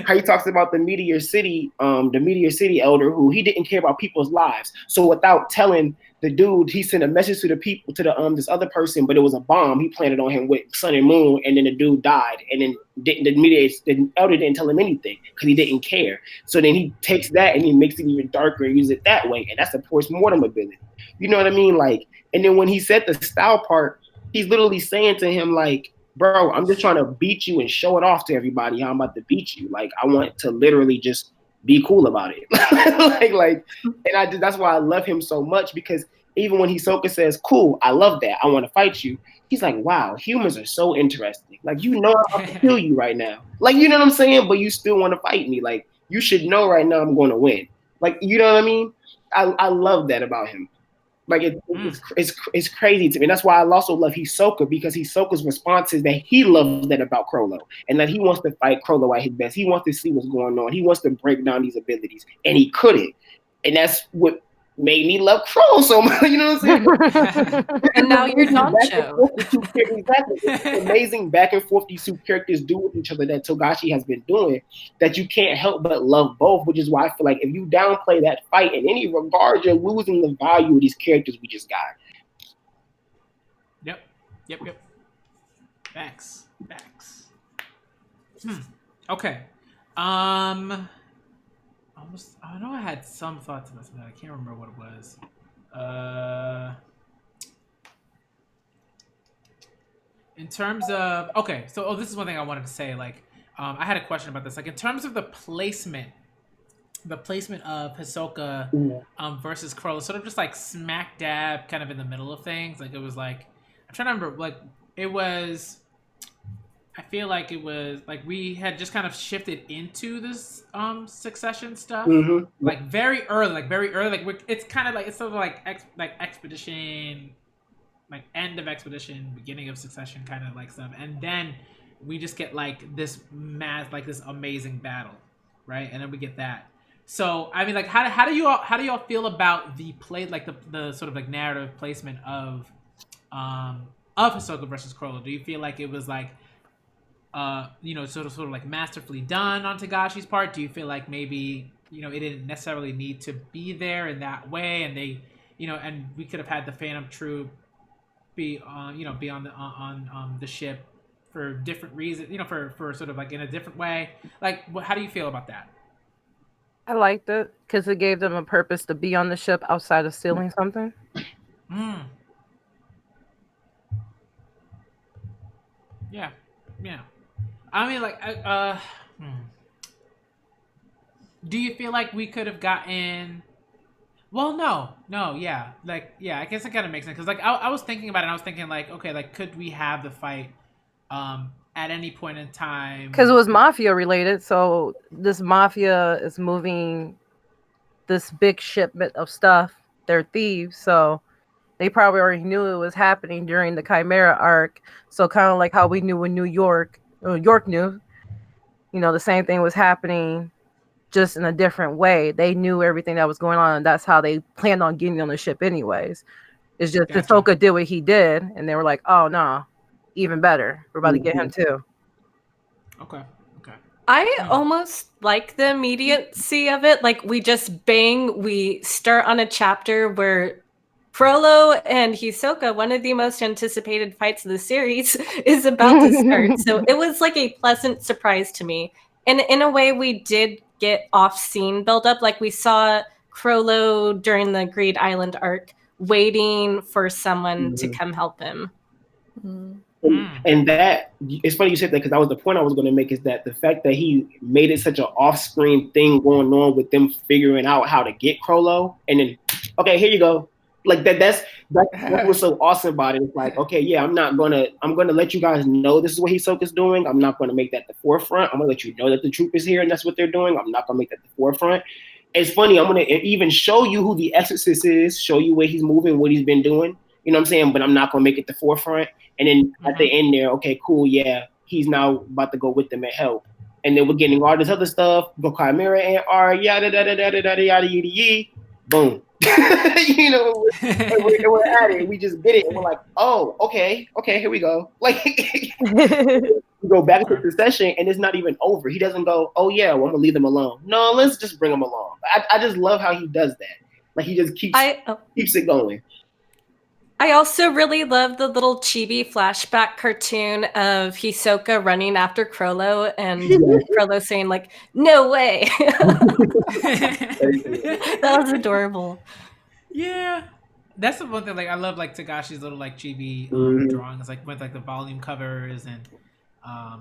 how he talks about the Meteor City elder who he didn't care about people's lives. So without telling the dude, he sent a message to the people, to the this other person, but it was a bomb he planted on him with sun and moon, and then the dude died, and then the elder didn't tell him anything because he didn't care. So then he takes that and he makes it even darker and uses it that way, and that's a post-mortem ability. You know what I mean? Like, and then when he said the style part, he's literally saying to him like, bro, I'm just trying to beat you and show it off to everybody how I'm about to beat you. Like, I want to literally just be cool about it. And that's why I love him so much, because even when Hisoka says, cool, I love that, I want to fight you, he's like, wow, humans are so interesting. Like, you know I'm about to kill you right now. Like, you know what I'm saying? But you still want to fight me. Like, you should know right now I'm going to win. Like, you know what I mean? I love that about him. Like it's crazy to me. And that's why I also love Hisoka, because Hisoka's response is that he loves that about Chrollo, and that he wants to fight Chrollo at his best. He wants to see what's going on. He wants to break down these abilities, and he couldn't. And that's what made me love Chrollo so much. You know what I'm saying? And now you're Danchou. Exactly. It's amazing back and forth these two characters do with each other that Togashi has been doing, that you can't help but love both, which is why I feel like if you downplay that fight in any regard, you're losing the value of these characters we just got. Yep. Facts. Okay. I know I had some thoughts about that. I can't remember what it was. In terms of this is one thing I wanted to say. Like, I had a question about this. Like, in terms of the placement of Hisoka versus Chrollo, sort of just like smack dab, kind of in the middle of things. Like, it was like, I'm trying to remember. Like, it was. I feel like it was like we had just kind of shifted into this succession stuff, like very early. Like it's kind of like it's sort of like expedition, like end of expedition, beginning of succession, kind of like stuff, and then we just get like this this amazing battle, right? And then we get that. So I mean, like, how do you all feel about the play, like the sort of like narrative placement of Hisoka versus Chrollo? Do you feel like it was like sort of like masterfully done on Togashi's part? Do you feel like maybe, it didn't necessarily need to be there in that way, and they, and we could have had the Phantom Troupe be on the ship for different reasons, for sort of like in a different way? Like, how do you feel about that? I liked it because it gave them a purpose to be on the ship outside of stealing something. Yeah. I mean, like, do you feel like we could have gotten? Well, no, yeah, like, yeah. I guess it kind of makes sense, because like I was thinking about it. And I was thinking like, okay, like, could we have the fight at any point in time? Because it was mafia related, so this mafia is moving this big shipment of stuff. They're thieves, so they probably already knew it was happening during the Chimera arc. So kind of like how we knew in York knew, the same thing was happening, just in a different way. They knew everything that was going on, and that's how they planned on getting on the ship anyways. It's just Hisoka did what he did, and they were like, oh, no, even better. We're about to get him too. Okay. I almost like the immediacy of it. Like, we start on a chapter where Chrollo and Hisoka, one of the most anticipated fights of the series, is about to start. So it was like a pleasant surprise to me. And in a way, we did get off-scene build-up. Like, we saw Chrollo during the Greed Island arc waiting for someone to come help him. And that, it's funny you said that, because that was the point I was going to make, is that the fact that he made it such an off-screen thing going on with them figuring out how to get Chrollo, and then, okay, here you go. Like that's what was so awesome about it. It's like, okay, yeah, I'm gonna let you guys know this is what Hisoka's doing. I'm not gonna make that the forefront. I'm gonna let you know that the Troupe is here and that's what they're doing. I'm not gonna make that the forefront. It's funny, I'm gonna even show you who the Exorcist is, show you where he's moving, what he's been doing. You know what I'm saying? But I'm not gonna make it the forefront. And then at the end there, okay, cool, yeah, he's now about to go with them and help. And then we're getting all this other stuff, go Chimera and yada yada yada yada yada yada, boom. And we're at it. We just did it, and we're like, oh, okay, here we go. Like, we go back to the session, and it's not even over. He doesn't go, oh yeah, well, I'm gonna leave them alone. No, let's just bring them along. I just love how he does that. Like, he just keeps it going. I also really love the little chibi flashback cartoon of Hisoka running after Chrollo and Chrollo saying like, no way. That was adorable. Yeah. That's the one thing, like, I love, like, Togashi's little, like, chibi drawings, like, with, like, the volume covers and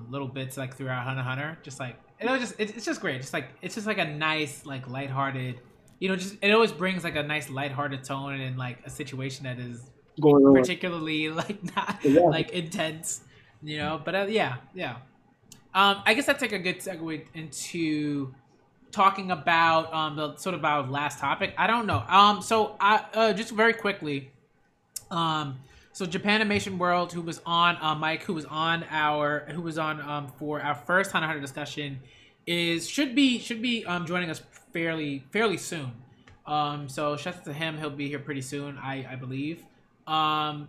little bits, like, throughout Hunter x Hunter. Just, like, it's just great. Just, like, it's just, like, a nice, like, lighthearted, it always brings, like, a nice lighthearted tone in, like, a situation that is particularly like not like intense, but yeah. I guess that's like a good segue into talking about the sort of our last topic. I don't know. So I just very quickly, so Japanimation World, who was on Mike, who was on for our first Hunter x Hunter discussion, should be joining us fairly soon. So shout out to him. He'll be here pretty soon, I believe. But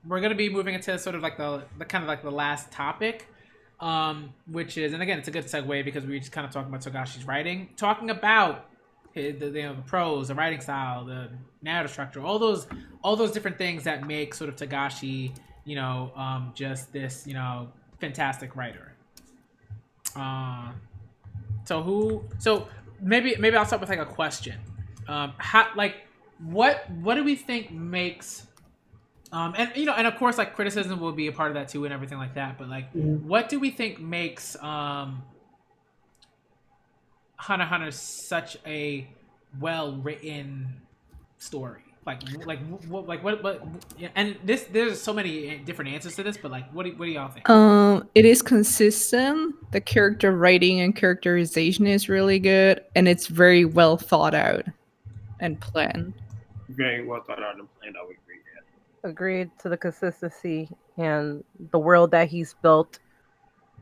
we're gonna be moving into sort of like the kind of like the last topic, which is, and again, it's a good segue because we were just kind of talking about Togashi's writing, talking about the prose, the writing style, the narrative structure, all those different things that make sort of Togashi, just this, fantastic writer. So maybe I'll start with like a question. What do we think makes and of course like criticism will be a part of that too and everything like that, but like what do we think makes Hunter x Hunter such a well written story? What and there's so many different answers to this, but like what do y'all think? It is consistent. The character writing and characterization is really good, and it's very well thought out and planned. Very well thought out and planned. I would agree. Yeah. Agreed to the consistency and the world that he's built.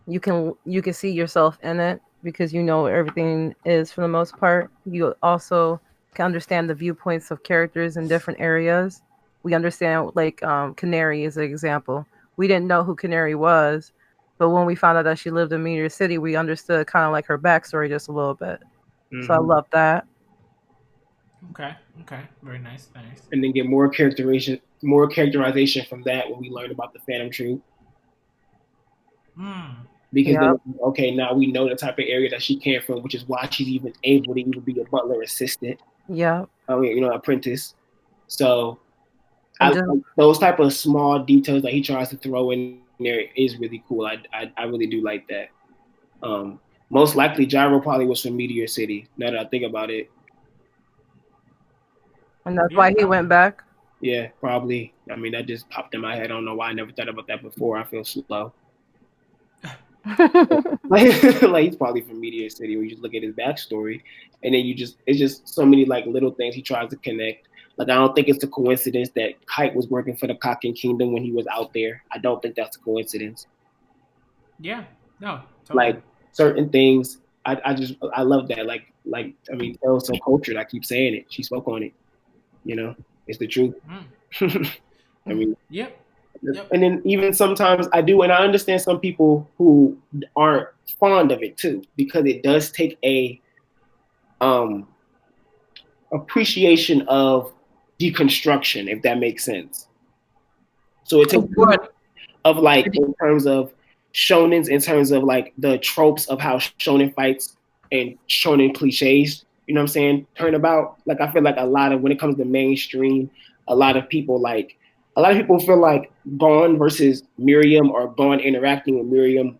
You can see yourself in it because you know everything is for the most part. You also can understand the viewpoints of characters in different areas. We understand like Canary is an example. We didn't know who Canary was, but when we found out that she lived in Meteor City, we understood kind of like her backstory just a little bit. So I love that. Okay, very nice. And then get more characterization from that when we learn about the Phantom Troupe. Because then, now we know the type of area that she came from, which is why she's even able to even be a butler assistant. Yeah. Apprentice. So like those type of small details that he tries to throw in there is really cool. I really do like that. Most likely Gyro probably was from Meteor City, now that I think about it. And that's why he went back? Yeah, probably. I mean, that just popped in my head. I don't know why I never thought about that before. I feel slow. like he's probably from Meteor City, where you just look at his backstory, and then it's just so many like little things he tries to connect. Like I don't think it's a coincidence that Kite was working for the Kaken Kingdom when he was out there. I don't think that's a coincidence. Yeah, no. Totally. Like certain things, I love that. Like I mean, Taylor's so cultured. I keep saying it. She spoke on it. It's the truth. I mean, yep. And then even sometimes I do, and I understand some people who aren't fond of it too, because it does take a appreciation of deconstruction, if that makes sense. So it takes of like in terms of shonens, in terms of like the tropes of how shonen fights and shonen cliches, you know what I'm saying, turn about. Like I feel like a lot of when it comes to mainstream, a lot of people feel like Gon versus Miriam or Gon interacting with Miriam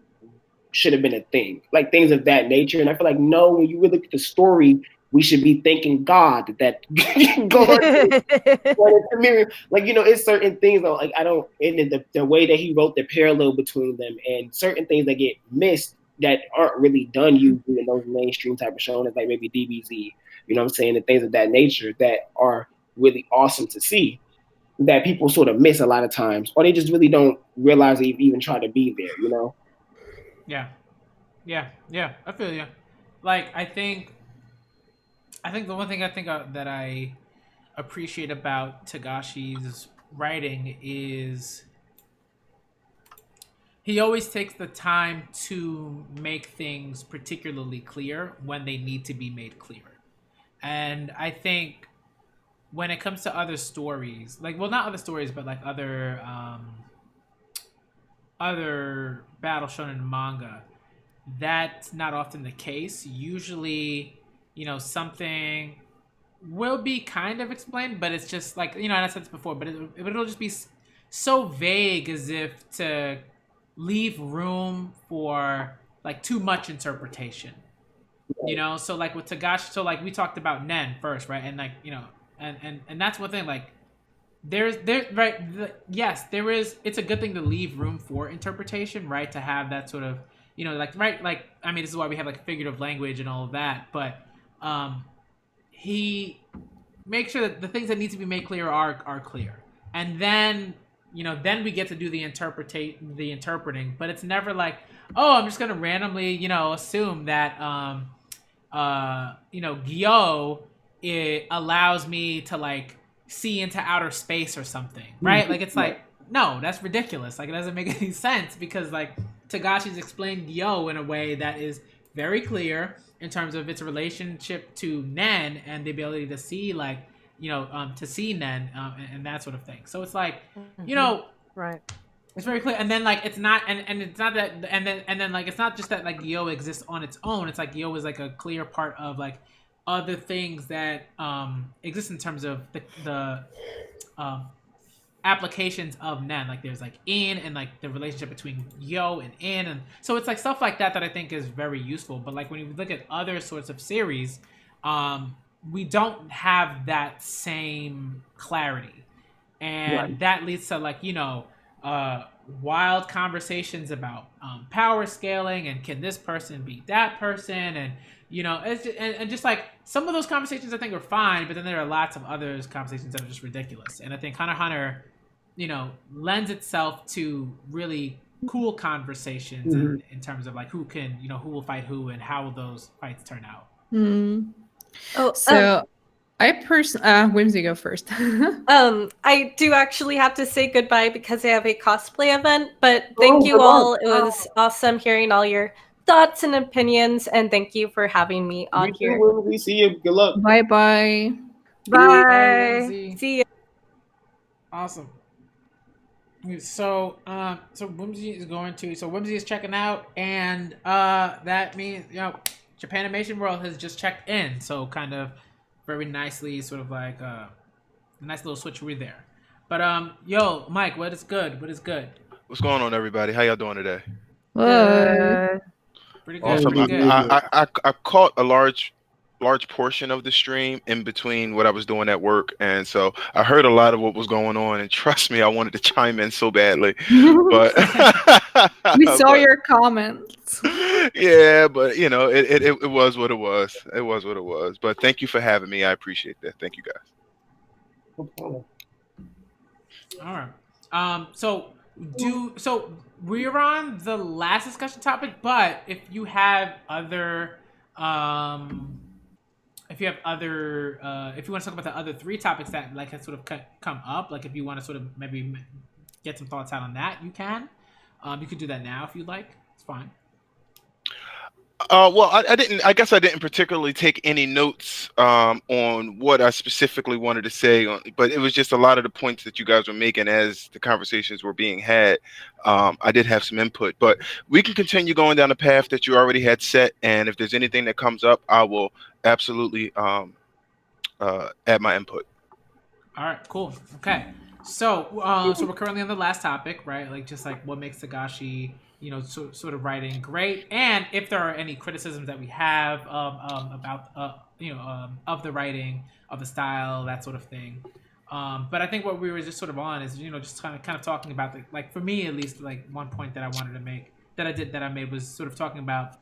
should have been a thing, like things of that nature. And I feel like, no, when you really look at the story, we should be thanking God that Gon and Miriam, like, it's certain things that, like, I don't, in the way that he wrote the parallel between them and certain things that get missed that aren't really done usually in those mainstream type of shows, like maybe DBZ, you know what I'm saying, and things of that nature that are really awesome to see, that people sort of miss a lot of times, or they just really don't realize they even try to be there, Yeah, I feel you. Like, I think the one thing that I appreciate about Togashi's writing is he always takes the time to make things particularly clear when they need to be made clear. And I think when it comes to other stories, like, well, not other stories, but like other battle shonen manga, that's not often the case. Usually, something will be kind of explained, but it's just like, and I said this before, but it'll just be so vague as if to leave room for like too much interpretation. So like with Togashi, so like we talked about Nen first, right? And like, and that's one thing, like yes, there is, it's a good thing to leave room for interpretation, right? To have that sort of, right, like, I mean, this is why we have like figurative language and all of that, but he makes sure that the things that need to be made clear are clear. And then, then we get to do the interpreting, but it's never like, oh, I'm just going to randomly, assume that, Gyo, it allows me to like see into outer space or something, right? Like it's like, no, that's ridiculous. Like it doesn't make any sense because like Tagashi's explained Gyo in a way that is very clear in terms of its relationship to Nen and the ability to see like to see Nen and that sort of thing. So it's like Right. it's very clear, and then like it's not, and it's not that, and then like it's not just that like Gyo exists on its own. It's like Gyo is like a clear part of like other things that exist in terms of the applications of Nen. Like there's like In and like the relationship between Yo and In, and so it's like stuff like that that I think is very useful. But like when you look at other sorts of series, we don't have that same clarity, and that leads to like wild conversations about power scaling and can this person beat that person, and it's just, and just like some of those conversations I think are fine, but then there are lots of other conversations that are just ridiculous. And I think Hunter x Hunter, lends itself to really cool conversations in terms of like who will fight who and how will those fights turn out. So Whimsy, go first. I do actually have to say goodbye because I have a cosplay event, but thank you all. It was awesome hearing all your thoughts and opinions, and thank you for having me on here. We see you. Good luck. Bye. Bye. See you. Awesome. So Whimsy is Whimsy is checking out, and that means Japanimation World has just checked in, so kind of very nicely, sort of like a nice little switcheroo there. But yo, Mike, what is good? What's going on, everybody? How y'all doing today? Good. Pretty good. Awesome. Pretty good. I caught a large portion of the stream in between what I was doing at work, and so I heard a lot of what was going on. And trust me, I wanted to chime in so badly, but we saw your comments. Yeah, but it was what it was. It was what it was. But thank you for having me. I appreciate that. Thank you, guys. All right. So we're on the last discussion topic, but if you have other if you want to talk about the other three topics that like have sort of come up, like if you want to sort of maybe get some thoughts out on that, you can. You could do that now if you'd like. It's fine. Well, I guess I didn't particularly take any notes on what I specifically wanted to say, but it was just a lot of the points that you guys were making as the conversations were being had. I did have some input, but we can continue going down the path that you already had set. And if there's anything that comes up, I will absolutely add my input. All right, cool. Okay. So we're currently on the last topic, right? Like just like what makes Tagashi, sort of writing great, and if there are any criticisms that we have about of the writing, of the style, that sort of thing. But I think what we were just sort of on is just kind of talking about like for me at least, like one point that I wanted to make that I made was sort of talking about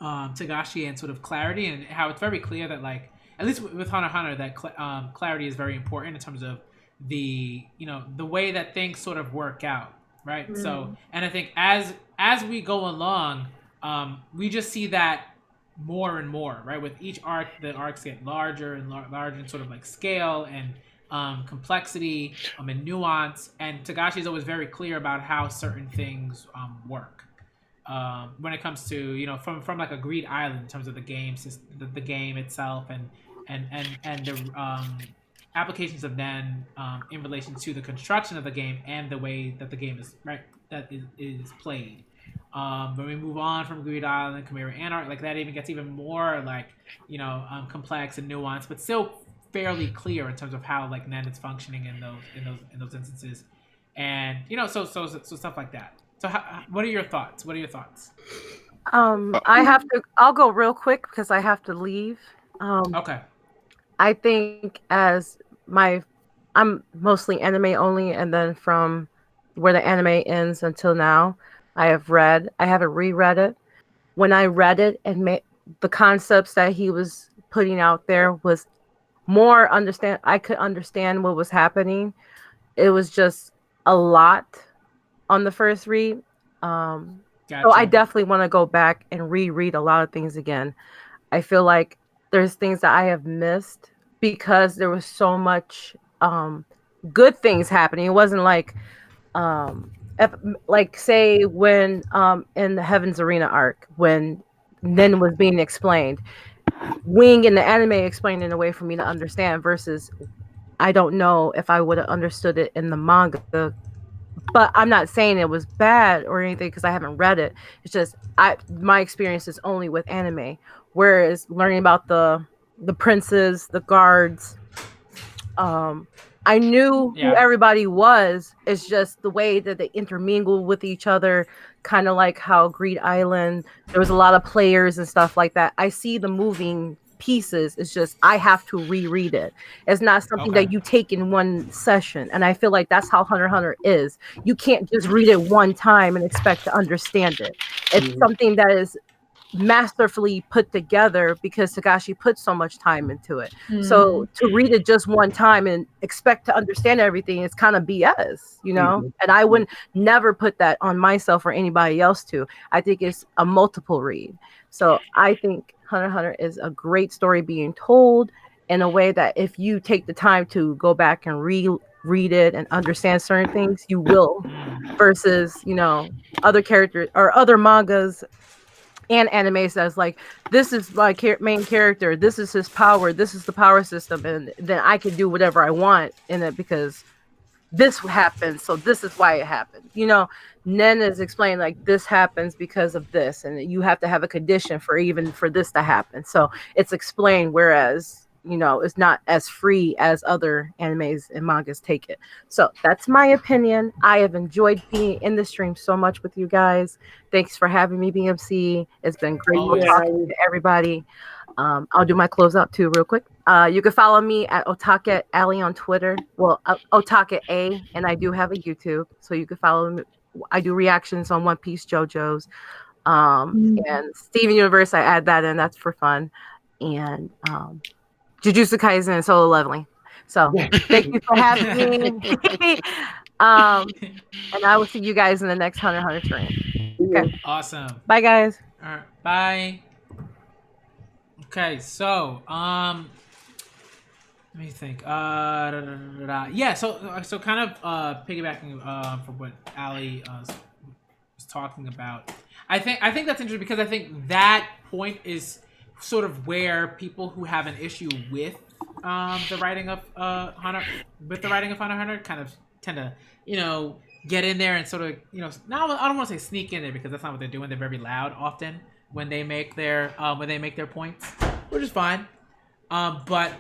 Tagashi and sort of clarity, and how it's very clear that like at least with Hunter x Hunter that clarity is very important in terms of the the way that things sort of work out, right? So, and I think as we go along, we just see that more and more, right? With each arc, the arcs get larger and larger in sort of like scale and complexity and nuance, and Tagashi is always very clear about how certain things work when it comes to from like a Greed Island in terms of the game system, the game itself, and the applications of Nen in relation to the construction of the game and the way that the game is played. When we move on from Greed Island, Chimera Anarch, like that even gets even more like complex and nuanced, but still fairly clear in terms of how like Nen is functioning in those instances, and so stuff like that. So what are your thoughts? I'll go real quick because I have to leave. Okay. I think I'm mostly anime only, and then from where the anime ends until now, I haven't reread it. When I read it and the concepts that he was putting out there was more I could understand what was happening. It was just a lot on the first read. Gotcha. So I definitely want to go back and reread a lot of things again. I feel like there's things that I have missed because there was so much good things happening. It wasn't like if, like say when in the Heaven's Arena arc when Nen was being explained, Wing in the anime explained in a way for me to understand versus I don't know if I would have understood it in the manga. But I'm not saying it was bad or anything because I haven't read it. It's just my experience is only with anime. Whereas learning about the princes, the guards, I knew who everybody was. It's just the way that they intermingle with each other, kind of like how Greed Island, there was a lot of players and stuff like that. I see the moving pieces. It's just I have to reread it. It's not something that you take in one session. And I feel like that's how Hunter x Hunter is. You can't just read it one time and expect to understand it. It's something that is masterfully put together because Tagashi put so much time into it. So to read it just one time and expect to understand everything is kind of BS, you know? And I would never put that on myself or anybody else to. I think it's a multiple read. So I think Hunter x Hunter is a great story being told in a way that if you take the time to go back and read it and understand certain things, you will, versus, you know, other characters or other mangas and animes that's like, this is my main character, this is his power, this is the power system, and then I can do whatever I want in it because this happened, so this is why it happened. You know, Nen is explained like this happens because of this, and you have to have a condition for this to happen. So it's explained, whereas, you know, it's not as free as other animes and mangas take it. So that's my opinion. I have enjoyed being in the stream so much with you guys. Thanks for having me, BMC. It's been great talking to everybody. I'll do my closeout too real quick. You can follow me at Otakette Alley on Twitter. Well, Otakette A, and I do have a YouTube, so you can follow me. I do reactions on One Piece, JoJo's, and Steven Universe. I add that in. That's for fun. And Jujutsu Kaisen and Solo Leveling. So thank you for having me. And I will see you guys in the next Hunter x Hunter stream. Okay. Awesome. Bye, guys. All right. Bye. Okay, so let me think. Yeah, so kind of piggybacking from what Ali was talking about. I think that's interesting because I think that point is sort of where people who have an issue with the writing of Hunter x Hunter kind of tend to, you know, get in there and sort of, you know, now I don't want to say sneak in there because that's not what they're doing. They're very loud often when they make their points, which is fine. But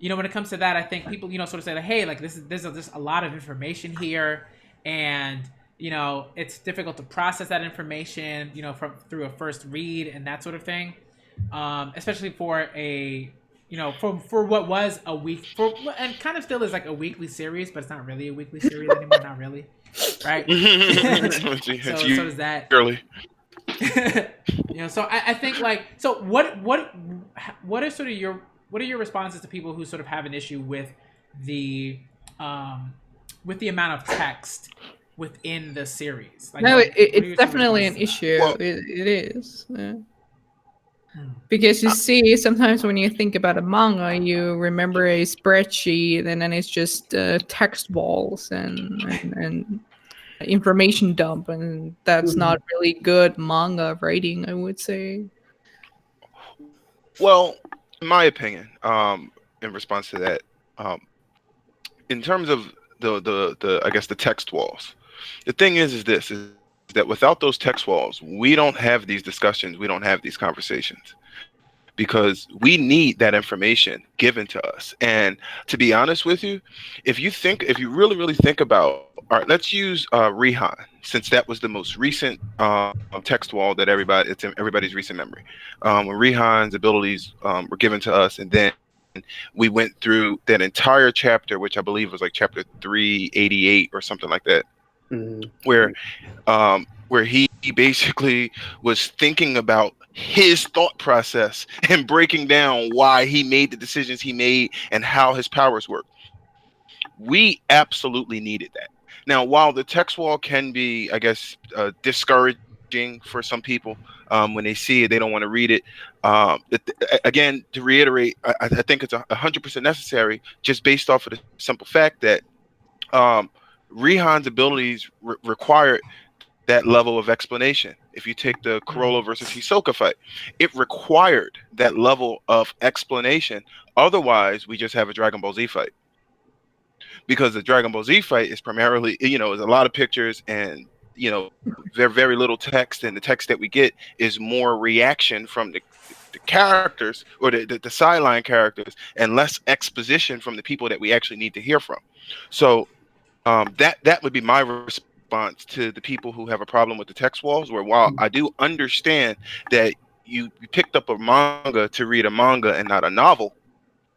you know, when it comes to that, I think people, you know, sort of say like, hey, like there's just a lot of information here, and you know, it's difficult to process that information, you know, through a first read and that sort of thing. Especially for a, you know, for what was a week and kind of still is like a weekly series, but it's not really a weekly series anymore. Not really, right? so does that. Early. You know, so I think like, so what are sort of your responses to people who sort of have an issue with the amount of text within the series? Like, no, it's definitely an issue. Well, it is. Yeah. Because you see, sometimes when you think about a manga, you remember a spreadsheet, and then it's just text walls and information dump, and that's not really good manga writing, I would say. Well, in my opinion, in response to that, in terms of the I guess the text walls, the thing is that without those text walls, we don't have these discussions, we don't have these conversations, because we need that information given to us. And to be honest with you, if you really, really think about, all right, let's use Rihan, since that was the most recent text wall that it's in everybody's recent memory. When Rihan's abilities were given to us, and then we went through that entire chapter, which I believe was like chapter 388 or something like that. Where he basically was thinking about his thought process and breaking down why he made the decisions he made and how his powers work. We absolutely needed that. Now, while the text wall can be, I guess, discouraging discouraging for some people. When they see it, they don't want to read it. Again, to reiterate, I think it's 100% necessary, just based off of the simple fact that Rihan's abilities required that level of explanation. If you take the Chrollo versus Hisoka fight, it required that level of explanation. Otherwise, we just have a Dragon Ball Z fight. Because the Dragon Ball Z fight is primarily, is a lot of pictures and, there's very little text, and the text that we get is more reaction from the characters, or the sideline characters, and less exposition from the people that we actually need to hear from. So that would be my response to the people who have a problem with the text walls, where while I do understand that you picked up a manga to read a manga and not a novel,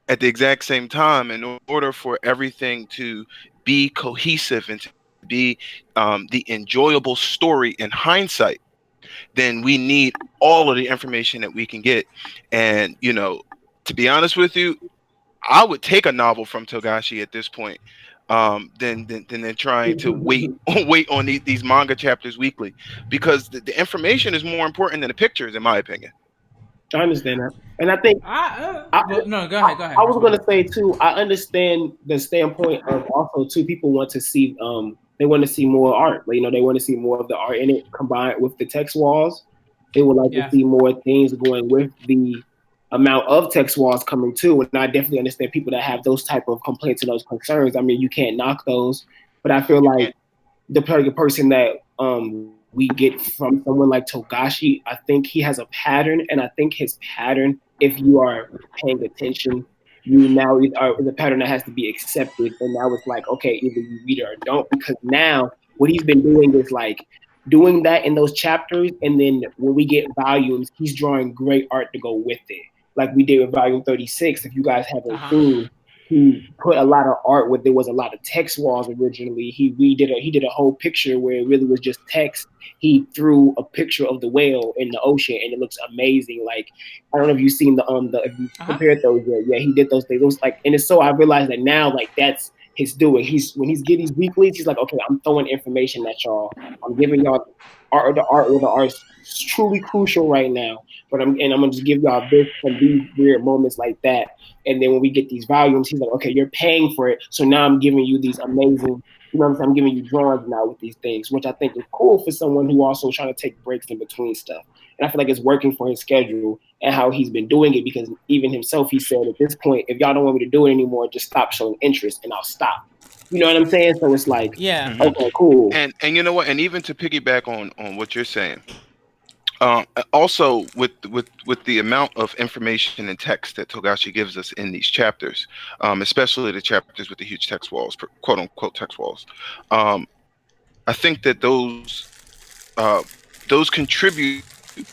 at the exact same time, in order for everything to be cohesive and to be the enjoyable story in hindsight, then we need all of the information that we can get. And, to be honest with you, I would take a novel from Togashi at this point, than trying to wait on these manga chapters weekly, because the information is more important than the pictures, in my opinion. I understand that, and I think no, go ahead. I was going to say too, I understand the standpoint of also too, people want to see they want to see more art, they want to see more of the art in it combined with the text walls. They would like to see more things going with the amount of text walls coming too. And I definitely understand people that have those type of complaints and those concerns. I mean, you can't knock those, but I feel like the person that we get from someone like Togashi, I think he has a pattern, and I think his pattern, if you are paying attention, you now are the pattern that has to be accepted. And now it's like, okay, either you read it or don't, because now what he's been doing is like doing that in those chapters, and then when we get volumes, he's drawing great art to go with it. Like we did with volume 36, if you guys haven't seen, he put a lot of art where there was a lot of text walls originally. He did a whole picture where it really was just text. He threw a picture of the whale in the ocean, and it looks amazing. Like, I don't know if you've seen if you compared those yet. Yeah, he did those things. It was like, and it's so I realized that now, like, that's his doing. When he's getting these weeklies, he's like, okay, I'm throwing information at y'all. I'm giving y'all art where the art is truly crucial right now. But I'm gonna just give y'all this and these weird moments like that. And then when we get these volumes, he's like, okay, you're paying for it. So now I'm giving you these amazing, I'm giving you drawings now with these things, which I think is cool for someone who also trying to take breaks in between stuff. And I feel like it's working for his schedule and how he's been doing it, because even himself, he said at this point, if y'all don't want me to do it anymore, just stop showing interest and I'll stop. You know what I'm saying? So it's like, okay, cool. And you know what? And even to piggyback on what you're saying, also with the amount of information and text that Togashi gives us in these chapters, especially the chapters with the huge text walls, quote unquote text walls, I think that those contribute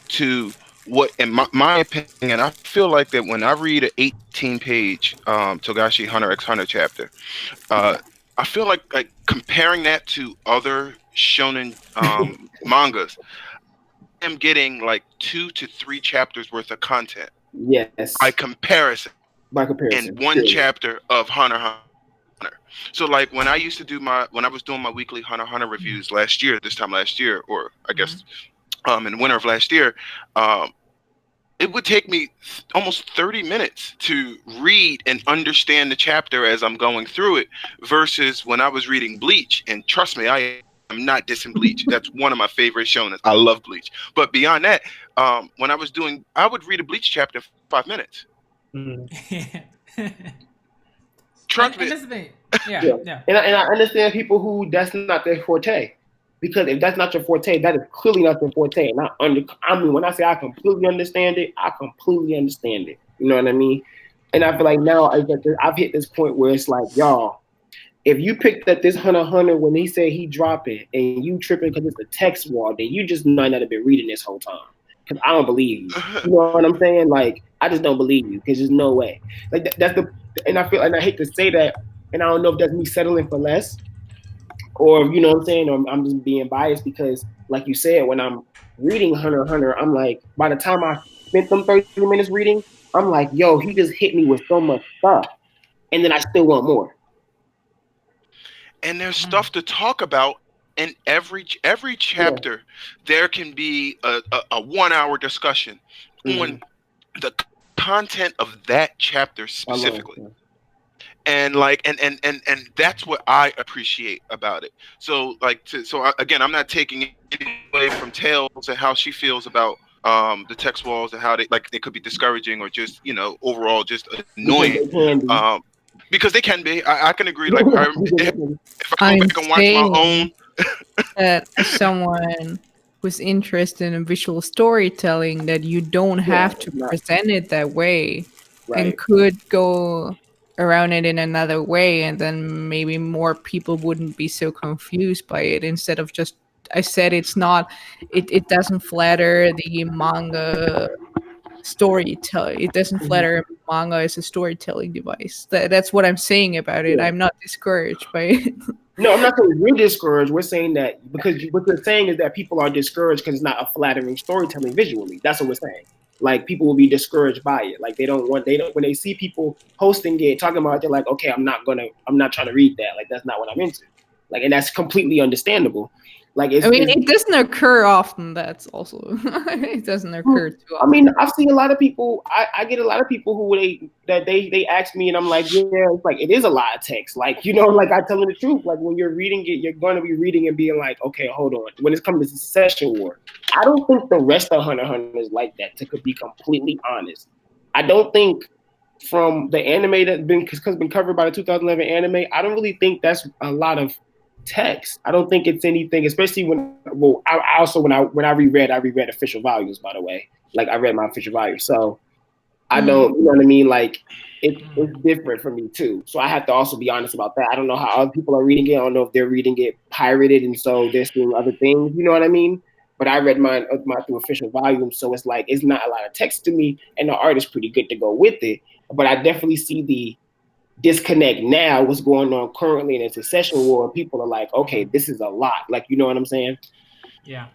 to what, in my opinion, I feel like that when I read an 18-page Togashi Hunter x Hunter chapter, I feel like comparing that to other shonen mangas, I'm getting like 2 to 3 chapters worth of content. Yes. By comparison. In one chapter of Hunter x Hunter. So like when I used to do when I was doing my weekly Hunter x Hunter reviews this time last year, or I guess in the winter of last year, it would take me almost 30 minutes to read and understand the chapter as I'm going through it, versus when I was reading Bleach. And trust me, I'm not dissing Bleach. That's one of my favorite shonen. I love Bleach. But beyond that, when I would read a Bleach chapter in 5 minutes. Trust me. And I understand people who that's not their forte. Because if that's not your forte, that is clearly not your forte. And when I say I completely understand it, I completely understand it. You know what I mean? And I feel like now I've hit this point where it's like, y'all, if you picked up this Hunter x Hunter when he said he drop it and you tripping because it's a text wall, then you just might not have been reading this whole time. Because I don't believe you. You know what I'm saying? Like, I just don't believe you, because there's no way. Like and I hate to say that, and I don't know if that's me settling for less, or you know what I'm saying, or I'm just being biased, because like you said, when I'm reading Hunter x Hunter, I'm like, by the time I spent them 30 minutes reading, I'm like, yo, he just hit me with so much stuff, and then I still want more. And there's stuff to talk about in every chapter, there can be a 1 hour discussion on the content of that chapter specifically. And like and that's what I appreciate about it. So like again, I'm not taking anything away from Tales and how she feels about the text walls and how they could be discouraging or just overall just annoying. Because they can be. I can agree. Like if I go back and watch my own, that as someone who's interested in visual storytelling, that you don't have to present it that way, and could go around it in another way, and then maybe more people wouldn't be so confused by it, instead of just, I said it's not, it doesn't flatter the manga storytelling. It doesn't flatter manga as a storytelling device. That's what I'm saying about it. I'm not discouraged by it. No, I'm not saying we're discouraged. We're saying that because what you're saying is that people are discouraged because it's not a flattering storytelling visually. That's what we're saying. Like people will be discouraged by it. Like they don't when they see people posting it, talking about it, they're like, okay, I'm not trying to read that. Like that's not what I'm into. Like, and that's completely understandable. Like it doesn't occur often. That's also it doesn't occur too often. I mean, I've seen a lot of people. I get a lot of people who they ask me, and I'm like, yeah, it's like it is a lot of text. Like like I tell them the truth. Like when you're reading it, you're going to be reading and being like, okay, hold on. When it's coming to Session War, I don't think the rest of Hunter x Hunter is like that. To be completely honest, I don't think from the anime that's been covered by the 2011 anime, I don't really think that's a lot of text. I don't think it's anything, especially when I reread official volumes, by the way. Like I read my official volume. So I don't, you know what I mean? Like it's different for me too. So I have to also be honest about that. I don't know how other people are reading it. I don't know if they're reading it pirated and so they're seeing other things, you know what I mean? But I read mine through official volume, so it's like it's not a lot of text to me, and the art is pretty good to go with it. But I definitely see the disconnect now, what's going on currently in a Session War. People are like, okay, this is a lot. Like, you know what I'm saying? Yeah.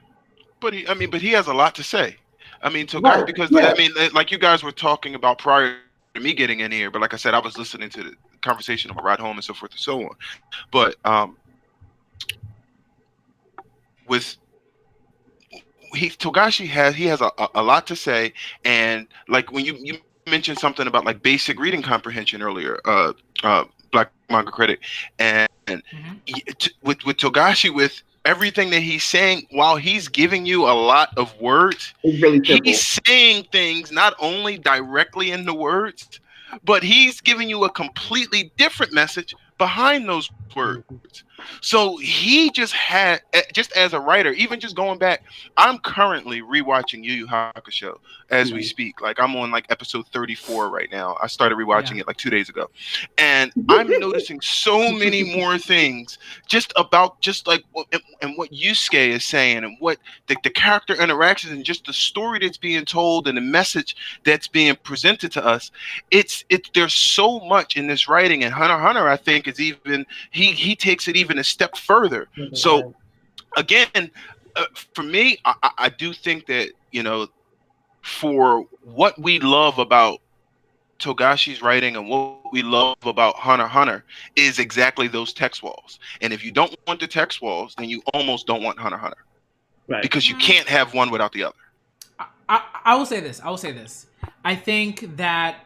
But he has a lot to say. I mean, because I mean, like you guys were talking about prior to me getting in here, but like I said, I was listening to the conversation on my ride home and so forth and so on. But with Togashi has a lot to say, and like when you mentioned something about like basic reading comprehension earlier, Black Manga Critic, and with Togashi, with everything that he's saying, while he's giving you a lot of words, he's saying things not only directly in the words, but he's giving you a completely different message behind those words. So he just as a writer, even just going back, I'm currently rewatching Yu Yu Hakusho as we speak. Like I'm on like episode 34 right now. I started rewatching it like 2 days ago, and I'm noticing so many more things just like what Yusuke is saying, and what the character interactions, and just the story that's being told, and the message that's being presented to us. There's so much in this writing, and Hunter x Hunter, I think, is even he takes it even a step further. So again, for me, I do think that, for what we love about Togashi's writing and what we love about Hunter x Hunter is exactly those text walls. And if you don't want the text walls, then you almost don't want Hunter x Hunter. Right. Because you can't have one without the other. I will say this. I think that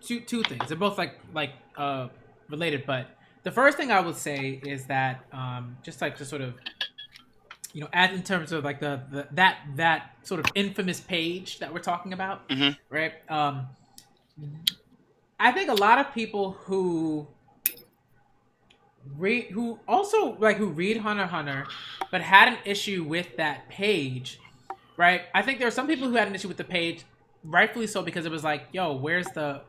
two things. They're both like related, but the first thing I would say is that just like to sort of, add in terms of like that sort of infamous page that we're talking about, right? I think a lot of people who read Hunter x Hunter, but had an issue with that page, right? I think there are some people who had an issue with the page, rightfully so, because it was like, yo, where's the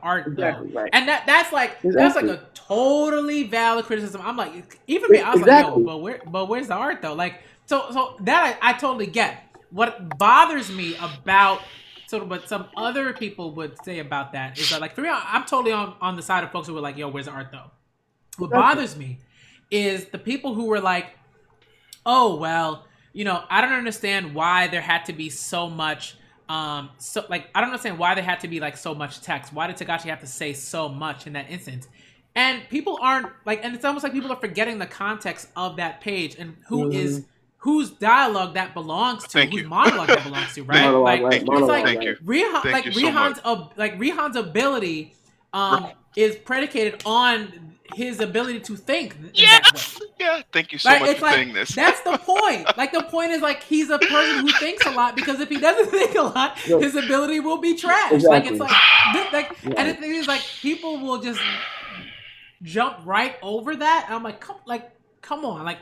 art though? Right. And that's like a totally valid criticism. I'm like, even me, I was like, yo, but where's the art though? Like, so that I totally get. What bothers me about sort of what some other people would say about that is that, like, for me, I'm totally on the side of folks who were like, yo, where's the art though? What bothers me is the people who were like, oh, well, I don't understand why there had to be so much. I don't understand why there had to be like so much text. Why did Togashi have to say so much in that instance? and people aren't like, and it's almost like people are forgetting the context of that page and who is whose dialogue that belongs to, whose monologue that belongs to, right? Monologue, Like right? it's Monologue, like right. Rihan, Thank like you so much. Rihan's ability is predicated on his ability to think in that way. Yeah, thank you so Like much it's for like saying this. that's the point. Like the point is like he's a person who thinks a lot, because if he doesn't think a lot, Right. his ability will be trash. Exactly. Like it's like this, like, Right. and the thing is like people will just jump right over that. And I'm like, come on, like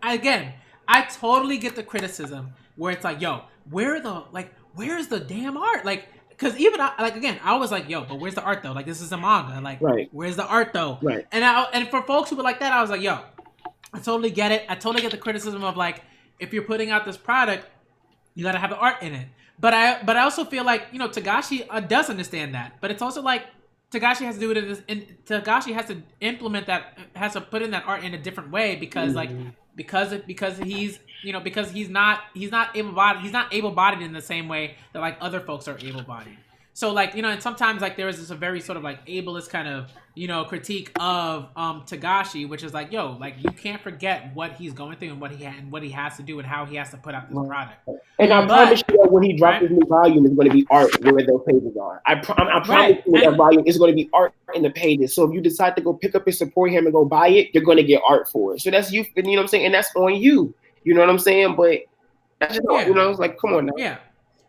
again, I totally get the criticism where it's like, yo, where's the damn art? Like, because even I was like, yo, but where's the art though? Like, this is a manga. Like, where's the art though? Right. And for folks who were like that, I was like, yo, I totally get it. I totally get the criticism of like, if you're putting out this product, you gotta have the art in it. But I also feel like, Togashi does understand that. But it's also like Togashi has to do it Togashi has to implement that, has to put in that art in a different way, because because he's not able-bodied in the same way that like other folks are able-bodied. So like, and sometimes like there is this a very sort of like ableist kind of, critique of Togashi, which is like, yo, like you can't forget what he's going through and what he has to do and how he has to put out this product. And I promise you that when he drops his new volume, it's going to be art where those pages are. I promise you that volume is going to be art in the pages. So if you decide to go pick up and support him and go buy it, you're going to get art for it. So that's you know what I'm saying? And that's on you. You know what I'm saying? But that's just, it's like, come on now. Yeah.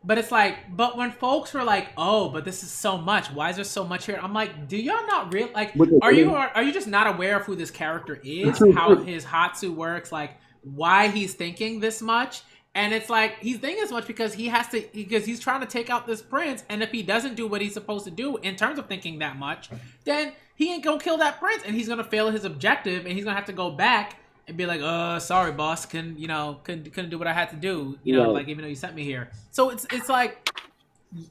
But it's like, but when folks were like, oh, but this is so much. Why is there so much here? I'm like, do y'all not real like? Are you just not aware of who this character is? How his Hatsu works? Like, why he's thinking this much? And it's like he's thinking this much because he's trying to take out this prince. And if he doesn't do what he's supposed to do in terms of thinking that much, then he ain't gonna kill that prince, and he's gonna fail his objective, and he's gonna have to go back and be like, sorry, boss, couldn't do what I had to do, like even though you sent me here. So it's like,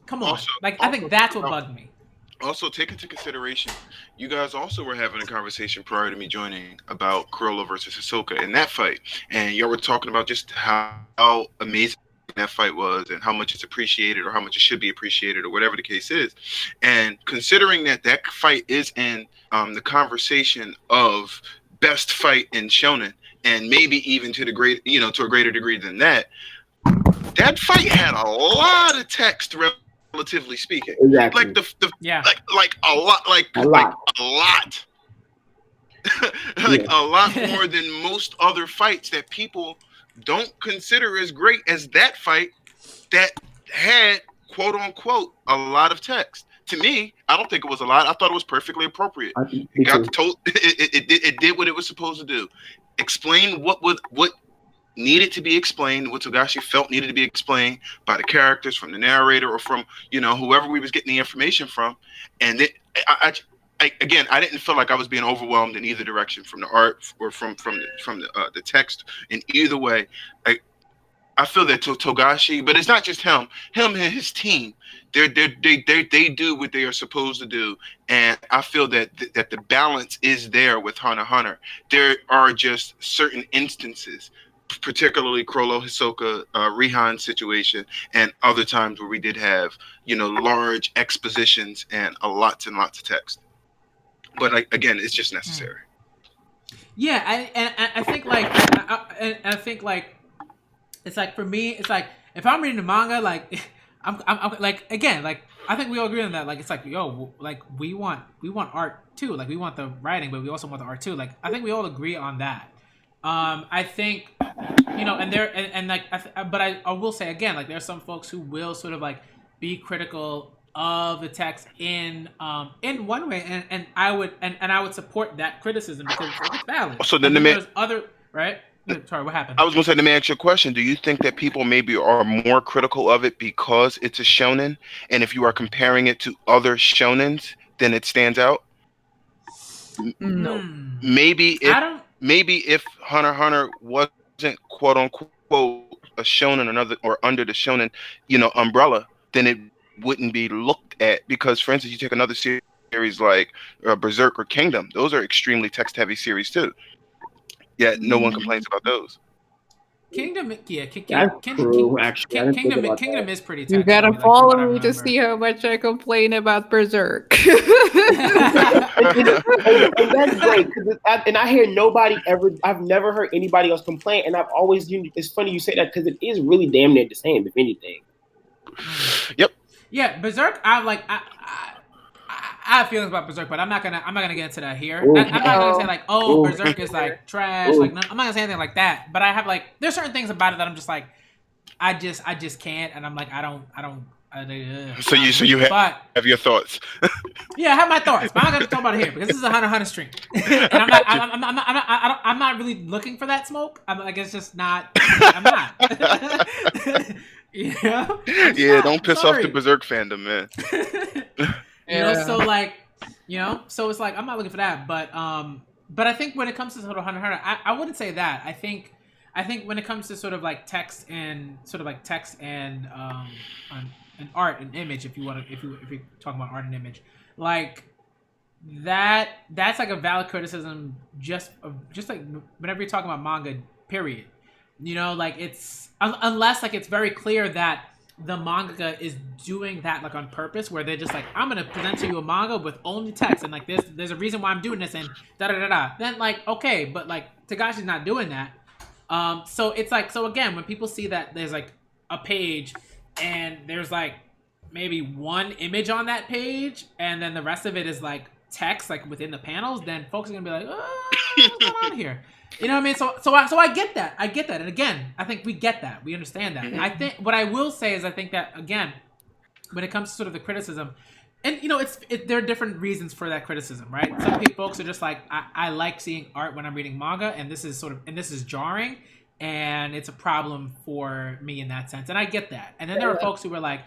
come on, I think that's what bugged me. Also, take into consideration, you guys also were having a conversation prior to me joining about Chrollo versus Hisoka in that fight, and y'all were talking about just how amazing that fight was and how much it's appreciated or how much it should be appreciated or whatever the case is. And considering that fight is in the conversation of best fight in shonen, and maybe even to a greater degree than that, that fight had a lot of text, relatively speaking. Exactly. Like like a lot, a lot. A lot more than most other fights that people don't consider as great as that fight that had, quote unquote, a lot of text. To me, I don't think it was a lot. I thought it was perfectly appropriate. It did what it was supposed to do. Explain what needed to be explained, what Togashi felt needed to be explained by the characters, from the narrator, or from whoever we was getting the information from. And then I didn't feel like I was being overwhelmed in either direction, from the art or from the text. In either way, I feel that Togashi, but it's not just him and his team. They do what they are supposed to do, and I feel that that the balance is there with Hunter x Hunter. There are just certain instances, particularly Chrollo, Hisoka, Rihan's situation, and other times where we did have large expositions and lots and lots of text. But again, it's just necessary. Yeah, I think I think it's like, for me, it's like if I'm reading the manga, like I'm like, again, like I think we all agree on that. Like it's like, yo, like we want art too. Like we want the writing, but we also want the art too. Like I think we all agree on that. I think but I will say again, like there's some folks who will sort of like be critical of the text in one way, and I would support that criticism because it's valid. So then there's other, right? Sorry, what happened? I was going to say, let me ask you a question. Do you think that people maybe are more critical of it because it's a shonen, and if you are comparing it to other shonens, then it stands out? No. Maybe if Hunter x Hunter wasn't, quote unquote, a shonen or under the shonen umbrella, then it wouldn't be looked at. Because, for instance, you take another series like Berserk or Kingdom; those are extremely text-heavy series too. Yet no one complains about those. Kingdom, yeah, That's true. Actually, I didn't think about Kingdom that. is pretty. You Text-heavy, gotta like, from what follow I me to remember. see how much I complain about Berserk. And that's great because and I hear nobody ever. I've never heard anybody else complain, and I've always. It's funny you say that because it is really damn near the same, if anything. Yep. Yeah, Berserk. I have feelings about Berserk, but I'm not gonna get into that here. Ooh, I'm not gonna say like, oh, Ooh. Berserk is like trash. Ooh. Like, no, I'm not gonna say anything like that. But I have like, there's certain things about it that I'm just like, I just can't, and I'm like, I don't. So you have your thoughts. Yeah, I have my thoughts, but I'm not gonna talk about it here because this is a Hunter stream, and I'm not really looking for that smoke. I'm like, it's just not. I'm not. You know? Yeah, don't piss off the Berserk fandom, man. You know, so like, you know, so it's like I'm not looking for that, but I think when it comes to sort of Hunter, I wouldn't say that. I think when it comes to sort of like text and art and image, if you're talking about art and image, like that's like a valid criticism. Just like whenever you're talking about manga, period. You know, like it's unless like it's very clear that the mangaka is doing that like on purpose, where they're just like, I'm gonna present to you a manga with only text, and like there's a reason why I'm doing this, and da da da da. Then like, okay, but like Tagashi's not doing that. So it's like, so again, when people see that there's like a page and there's like maybe one image on that page, and then the rest of it is like text like within the panels, then folks are gonna be like, oh, what's going on here? You know what I mean? So I get that. And again, I think we get that. We understand that. I think what I will say is I think that again, when it comes to sort of the criticism, and you know, there are different reasons for that criticism, right? Some folks are just like, I like seeing art when I'm reading manga, and this is jarring, and it's a problem for me in that sense, and I get that. And then there are folks who were like,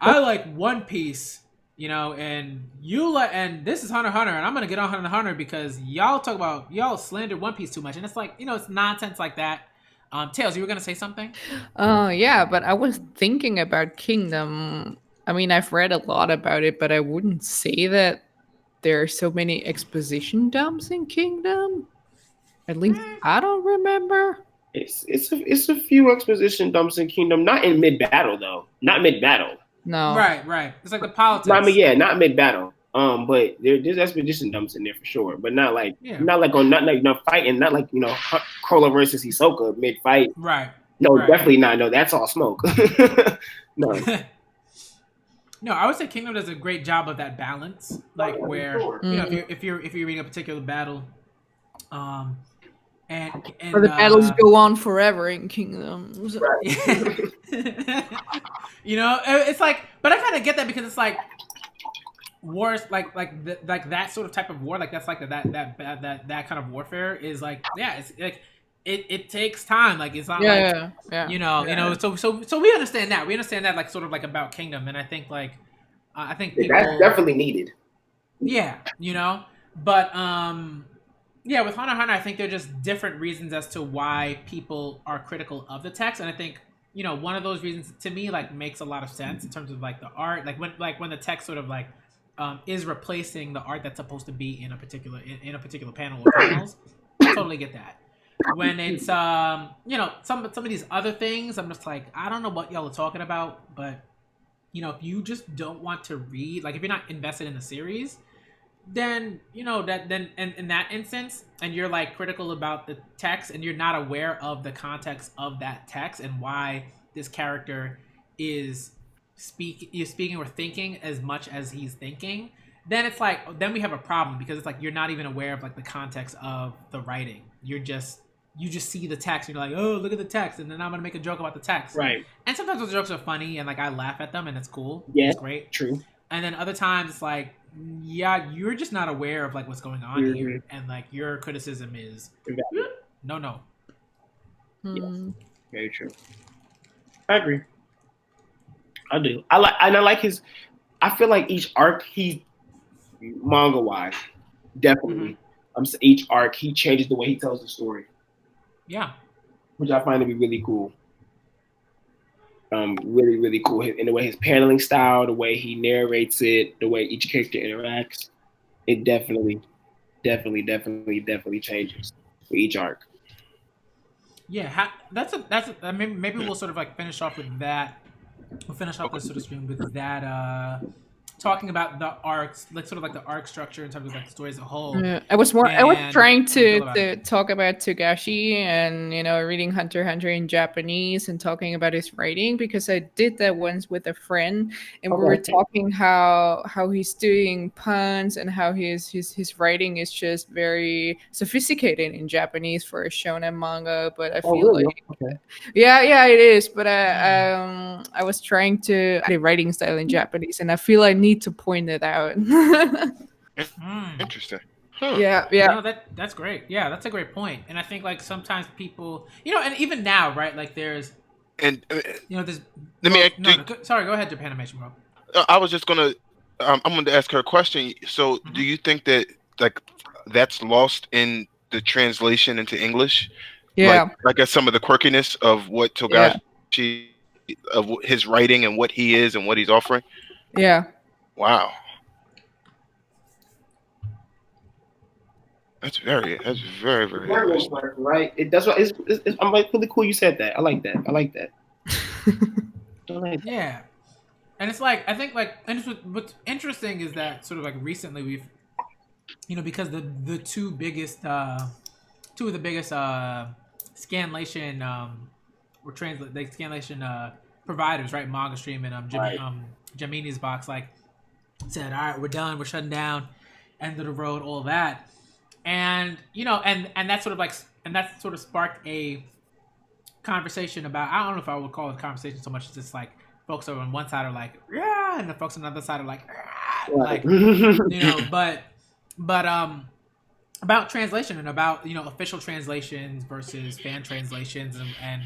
I like One Piece, you know, and and this is Hunter x Hunter, and I'm gonna get on Hunter x Hunter because y'all slandered One Piece too much, and it's like, you know, it's nonsense like that. Tails, you were gonna say something? Yeah, but I was thinking about Kingdom. I mean, I've read a lot about it, but I wouldn't say that there are so many exposition dumps in Kingdom. At least I don't remember. It's a few exposition dumps in Kingdom, not in mid battle though. Not mid battle. No. Right. It's like the politics. I mean, yeah, not mid battle. But there's expedition dumps in there for sure, but not like fighting, not like, you know, Chrollo versus Hisoka mid fight. Right. No, right. Definitely not. No, that's all smoke. No. No, I would say Kingdom does a great job of that balance, like where you know, if you're reading a particular battle, and or the battles go on forever in Kingdom. Right. You know, it's like, but I kind of get that because it's like wars, like that sort of type of war, like that's like that kind of warfare is like, yeah, it's like it takes time, like it's not you know, so we understand that like sort of like about Kingdom, and I think like people, that's definitely needed. Yeah, you know, but yeah, with Hunter x Hunter, I think there are just different reasons as to why people are critical of the text, and I think, you know, one of those reasons to me like makes a lot of sense in terms of like the art, like when the text sort of like is replacing the art that's supposed to be in a particular panel or panels. I totally get that. When it's you know, some of these other things, I'm just like, I don't know what y'all are talking about, but you know, if you just don't want to read, like if you're not invested in the series, then you know that then in that instance, and you're like critical about the text and you're not aware of the context of that text and why this character is speaking or thinking as much as he's thinking, then it's like, then we have a problem, because it's like you're not even aware of like the context of the writing. You just see the text and you're like, oh, look at the text, and then I'm gonna make a joke about the text. Right. And sometimes those jokes are funny and like I laugh at them and it's cool. Yeah, it's great. True. And then other times it's like, yeah, you're just not aware of like what's going on here, and like your criticism is no. Yes. Very true. I agree. I do. I like his. I feel like each arc, he manga wise, definitely. Each arc, he changes the way he tells the story. Yeah. Which I find to be really cool. Really, really cool. In the way his paneling style, the way he narrates it, the way each character interacts, it definitely changes for each arc. Yeah, maybe we'll sort of like finish off with that. We'll finish off this sort of stream with that. Talking about the arcs, like sort of like the arc structure in terms of like the story as a whole. I was trying how you feel about to it. talk about Togashi and reading Hunter x Hunter in Japanese and talking about his writing, because I did that once with a friend, and we were talking how he's doing puns and how his writing is just very sophisticated in Japanese for a shonen manga. But I feel like yeah, it is. But I was trying to the writing style in Japanese, and I feel I need to point it out. Interesting. Huh. Yeah. That's great. Yeah, that's a great point. And I think like sometimes people, and even now, right? Like there's, And there's. let me. Sorry, go ahead, Japanimation, bro. I was just gonna. I'm going to ask her a question. So, do you think that like that's lost in the translation into English? Yeah. Like some of the quirkiness of what Togashi, of his writing and what he is and what he's offering. Yeah. Wow. That's very, very interesting. Right? That's what I'm like, really cool you said that. I like that. Yeah. And it's like, I think like, and what's interesting is that sort of like recently we've, because the two of the biggest scanlation or scanlation providers, right? Manga Stream and Jamini's Box, like said, all right, we're done, we're shutting down, end of the road, all that. And and that sort of like, and that sort of sparked a conversation about, I don't know if I would call it a conversation so much as just like folks over on one side are like, yeah, and the folks on the other side are like, like, but about translation and about official translations versus fan translations and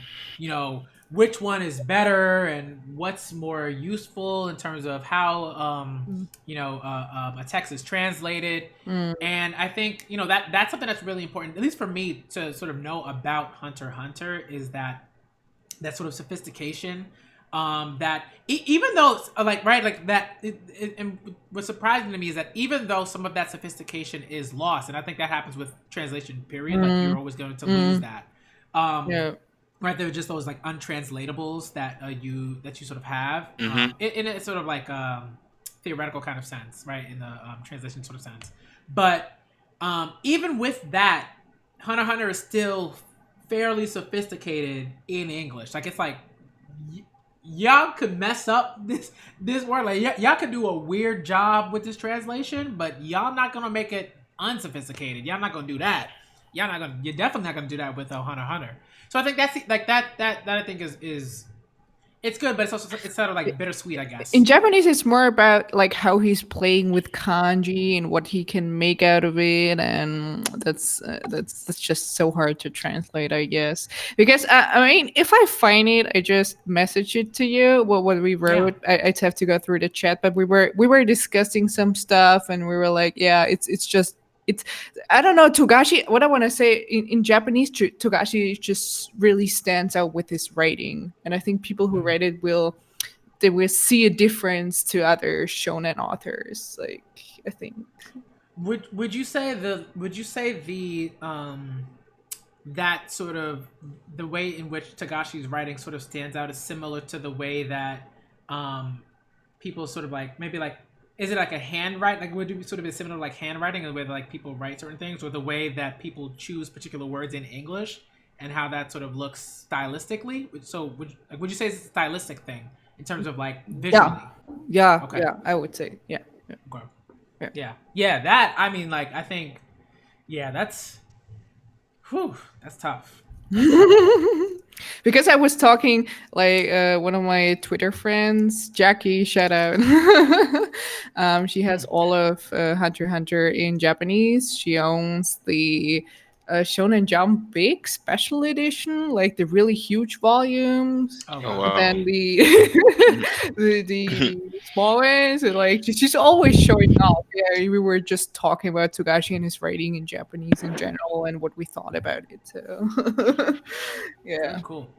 which one is better and what's more useful in terms of how a text is translated. And I think that's something that's really important, at least for me, to sort of know about Hunter x Hunter, is that sort of sophistication. That even though and what's surprising to me is that even though some of that sophistication is lost, and I think that happens with translation period, like you're always going to lose that. Right, there are just those like untranslatables that you sort of have in a sort of like theoretical kind of sense, right, in the translation sort of sense. But even with that, Hunter x Hunter is still fairly sophisticated in English. Like it's like y'all could mess up this word. Like y'all could do a weird job with this translation, but y'all not gonna make it unsophisticated. Y'all not gonna do that. You're definitely not gonna do that with Hunter x Hunter. So I think that's like that I think is it's good, but it's sort of like bittersweet, I guess. In Japanese, it's more about like how he's playing with kanji and what he can make out of it, and that's just so hard to translate, I guess. Because I mean, if I find it, I just message it to you. What we wrote, I'd have to go through the chat, but we were discussing some stuff, and we were like, yeah, it's just. I don't know, Togashi, what I want to say in Japanese, Togashi just really stands out with his writing. And I think people who read it will see a difference to other shonen authors. Like, I think. Would you say the that sort of the way in which Togashi's writing sort of stands out is similar to the way that people sort of like, maybe like, is it like a handwrite? Like, would it sort of be similar to like handwriting, the way that like people write certain things, or the way that people choose particular words in English, and how that sort of looks stylistically? So, would you say it's a stylistic thing in terms of like visually? Yeah. Okay. Yeah, I would say, yeah. Okay. Yeah. That, I mean, like, I think, that's tough. Because I was talking, like, one of my Twitter friends, Jackie, shout out. She has all of Hunter x Hunter in Japanese. She owns the Shonen Jump Big Special Edition, like the really huge volumes. Oh, wow. And the the small ones, and like she's always showing up. Yeah, we were just talking about Togashi and his writing in Japanese in general and what we thought about it. So yeah, very cool.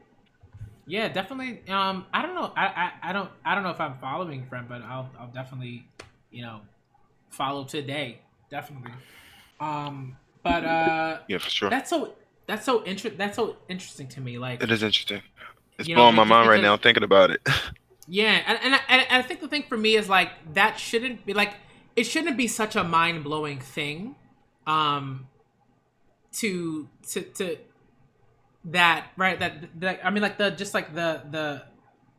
Yeah, definitely. I don't know. I don't know if I'm following friend, but I'll definitely follow today. Definitely. But yeah, for sure. That's that's so interesting to me. Like, It is interesting. It's you know, blowing my just mind right because- now thinking about it. Yeah, and I think the thing for me is like that shouldn't be like it shouldn't be such a mind blowing thing, to that right that I mean like the just like the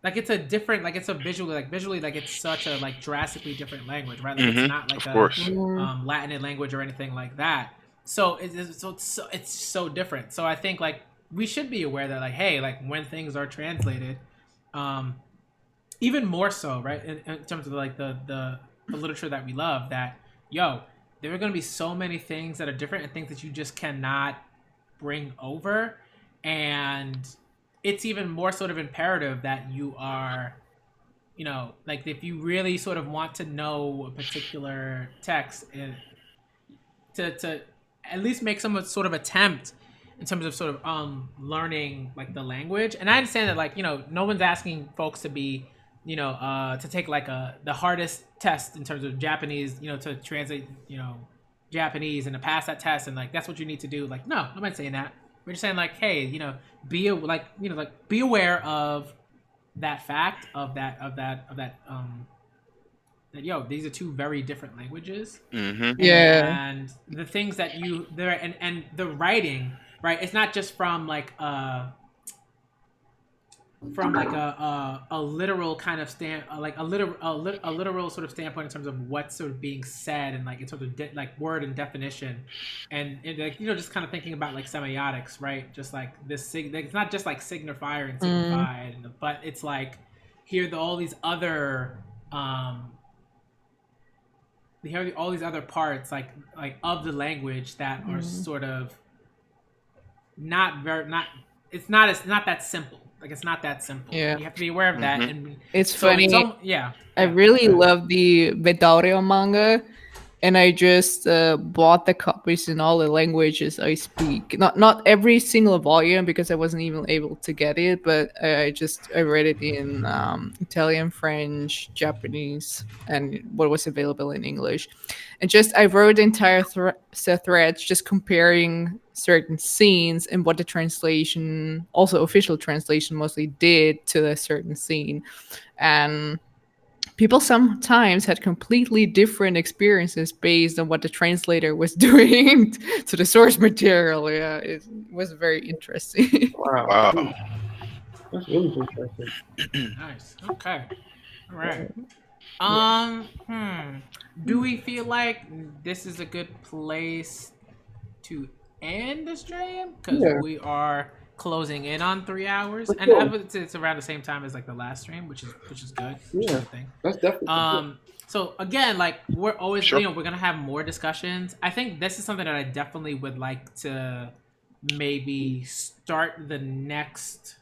like it's a different like it's a visually like it's such a like drastically different language, right? Like it's not like Of course. Latin language or anything like that. So it's so different. So I think like we should be aware that like hey like when things are translated, even more so right in terms of like the literature that we love that there are going to be so many things that are different and things that you just cannot bring over, and it's even more sort of imperative that you are, you know, like if you really sort of want to know a particular text, to at least make some sort of attempt in terms of sort of learning like the language. And I understand that like, you know, no one's asking folks to be, you know, to take like the hardest test in terms of Japanese, you know, to translate, you know, Japanese and to pass that test and like that's what you need to do. Like no, nobody's saying that. We're just saying like, hey, you know, be aware of that fact of that these are two very different languages. Yeah. And the things that you there and the writing, right? It's not just from like a literal kind of like a literal sort of standpoint in terms of what's sort of being said and like in terms of like word and definition, and like you know just kind of thinking about like semiotics, right? Just like this it's not just like signifier and signified, but it's like all these other all these other parts like of the language that are sort of not it's not that simple. Like it's not that simple. Yeah. You have to be aware of that. And It's so funny. I really love the Vedaurio manga, and I just bought the copies in all the languages I speak. Not every single volume because I wasn't even able to get it, but I read it in Italian, French, Japanese, and what was available in English. And just I wrote entire threads just comparing certain scenes and what the translation, also official translation, mostly did to a certain scene. And people sometimes had completely different experiences based on what the translator was doing to the source material. Yeah, it was very interesting. Wow. That's really interesting. Nice. Okay. All right. Do we feel like this is a good place to end the stream? Because we are closing in on 3 hours, and it's around the same time as like the last stream, which is good. Yeah, thing. that's definitely So again, like we're always you know we're gonna have more discussions. I think this is something that I definitely would like to maybe start the next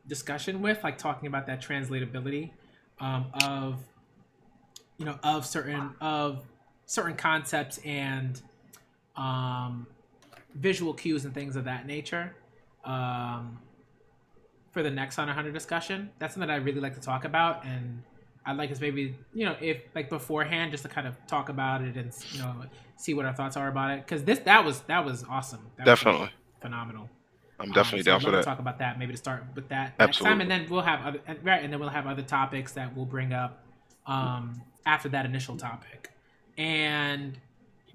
discussion with, like talking about that translatability of you know of certain concepts and visual cues and things of that nature. For the next Hunter x Hunter discussion, that's something that I really like to talk about, and I'd like us maybe you know if like beforehand just to kind of talk about it and you know see what our thoughts are about it, because that was awesome. Definitely was phenomenal. I'm definitely So down I'd for love that. to talk about that maybe to start with that Absolutely. next time, and then we'll have other topics that we'll bring up after that initial topic, and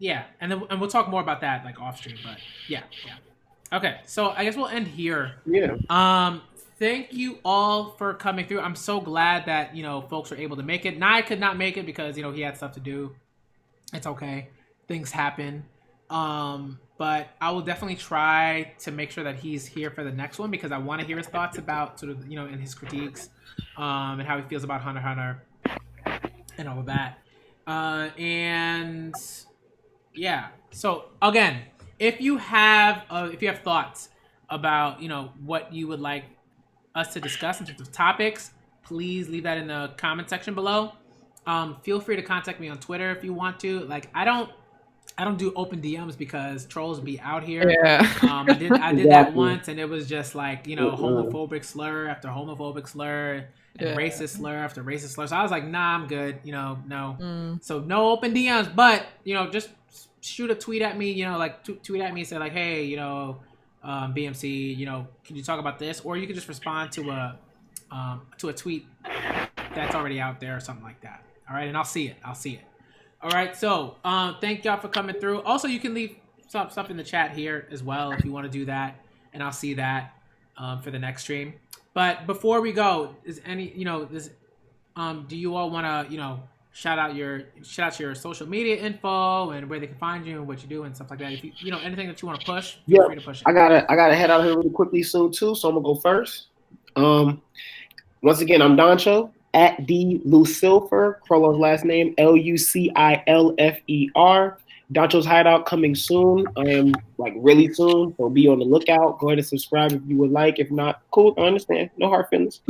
and we'll talk more about that like off stream, but yeah. Okay, so I guess we'll end here. Yeah. Thank you all for coming through. I'm so glad that, you know, folks were able to make it. Nye could not make it because, you know, he had stuff to do. It's okay. Things happen. But I will definitely try to make sure that he's here for the next one because I want to hear his thoughts about sort of, you know, and his critiques, and how he feels about Hunter x Hunter and all of that. And yeah. So again, if you have thoughts about, you know, what you would like us to discuss in terms of topics, please leave that in the comment section below. Feel free to contact me on Twitter if you want to. Like I don't do open DMs because trolls be out here. Yeah. I did that once and it was just like, you know, homophobic slur after homophobic slur and racist slur after racist slur. So I was like, nah, I'm good. You know, no. So no open DMs, but you know, just shoot a tweet at me, you know, like tweet at me and say like, hey, you know, BMC, can you talk about this? Or you can just respond to a tweet that's already out there or something like that. All right, and I'll see it. All right, so thank y'all for coming through. Also, you can leave stuff in the chat here as well if you want to do that, and I'll see that for the next stream. But before we go, is any do you all want to shout out your social media info and where they can find you and what you do and stuff like that? If you anything that you want to push, feel free to push it. I gotta head out here really quickly soon too, so I'm gonna go first. Once again, I'm Danchou at @DLucifer. Chrollo's last name LuCilfer. Danchou's Hideout coming soon. I am really soon, so be on the lookout. Go ahead and subscribe if you would like. If not, cool. I understand. No hard feelings.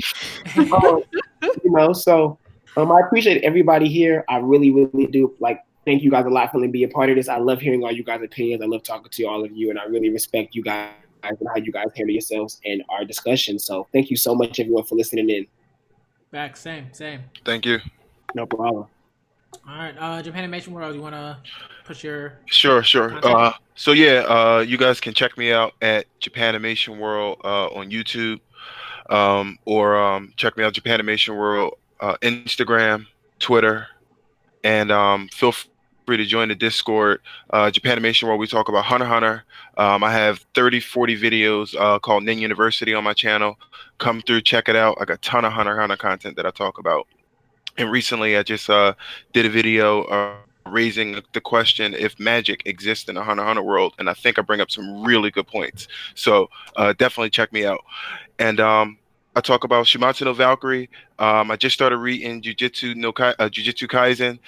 So I appreciate everybody here. I really, really do. Thank you guys a lot for letting me be a part of this. I love hearing all you guys' opinions. I love talking to all of you, and I really respect you guys and how you guys handle yourselves and our discussion. So thank you so much, everyone, for listening in. Back, same. Thank you. No problem. All right, Japanimation World, you want to push your... Sure. You guys can check me out at Japanimation World on YouTube, or check me out Japanimation World Instagram, Twitter, and feel free to join the Discord. Japanimation World, we talk about Hunter x Hunter. I have 30-40 videos called Nin University on my channel. Come through, check it out. I got a ton of Hunter x Hunter content that I talk about. And recently I just did a video raising the question if magic exists in the Hunter x Hunter world, and I think I bring up some really good points. So definitely check me out. And I talk about Shimatsu no Valkyrie. I just started reading Jujutsu Kaisen.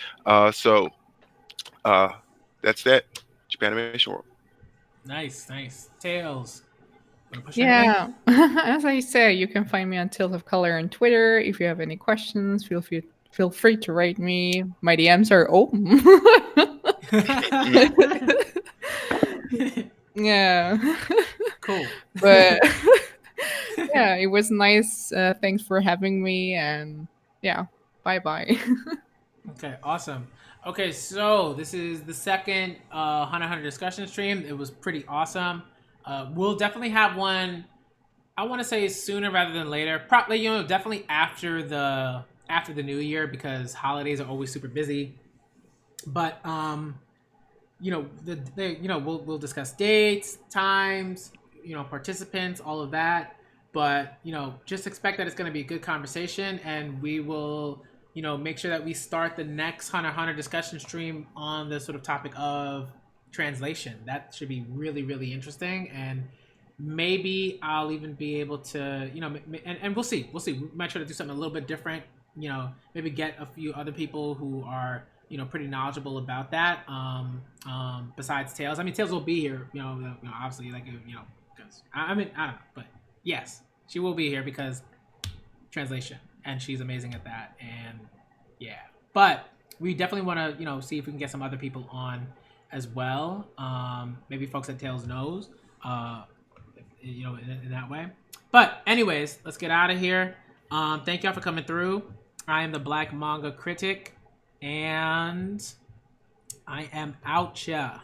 So that's that. Japanimation World. Nice. Tails. Yeah, as I say, you can find me on Tales of Color on Twitter. If you have any questions, feel free to write me. My DMs are open. Yeah. Cool. But yeah, it was nice. Thanks for having me, and yeah, bye. Okay, awesome. Okay, so this is the second Hunter x Hunter discussion stream. It was pretty awesome. We'll definitely have one, I want to say sooner rather than later. Probably, definitely after the new year, because holidays are always super busy. But we'll discuss dates, times, participants, all of that. But just expect that it's going to be a good conversation, and we will make sure that we start the next Hunter x Hunter discussion stream on the sort of topic of translation. That should be really, really interesting, and maybe I'll even be able to and we'll see we might try to do something a little bit different, maybe get a few other people who are pretty knowledgeable about that, besides Tails. I mean, Tails will be here, obviously, because I don't know, but yes, she will be here because translation, and she's amazing at that. And yeah, but we definitely want to see if we can get some other people on as well, maybe folks that Tails knows, in that way. But anyways, let's get out of here. Thank y'all for coming through. I am the Black Manga Critic, and I am out ya.